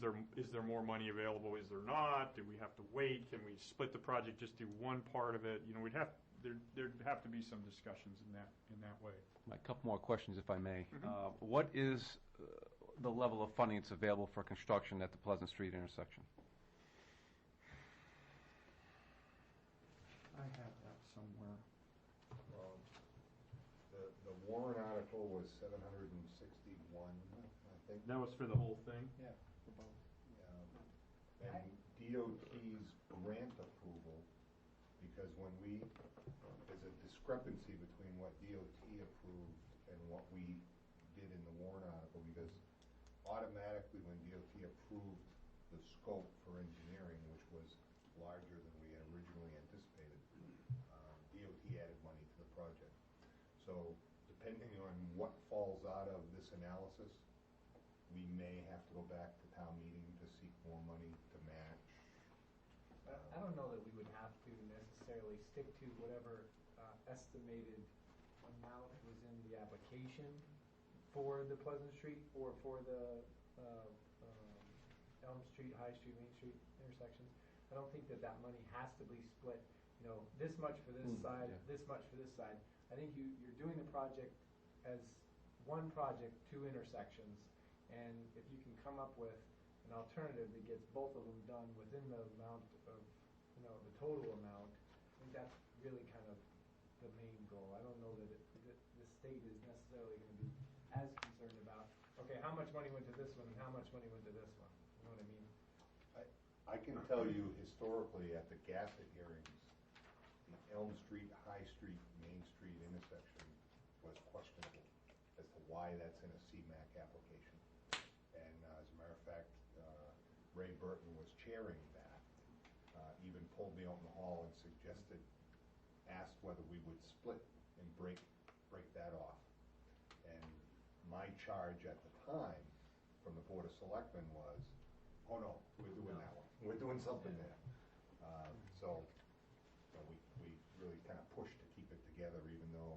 there more money available? Is there not? Do we have to wait? Can we split the project, just do one part of it? There'd have to be some discussions in that way. A couple more questions, if I may. What is the level of funding that's available for construction at the Pleasant Street intersection? I have that somewhere. The warrant article was 761, I think. That was for the whole thing? Yeah. And DOT's grant approval, because there's a discrepancy between what DOT approved and what we did in the warrant article, because automatically when DOT approved the scope for engineering, which was larger than we had originally anticipated, DOT added money to the project. So depending on what falls out of this analysis, we may have to go back to town meeting to seek more money to match. I don't know that we would have to necessarily stick to whatever estimated amount was in the application for the Pleasant Street or for the Elm Street, High Street, Main Street intersections. I don't think that money has to be split, this much for this side, this much for this side. I think you're doing the project as one project, 2 intersections, and if you can come up with an alternative that gets both of them done within the amount of, the total amount, I think that's really kind of the main goal. I don't know that the state is necessarily going to be as concerned about, okay, how much money went to this one and how much money went to this one? You know what I mean? I can tell you historically at the Gassett hearings, the Elm Street, High Street, Main Street intersection was questionable as to why that's in a CMAQ application. And as a matter of fact, Ray Burton was chairing that, even pulled me out in the hall and asked whether we would split and break that off. And my charge at the time from the Board of Selectmen was, oh no, we're doing that one. We're doing something there. So we really kind of pushed to keep it together, even though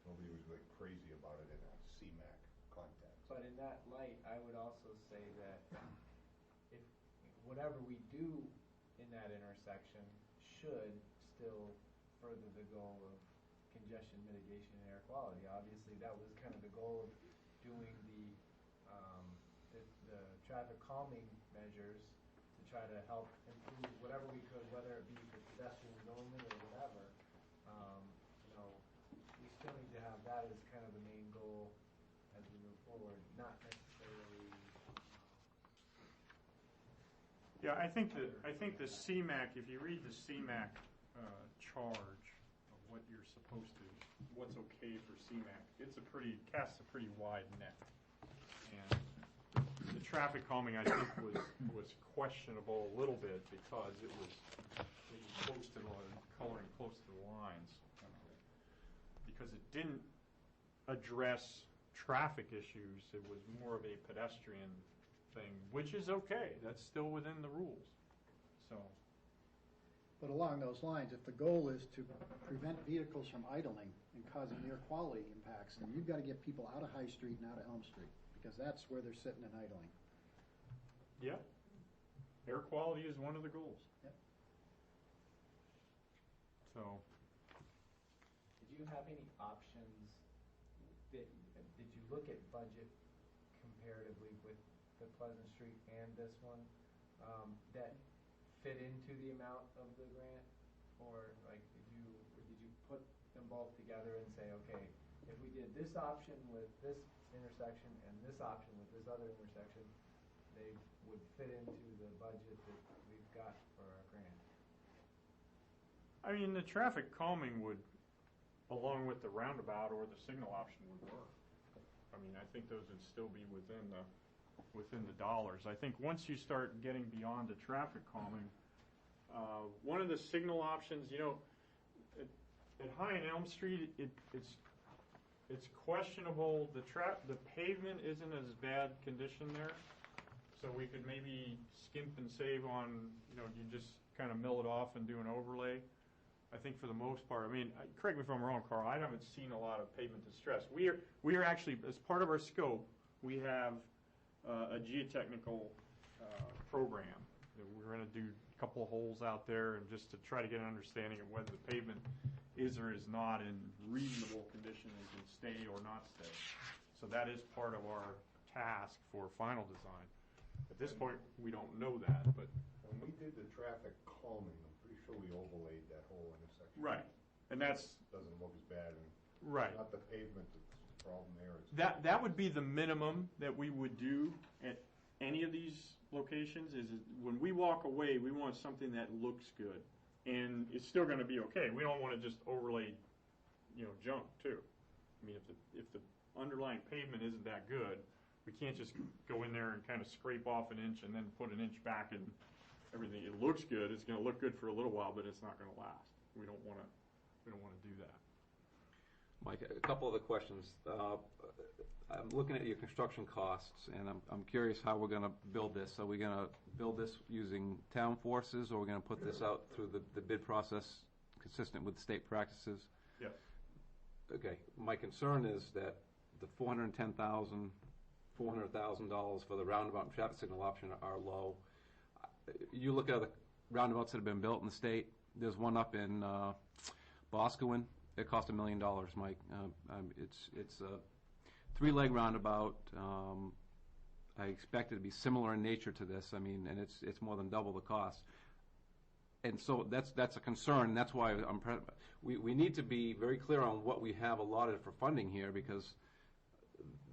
nobody was really crazy about it in a CMAQ context. But in that light, I would also say that if whatever we do in that intersection should still further the goal of congestion mitigation and air quality. Obviously, that was kind of the goal of doing the traffic calming measures to try to help improve whatever we could, whether it be for pedestrians only or whatever. We still need to have that as kind of the main goal as we move forward, not necessarily. Yeah, I think the CMAQ, if you read the CMAQ charge of what you're supposed to what's okay for CMAQ. Casts a pretty wide net. And the traffic calming, I think, was questionable a little bit because it was maybe close to the coloring close to the lines. Because it didn't address traffic issues, it was more of a pedestrian thing, which is okay. That's still within the rules. So. But along those lines, if the goal is to prevent vehicles from idling and causing air quality impacts, then you've got to get people out of High Street and out of Elm Street, because that's where they're sitting and idling. Yeah. Air quality is one of the goals. Yep. So. Did you have any options, did you look at budget comparatively with the Pleasant Street and this one, that fit into the amount of the grant? Or did you put them both together and say, okay, if we did this option with this intersection and this option with this other intersection, they would fit into the budget that we've got for our grant? I mean, the traffic calming would, along with the roundabout or the signal option, would work. I mean, I think those would still be within the dollars. I think once you start getting beyond the traffic calming, one of the signal options, at High and Elm Street, it's questionable. The pavement isn't as bad condition there, so we could maybe skimp and save on, you just kind of mill it off and do an overlay. I think for the most part, I mean, correct me if I'm wrong, Carl, I haven't seen a lot of pavement distress. We are actually, as part of our scope, we have a geotechnical program. We're going to do a couple of holes out there and just to try to get an understanding of whether the pavement is or is not in reasonable condition and can stay or not stay. So that is part of our task for final design. At this point, we don't know that, but when we did the traffic calming, I'm pretty sure we overlaid that whole intersection. right, and that's Doesn't look as bad. And right. It's not the pavement that's the problem there. It's That would be the minimum that we would do at any of these locations. Is when we walk away, we want something that looks good, and it's still going to be okay. We don't want to just overlay, junk too. I mean, if the underlying pavement isn't that good, we can't just go in there and kind of scrape off an inch and then put an inch back and everything. It looks good. It's going to look good for a little while, but it's not going to last. We don't want to do that. Mike, a couple other questions. I'm looking at your construction costs, and I'm curious how we're going to build this. Are we going to build this using town forces, or are we going to put this out through the bid process consistent with state practices? Yes. Okay. My concern is that the $410,000, $400,000 for the roundabout and traffic signal option are low. You look at the roundabouts that have been built in the state. There's one up in Boscawen. It cost $1 million, Mike. It's a 3-leg roundabout. I expect it to be similar in nature to this. I mean, and it's more than double the cost. And so that's a concern. And that's why we need to be very clear on what we have allotted for funding here, because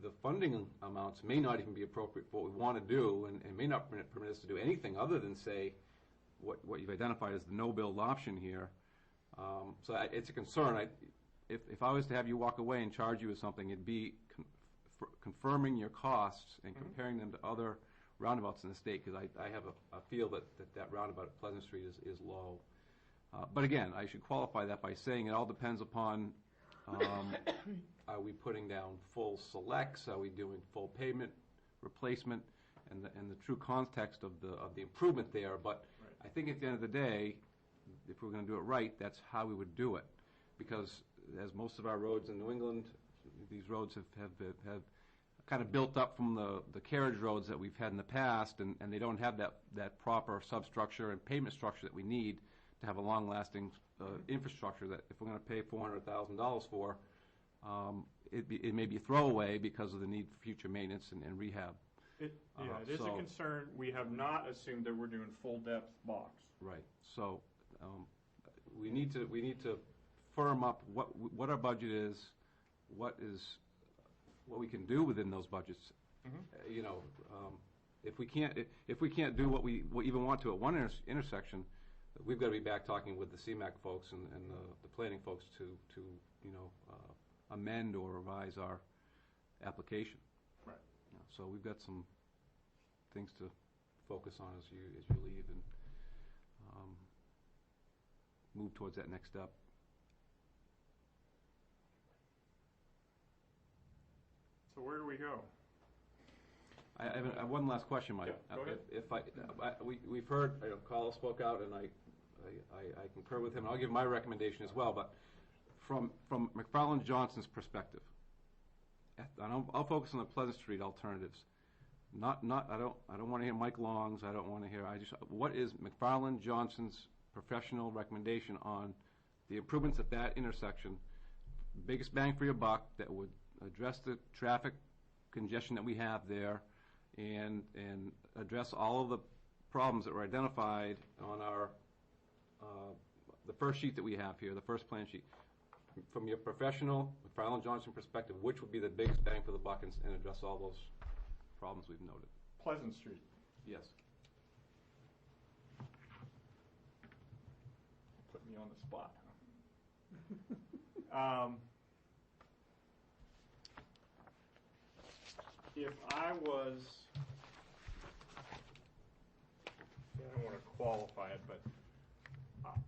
the funding amounts may not even be appropriate for what we want to do, and may not permit us to do anything other than say what you've identified as the no-build option here. So it's a concern. If I was to have you walk away and charge you with something, it'd be confirming your costs and comparing them to other roundabouts in the state, because I have a feel that roundabout at Pleasant Street is low. But again, I should qualify that by saying it all depends upon are we putting down full selects, are we doing full pavement replacement, and the true context of the improvement there. But right. I think at the end of the day, if we're going to do it right, that's how we would do it. Because as most of our roads in New England, these roads have kind of built up from the carriage roads that we've had in the past, and they don't have that proper substructure and pavement structure that we need to have a long-lasting infrastructure that if we're going to pay $400,000 for, it may be a throwaway because of the need for future maintenance and rehab. It is a concern. We have not assumed that we're doing full-depth box. Right. So we need to firm up what our budget is, what we can do within those budgets. Mm-hmm. If we can't do what we even want to at one intersection, we've got to be back talking with the CMAQ folks and the planning folks to amend or revise our application. Right. So we've got some things to focus on as you leave and move towards that next step. So where do we go? I have one last question, Mike. Yeah, go ahead. We've heard, Carl spoke out, and I concur with him. And I'll give my recommendation as well. But from McFarland Johnson's perspective, I'll focus on the Pleasant Street alternatives. I don't want to hear Mike Long's. I don't want to hear. What is McFarland Johnson's professional recommendation on the improvements at that intersection? Biggest bang for your buck that would address the traffic congestion that we have there, and address all of the problems that were identified on our the first sheet that we have here, the first plan sheet. From your professional McFarland Johnson perspective, which would be the biggest bang for the buck and address all those problems we've noted? Pleasant Street. Yes. Put me on the spot. Huh? If I was, I don't want to qualify it, but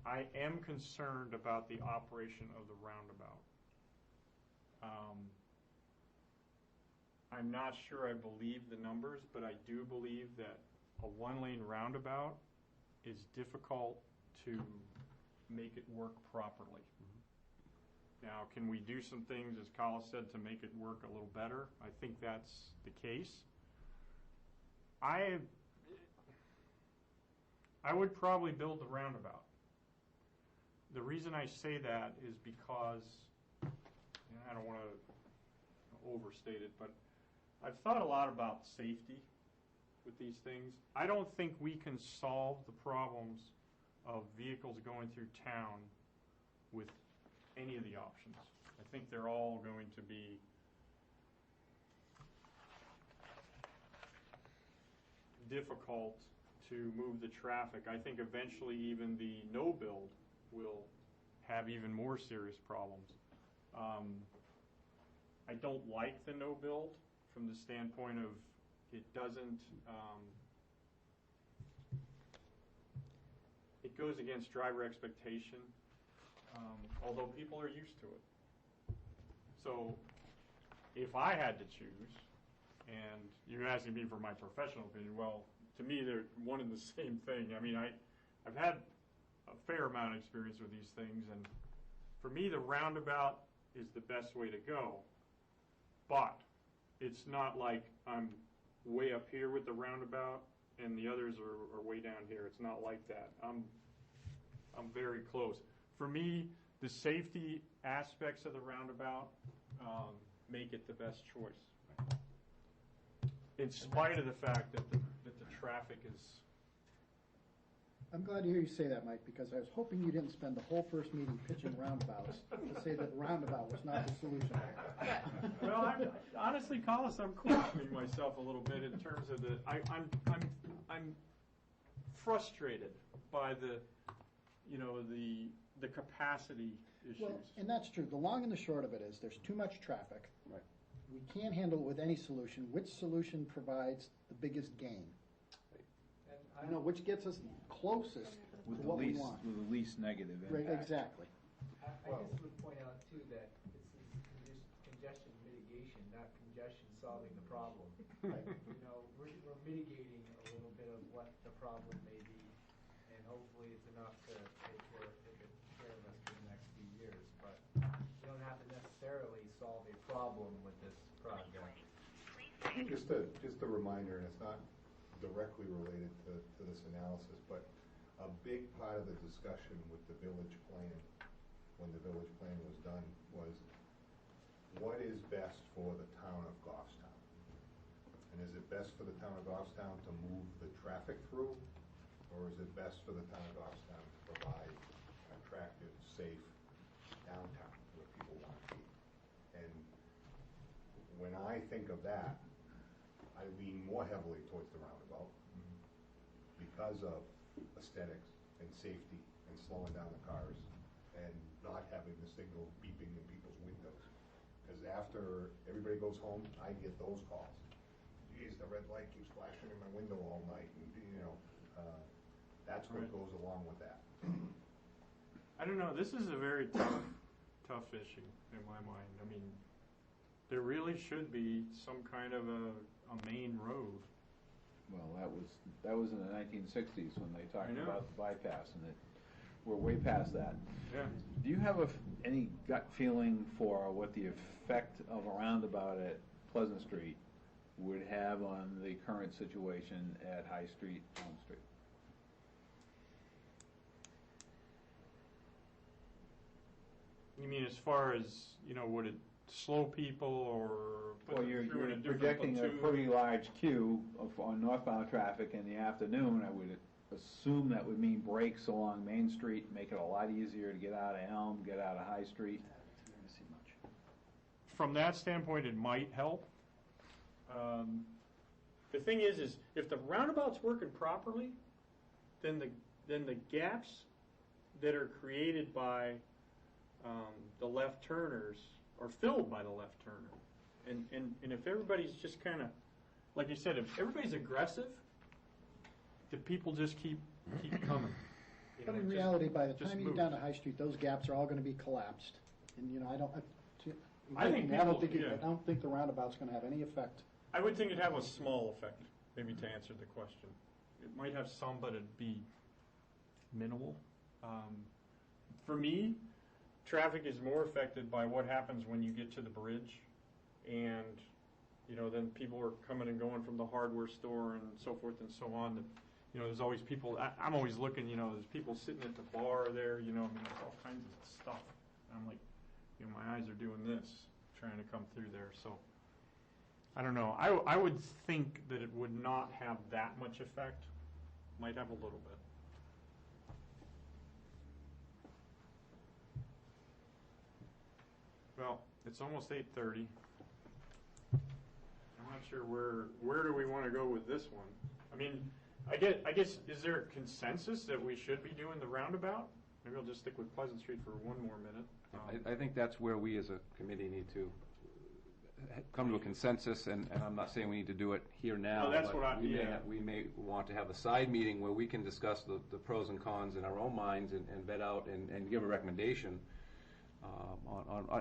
I am concerned about the operation of the roundabout. I'm not sure I believe the numbers, but I do believe that a one-lane roundabout is difficult to make it work properly. Now, can we do some things, as Colin said, to make it work a little better? I think that's the case. I would probably build the roundabout. The reason I say that is because, I don't want to overstate it, but I've thought a lot about safety with these things. I don't think we can solve the problems of vehicles going through town with any of the options. I think they're all going to be difficult to move the traffic. I think eventually even the no build will have even more serious problems. I don't like the no build from the standpoint of it doesn't, it goes against driver expectation. Although people are used to it. So if I had to choose, and you're asking me for my professional opinion, well, to me they're one and the same thing. I mean, I've had a fair amount of experience with these things, and for me the roundabout is the best way to go. But it's not like I'm way up here with the roundabout and the others are way down here. It's not like that. I'm very close. For me, the safety aspects of the roundabout make it the best choice. In spite of the fact that the traffic is... I'm glad to hear you say that, Mike, because I was hoping you didn't spend the whole first meeting pitching roundabouts to say that roundabout was not the solution. Well, honestly, Collis, I'm questioning myself a little bit in terms of the... I'm frustrated by the capacity issues. Well, and that's true. The long and the short of it is there's too much traffic. Right. We can't handle it with any solution. Which solution provides the biggest gain? Which gets us closest With to the what we least, want. with the least negative Right, impact. exactly. I just would point out too that this is congestion mitigation, not congestion solving the problem. We're mitigating a little bit of what the problem may be, and hopefully it's enough to take care of us for the next few years. But you don't have to necessarily solve a problem with this project. Just a reminder, and it's not directly related to this analysis, but a big part of the discussion with the village plan, when the village plan was done, was what is best for the town of Goffstown? And is it best for the town of Goffstown to move the traffic through, or is it best for the town of Goffstown to provide attractive, safe downtown where people want to be? And when I think of that, I lean more heavily towards the roundabout because of aesthetics and safety and slowing down the cars and not having the signal beeping in people's windows. Because after everybody goes home, I get those calls. Geez, the red light keeps flashing in my window all night, and that's what goes along with that. I don't know, this is a very tough issue in my mind. I mean, there really should be some kind of a main road. Well, that was in the 1960s when they talked I know. about the bypass, and we're way past that. Yeah. Do you have any gut feeling for what the effect of a roundabout at Pleasant Street would have on the current situation at High Street, Elm Street? You mean as far as, would it slow people or put Well, them you're through in a different projecting a platoon? pretty large queue on northbound traffic in the afternoon. I would assume that would mean breaks along Main Street, make it a lot easier to get out of Elm, get out of High Street. From that standpoint, it might help. The thing is if the roundabout's working properly, then the gaps that are created by the left turners are filled by the left turner. And if everybody's just kind of, like you said, if everybody's aggressive, the people just keep coming. But in reality, by the time you get down to High Street, those gaps are all going to be collapsed. And, I don't think the roundabout's going to have any effect. I would think it'd have a small effect, maybe to answer the question. It might have some, but it'd be minimal. For me, traffic is more affected by what happens when you get to the bridge, and then people are coming and going from the hardware store and so forth and so on. There's always people. I'm always looking. There's people sitting at the bar there. There's all kinds of stuff. And I'm like, my eyes are doing this, trying to come through there. So I don't know. I would think that it would not have that much effect. Might have a little bit. Well, it's almost 8:30. I'm not sure where do we want to go with this one. I mean, I guess is there a consensus that we should be doing the roundabout? Maybe I'll just stick with Pleasant Street for one more minute. I think that's where we as a committee need to come to a consensus, and I'm not saying we need to do it here now. No, that's but what we may want to have a side meeting where we can discuss the pros and cons in our own minds and vet out and give a recommendation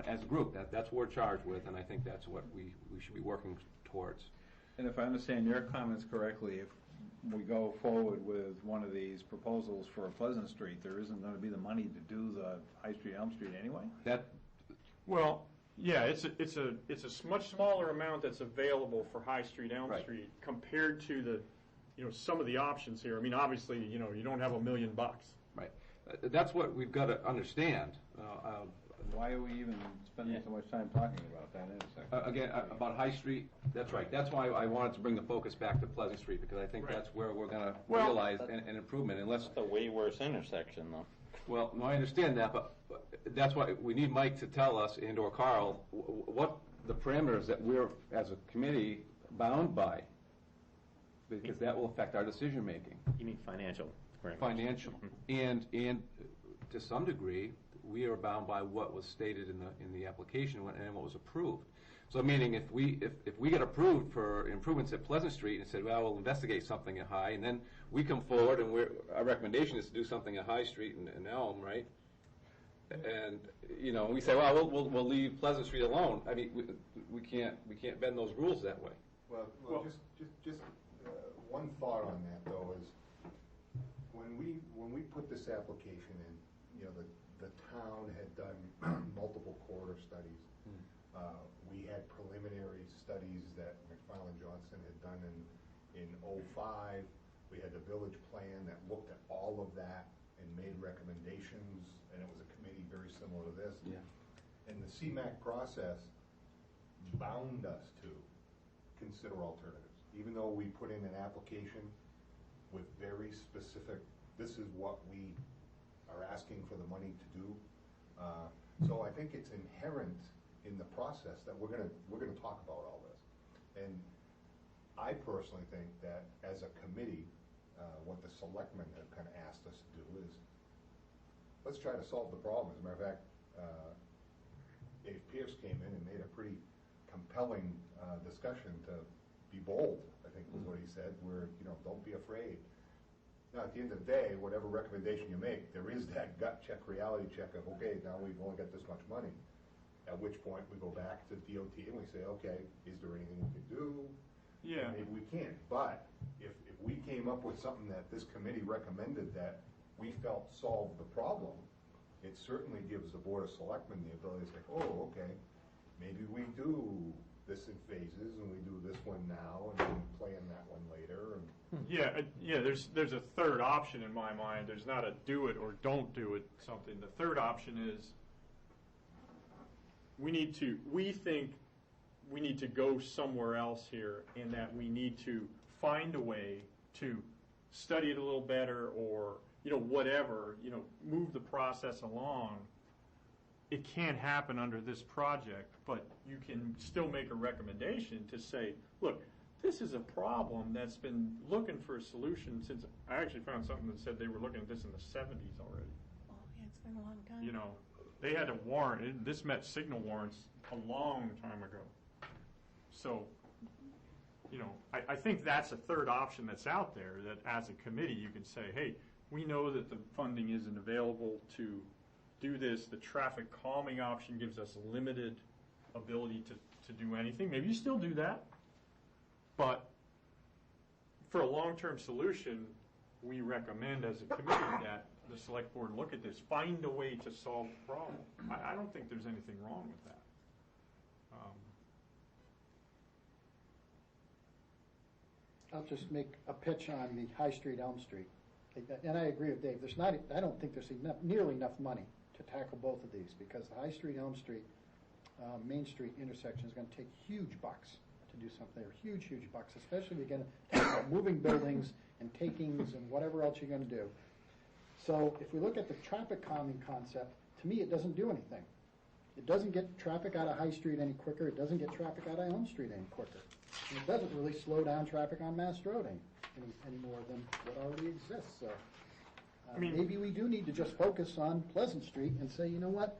as a group. That's what we're charged with, and I think that's what we should be working towards. And if I understand your comments correctly, if we go forward with one of these proposals for a Pleasant Street, there isn't going to be the money to do the High Street, Elm Street anyway? Well, yeah, it's a much smaller amount that's available for High Street, Elm Street compared to the, some of the options here. I mean, obviously, you don't have $1 million. Right. That's what we've got to understand. Why are we even spending so much time talking about that intersection? Again, about High Street, that's right. That's why I wanted to bring the focus back to Pleasant Street, because I think that's where we're going to realize an improvement. That's a way worse intersection, though. Well, no, I understand that, but that's why we need Mike to tell us, and/or Carl, what the parameters that we're, as a committee, bound by, because that will affect our decision-making. You mean financial? Financial. And to some degree, we are bound by what was stated in the application and what was approved. So meaning if we get approved for improvements at Pleasant Street and said, well, we'll investigate something at High, and then we come forward and our recommendation is to do something at High Street and Elm, right? And we say, well, we'll leave Pleasant Street alone. I mean, we can't bend those rules that way. Well, just one thought on that though is when we put this application in, the town had done multiple corridor studies. We had preliminary studies that McFarland Johnson had done in '05. We had the village plan that looked at all of that and made recommendations, and it was a committee very similar to this. Yeah. And the CMAQ process bound us to consider alternatives. Even though we put in an application with very specific, this is what we are asking for the money to do. So I think it's inherent in the process that we're gonna talk about all this. And I personally think that as a committee, what the selectmen have kind of asked us to do is, let's try to solve the problem. As a matter of fact, Dave Pierce came in and made a pretty compelling discussion to be bold, I think was what he said, where, don't be afraid. Now, at the end of the day, whatever recommendation you make, there is that gut check, reality check of, okay, now we've only got this much money. At which point we go back to DOT and we say, okay, is there anything we can do? Yeah. Maybe we can't. But if we came up with something that this committee recommended that we felt solved the problem, it certainly gives the Board of Selectmen the ability to say, oh, okay, maybe we do this in phases and we do this one now and then plan that one later. Yeah, there's a third option in my mind. There's not a do it or don't do it something. The third option is we think we need to go somewhere else here, in that we need to find a way to study it a little better, or whatever, move the process along. It can't happen under this project, but you can still make a recommendation to say, look, this is a problem that's been looking for a solution since, I actually found something that said they were looking at this in the 70s already. Oh, yeah, it's been a long time. They had a warrant, this met signal warrants a long time ago. So, I think that's a third option that's out there, that as a committee you can say, hey, we know that the funding isn't available to do this. The traffic calming option gives us limited ability to do anything. Maybe you still do that. But for a long-term solution, we recommend as a committee that the select board look at this, find a way to solve the problem. I don't think there's anything wrong with that. I'll just make a pitch on the High Street, Elm Street. And I agree with Dave. I don't think there's nearly enough money to tackle both of these, because the High Street, Elm Street, Main Street intersection is going to take huge bucks to do something there. Huge, huge bucks, especially if you're going to talk about moving buildings and takings and whatever else you're going to do. So if we look at the traffic calming concept, to me it doesn't do anything. It doesn't get traffic out of High Street any quicker. It doesn't get traffic out of Elm Street any quicker. And it doesn't really slow down traffic on Mast Road any more than what already exists. So maybe we do need to just focus on Pleasant Street and say, you know what,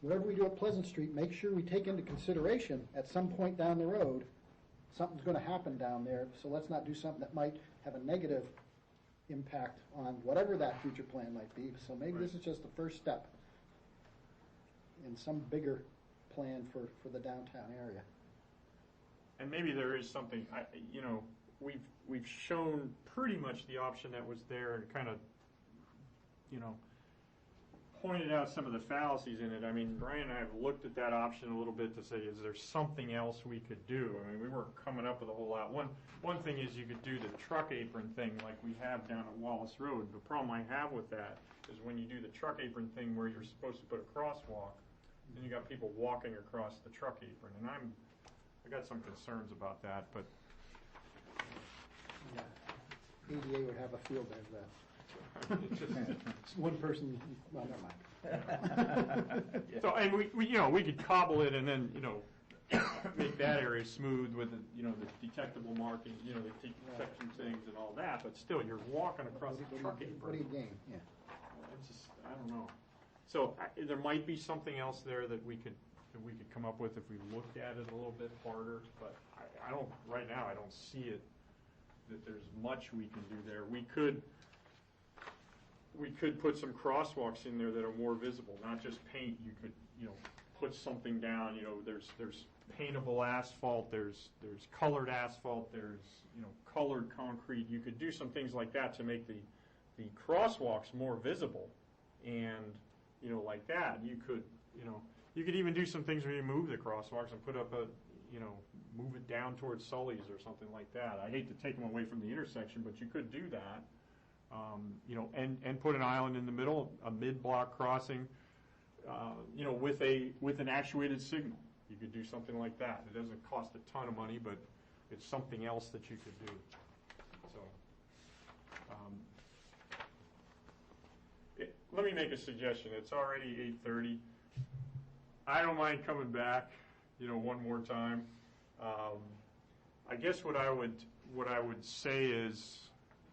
whatever we do at Pleasant Street, make sure we take into consideration at some point down the road, something's going to happen down there, so let's not do something that might have a negative impact on whatever that future plan might be. So maybe this is just the first step in some bigger plan for the downtown area. And maybe there is something, we've shown pretty much the option that was there and kind of, pointed out some of the fallacies in it. I mean, Brian and I have looked at that option a little bit to say, is there something else we could do? I mean, we weren't coming up with a whole lot. One thing is you could do the truck apron thing like we have down at Wallace Road. The problem I have with that is when you do the truck apron thing where you're supposed to put a crosswalk, then you got people walking across the truck apron, and I got some concerns about that, but ADA would have a field day of that. It's one person, well, never mind. So, and we could cobble it and then, make that area smooth with the, the detectable markings, the detection things and all that, but still, you're walking across the truck apron. What do you gain? Yeah. It's just, I don't know. So there might be something else there that we could come up with if we looked at it a little bit harder, but I don't, right now, I don't see it, that there's much we can do there. We could put some crosswalks in there that are more visible, not just paint. You could, put something down, there's paintable asphalt, there's colored asphalt, there's, colored concrete. You could do some things like that to make the crosswalks more visible. And, like that, you could even do some things where you move the crosswalks and put up move it down towards Sully's or something like that. I hate to take them away from the intersection, but you could do that. And put an island in the middle, a mid-block crossing, with an actuated signal. You could do something like that. It doesn't cost a ton of money, but it's something else that you could do. So, let me make a suggestion. It's already 8:30. I don't mind coming back, one more time. I guess what I would say is,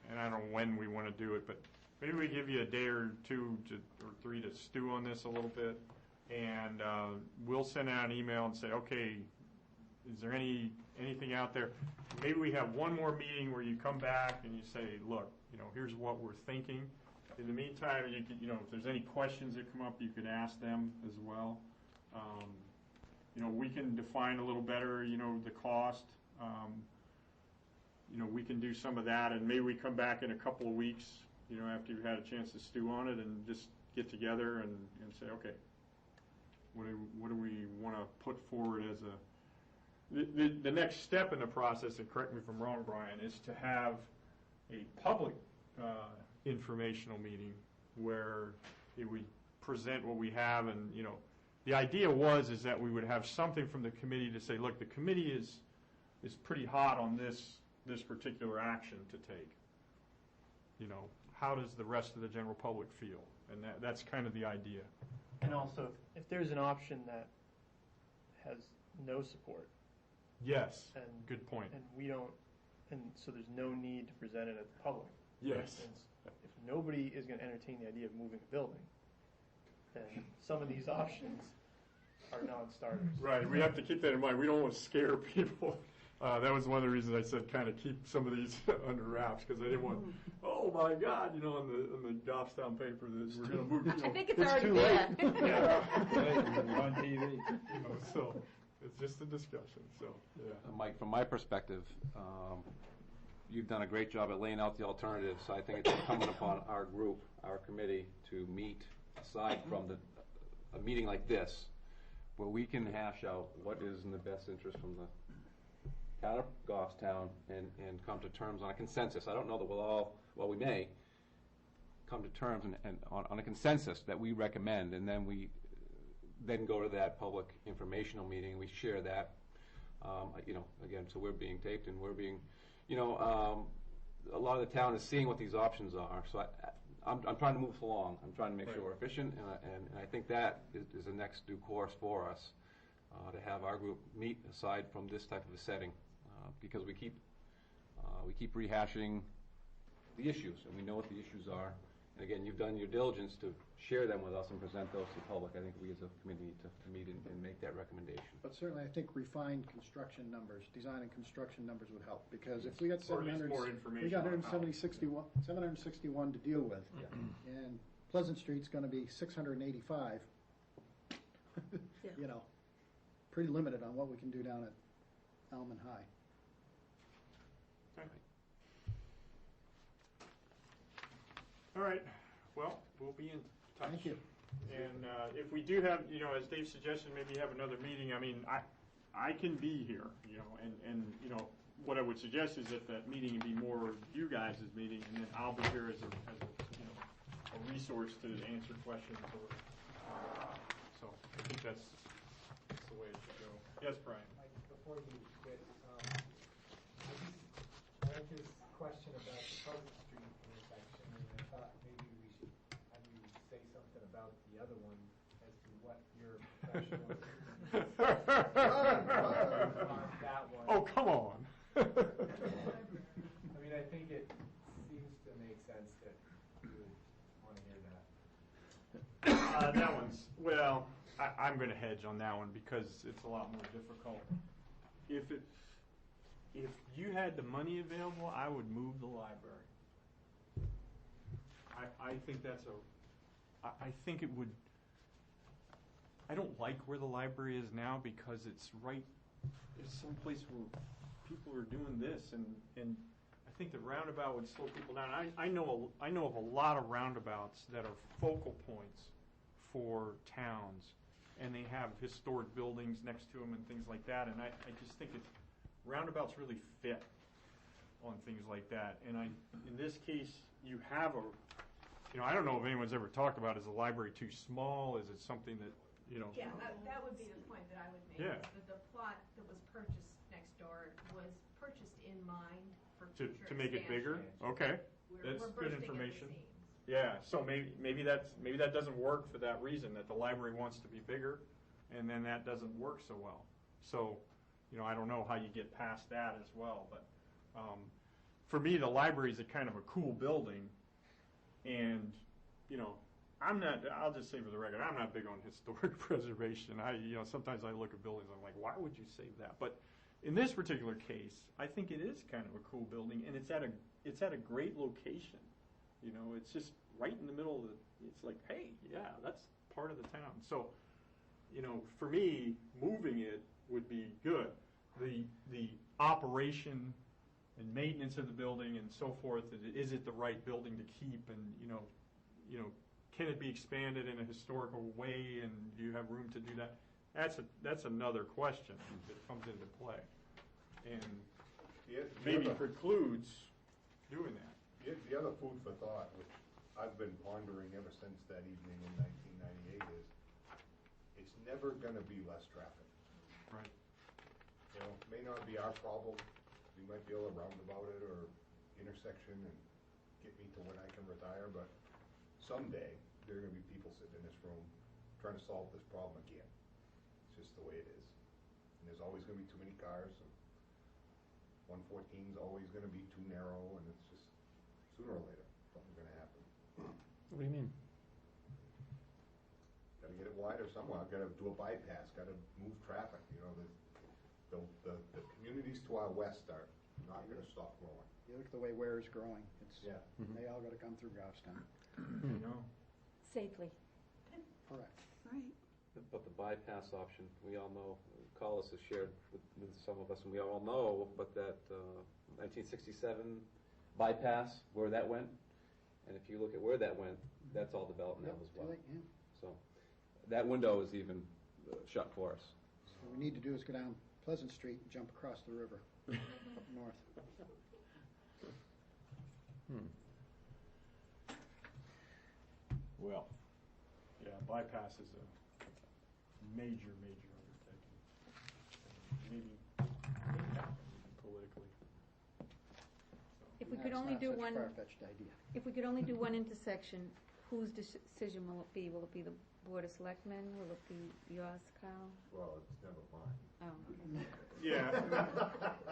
and I don't know when we want to do it, but maybe we give you a day or two or three to stew on this a little bit, and we'll send out an email and say, okay, is there anything out there? Maybe we have one more meeting where you come back and you say, look, here's what we're thinking. In the meantime, you could, if there's any questions that come up, you could ask them as well. We can define a little better, the cost. We can do some of that, and maybe we come back in a couple of weeks, after you've had a chance to stew on it, and just get together and say, okay, what do we want to put forward as the next step in the process, and correct me if I'm wrong, Brian, is to have a public informational meeting where we present what we have, and the idea is that we would have something from the committee to say, look, the committee is pretty hot on this particular action to take. How does the rest of the general public feel? And that's kind of the idea. And also, if there's an option that has no support. Yes, and good point. And we don't, and so there's no need to present it at the public. Yes. For instance, if nobody is going to entertain the idea of moving a building, then some of these options are non-starters. Right, we have to keep that in mind. We don't want to scare people. That was one of the reasons I said kind of keep some of these under wraps, because I didn't want, oh my God, on the Goffstown paper, that we're going to move. I think it's already there. On TV. So it's just a discussion. So yeah. Mike, from my perspective, you've done a great job at laying out the alternatives. So I think it's incumbent upon our group, our committee, to meet aside from a meeting like this, where we can hash out what is in the best interest from the town of Goffstown and come to terms on a consensus. I don't know that we may come to terms and on a consensus that we recommend, and then we then go to that public informational meeting. We share that, again, so we're being taped and we're being, a lot of the town is seeing what these options are. So I'm trying to move along. I'm trying to make sure we're efficient, and I think that is the next due course for us, to have our group meet aside from this type of a setting, because we keep rehashing the issues, and we know what the issues are. And again, you've done your diligence to share them with us and present those to the public. I think we as a committee need to meet and make that recommendation. But certainly, I think refined construction numbers, design and construction numbers would help, because if we got Or at least more information we got on how. 761 to deal with, and Pleasant Street's going to be 685. Pretty limited on what we can do down at Alman High. All right. Well, we'll be in touch. Thank you. And if we do have, as Dave suggested, maybe have another meeting. I mean, I can be here, and what I would suggest is that meeting be more you guys' meeting, and then I'll be here as a resource to answer questions. So I think that's the way it should go. Yes, Brian. Mike, before you quit, I had this question about the Pleasant Street intersection, and I thought maybe we should have you say something about the other one as to what your professional opinion is on that one. Oh, come on. I mean, I think it seems to make sense that you would want to hear that. That one's, well, I'm going to hedge on that one because it's a lot more difficult. If you had the money available, I would move the library. I think that's I think it would, I don't like where the library is now because it's someplace where people are doing this, and I think the roundabout would slow people down. I know of a lot of roundabouts that are focal points for towns, and they have historic buildings next to them and things like that, and I just think roundabouts really fit on things like that. And in this case, you have I don't know if anyone's ever talked about, is the library too small? Is it something that, Yeah, that would be the point that I would make. Yeah. That the plot that was purchased next door was purchased in mind for to make it bigger? Okay, that's We're good bursting at the information. seams. Yeah, so maybe that doesn't work for that reason, that the library wants to be bigger, and then that doesn't work so well. So, I don't know how you get past that as well, but for me, the library is a kind of a cool building, and, you know, I'll just say for the record, I'm not big on historic preservation. Sometimes I look at buildings, I'm like, why would you save that? But in this particular case, I think it is kind of a cool building, and it's at a great location. You know, it's just right in the middle of it's like, hey, yeah, that's part of the town. So, you know, for me, moving it would be good. The operation and maintenance of the building and so forth, is it the right building to keep, and, you know, can it be expanded in a historical way, and do you have room to do that? That's another question that comes into play, and maybe precludes doing that. The other food for thought, which I've been pondering ever since that evening in 1998, is it's never going to be less traffic. Right. You know, it may not be our problem. We might be able to roundabout it or intersection and get me to when I can retire, but someday there are going to be people sitting in this room trying to solve this problem again. It's just the way it is. And there's always going to be too many cars, and 114 is always going to be too narrow, and it's just sooner or later something's going to happen. What do you mean? Got to get it wider somehow. Got to do a bypass. Got to move traffic. You know, the communities to our west are not going to stop growing. You look at the way Ware is growing, Yeah. they all got to come through Goffstown. You know. Safely. Correct. Right. But the bypass option, we all know, Collis has shared with some of us, and we all know, but that 1967 bypass, where that went, and if you look at where that went, that's all developed now as well. Yeah. So that window is even shut for us. So what we need to do is go down Pleasant Street and jump across the river up north. Well, yeah, bypass is a major undertaking. Maybe happen even politically. If we No, could it's only not do such a one, far-fetched idea. if we could only do one intersection, whose decision will it be? Will it be the Board of Selectmen? Will it be yours, Carl? Well, it's never mine. Oh, okay. Yeah.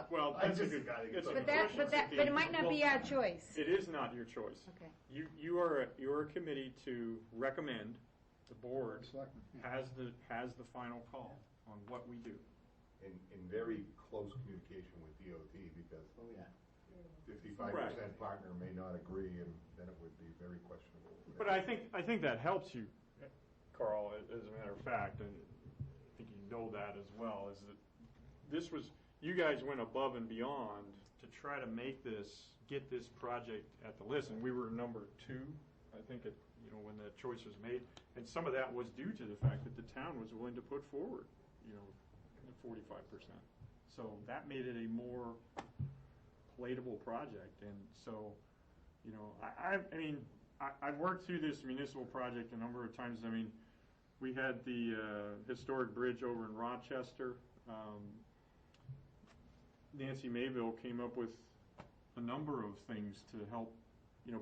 Well, I that's a just good. gotta get It's a some- good question, But it might not be our choice. It is not your choice. Okay. You are a committee to recommend. The board Selectmen, yeah. has the final call on what we do. In very close communication with DOT, because Oh, yeah. 55% partner may not agree, and then it would be very questionable. But I think that helps you, Carl, as a matter of fact, and I think you know that as well, is that you guys went above and beyond to try to get this project at the list, and we were number 2, I think, when the choice was made, and some of that was due to the fact that the town was willing to put forward, 45%. So that made it a more palatable project, and so, I've worked through this municipal project a number of times. We had the historic bridge over in Rochester. Nancy Mayville came up with a number of things to help,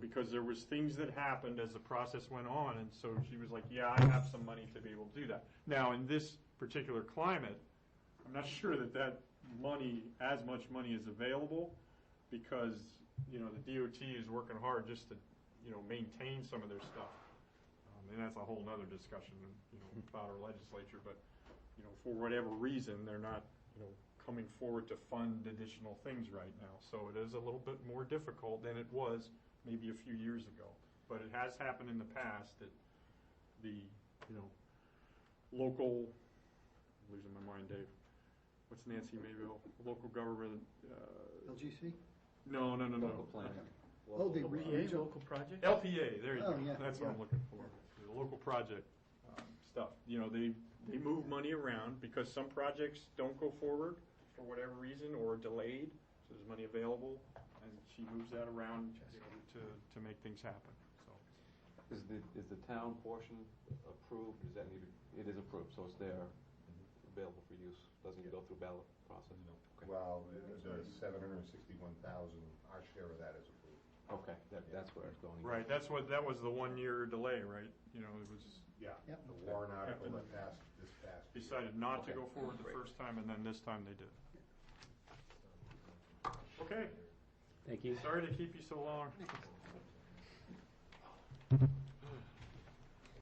because there was things that happened as the process went on, and so she was like, yeah, I have some money to be able to do that. Now, in this particular climate, I'm not sure that as much money is available, because, the DOT is working hard just to, maintain some of their stuff. And that's a whole nother discussion, about our legislature, but, for whatever reason, they're not, coming forward to fund additional things right now. So it is a little bit more difficult than it was maybe a few years ago. But it has happened in the past that the, local, I'm losing my mind, Dave. What's Nancy Mayville? Local government. LGC? No. Local plan. Oh, the regional. Local project? LPA, there you Oh, go. yeah, That's what I'm looking for. The local project stuff. They move money around because some projects don't go forward for whatever reason or delayed, so there's money available, and she moves that around to make things happen. So Is the town portion approved? Does that need it is approved, so it's there, available for use. Doesn't go through ballot process. No. Well, the 761,000, our share of that is approved. Okay, that's where it's going. right, that was the 1-year delay, right? It was Yeah. Yep. The warrant article that passed this past year. decided not to Okay. go forward the Great. first time, and then this time they did. Okay. Thank you. Sorry to keep you so long.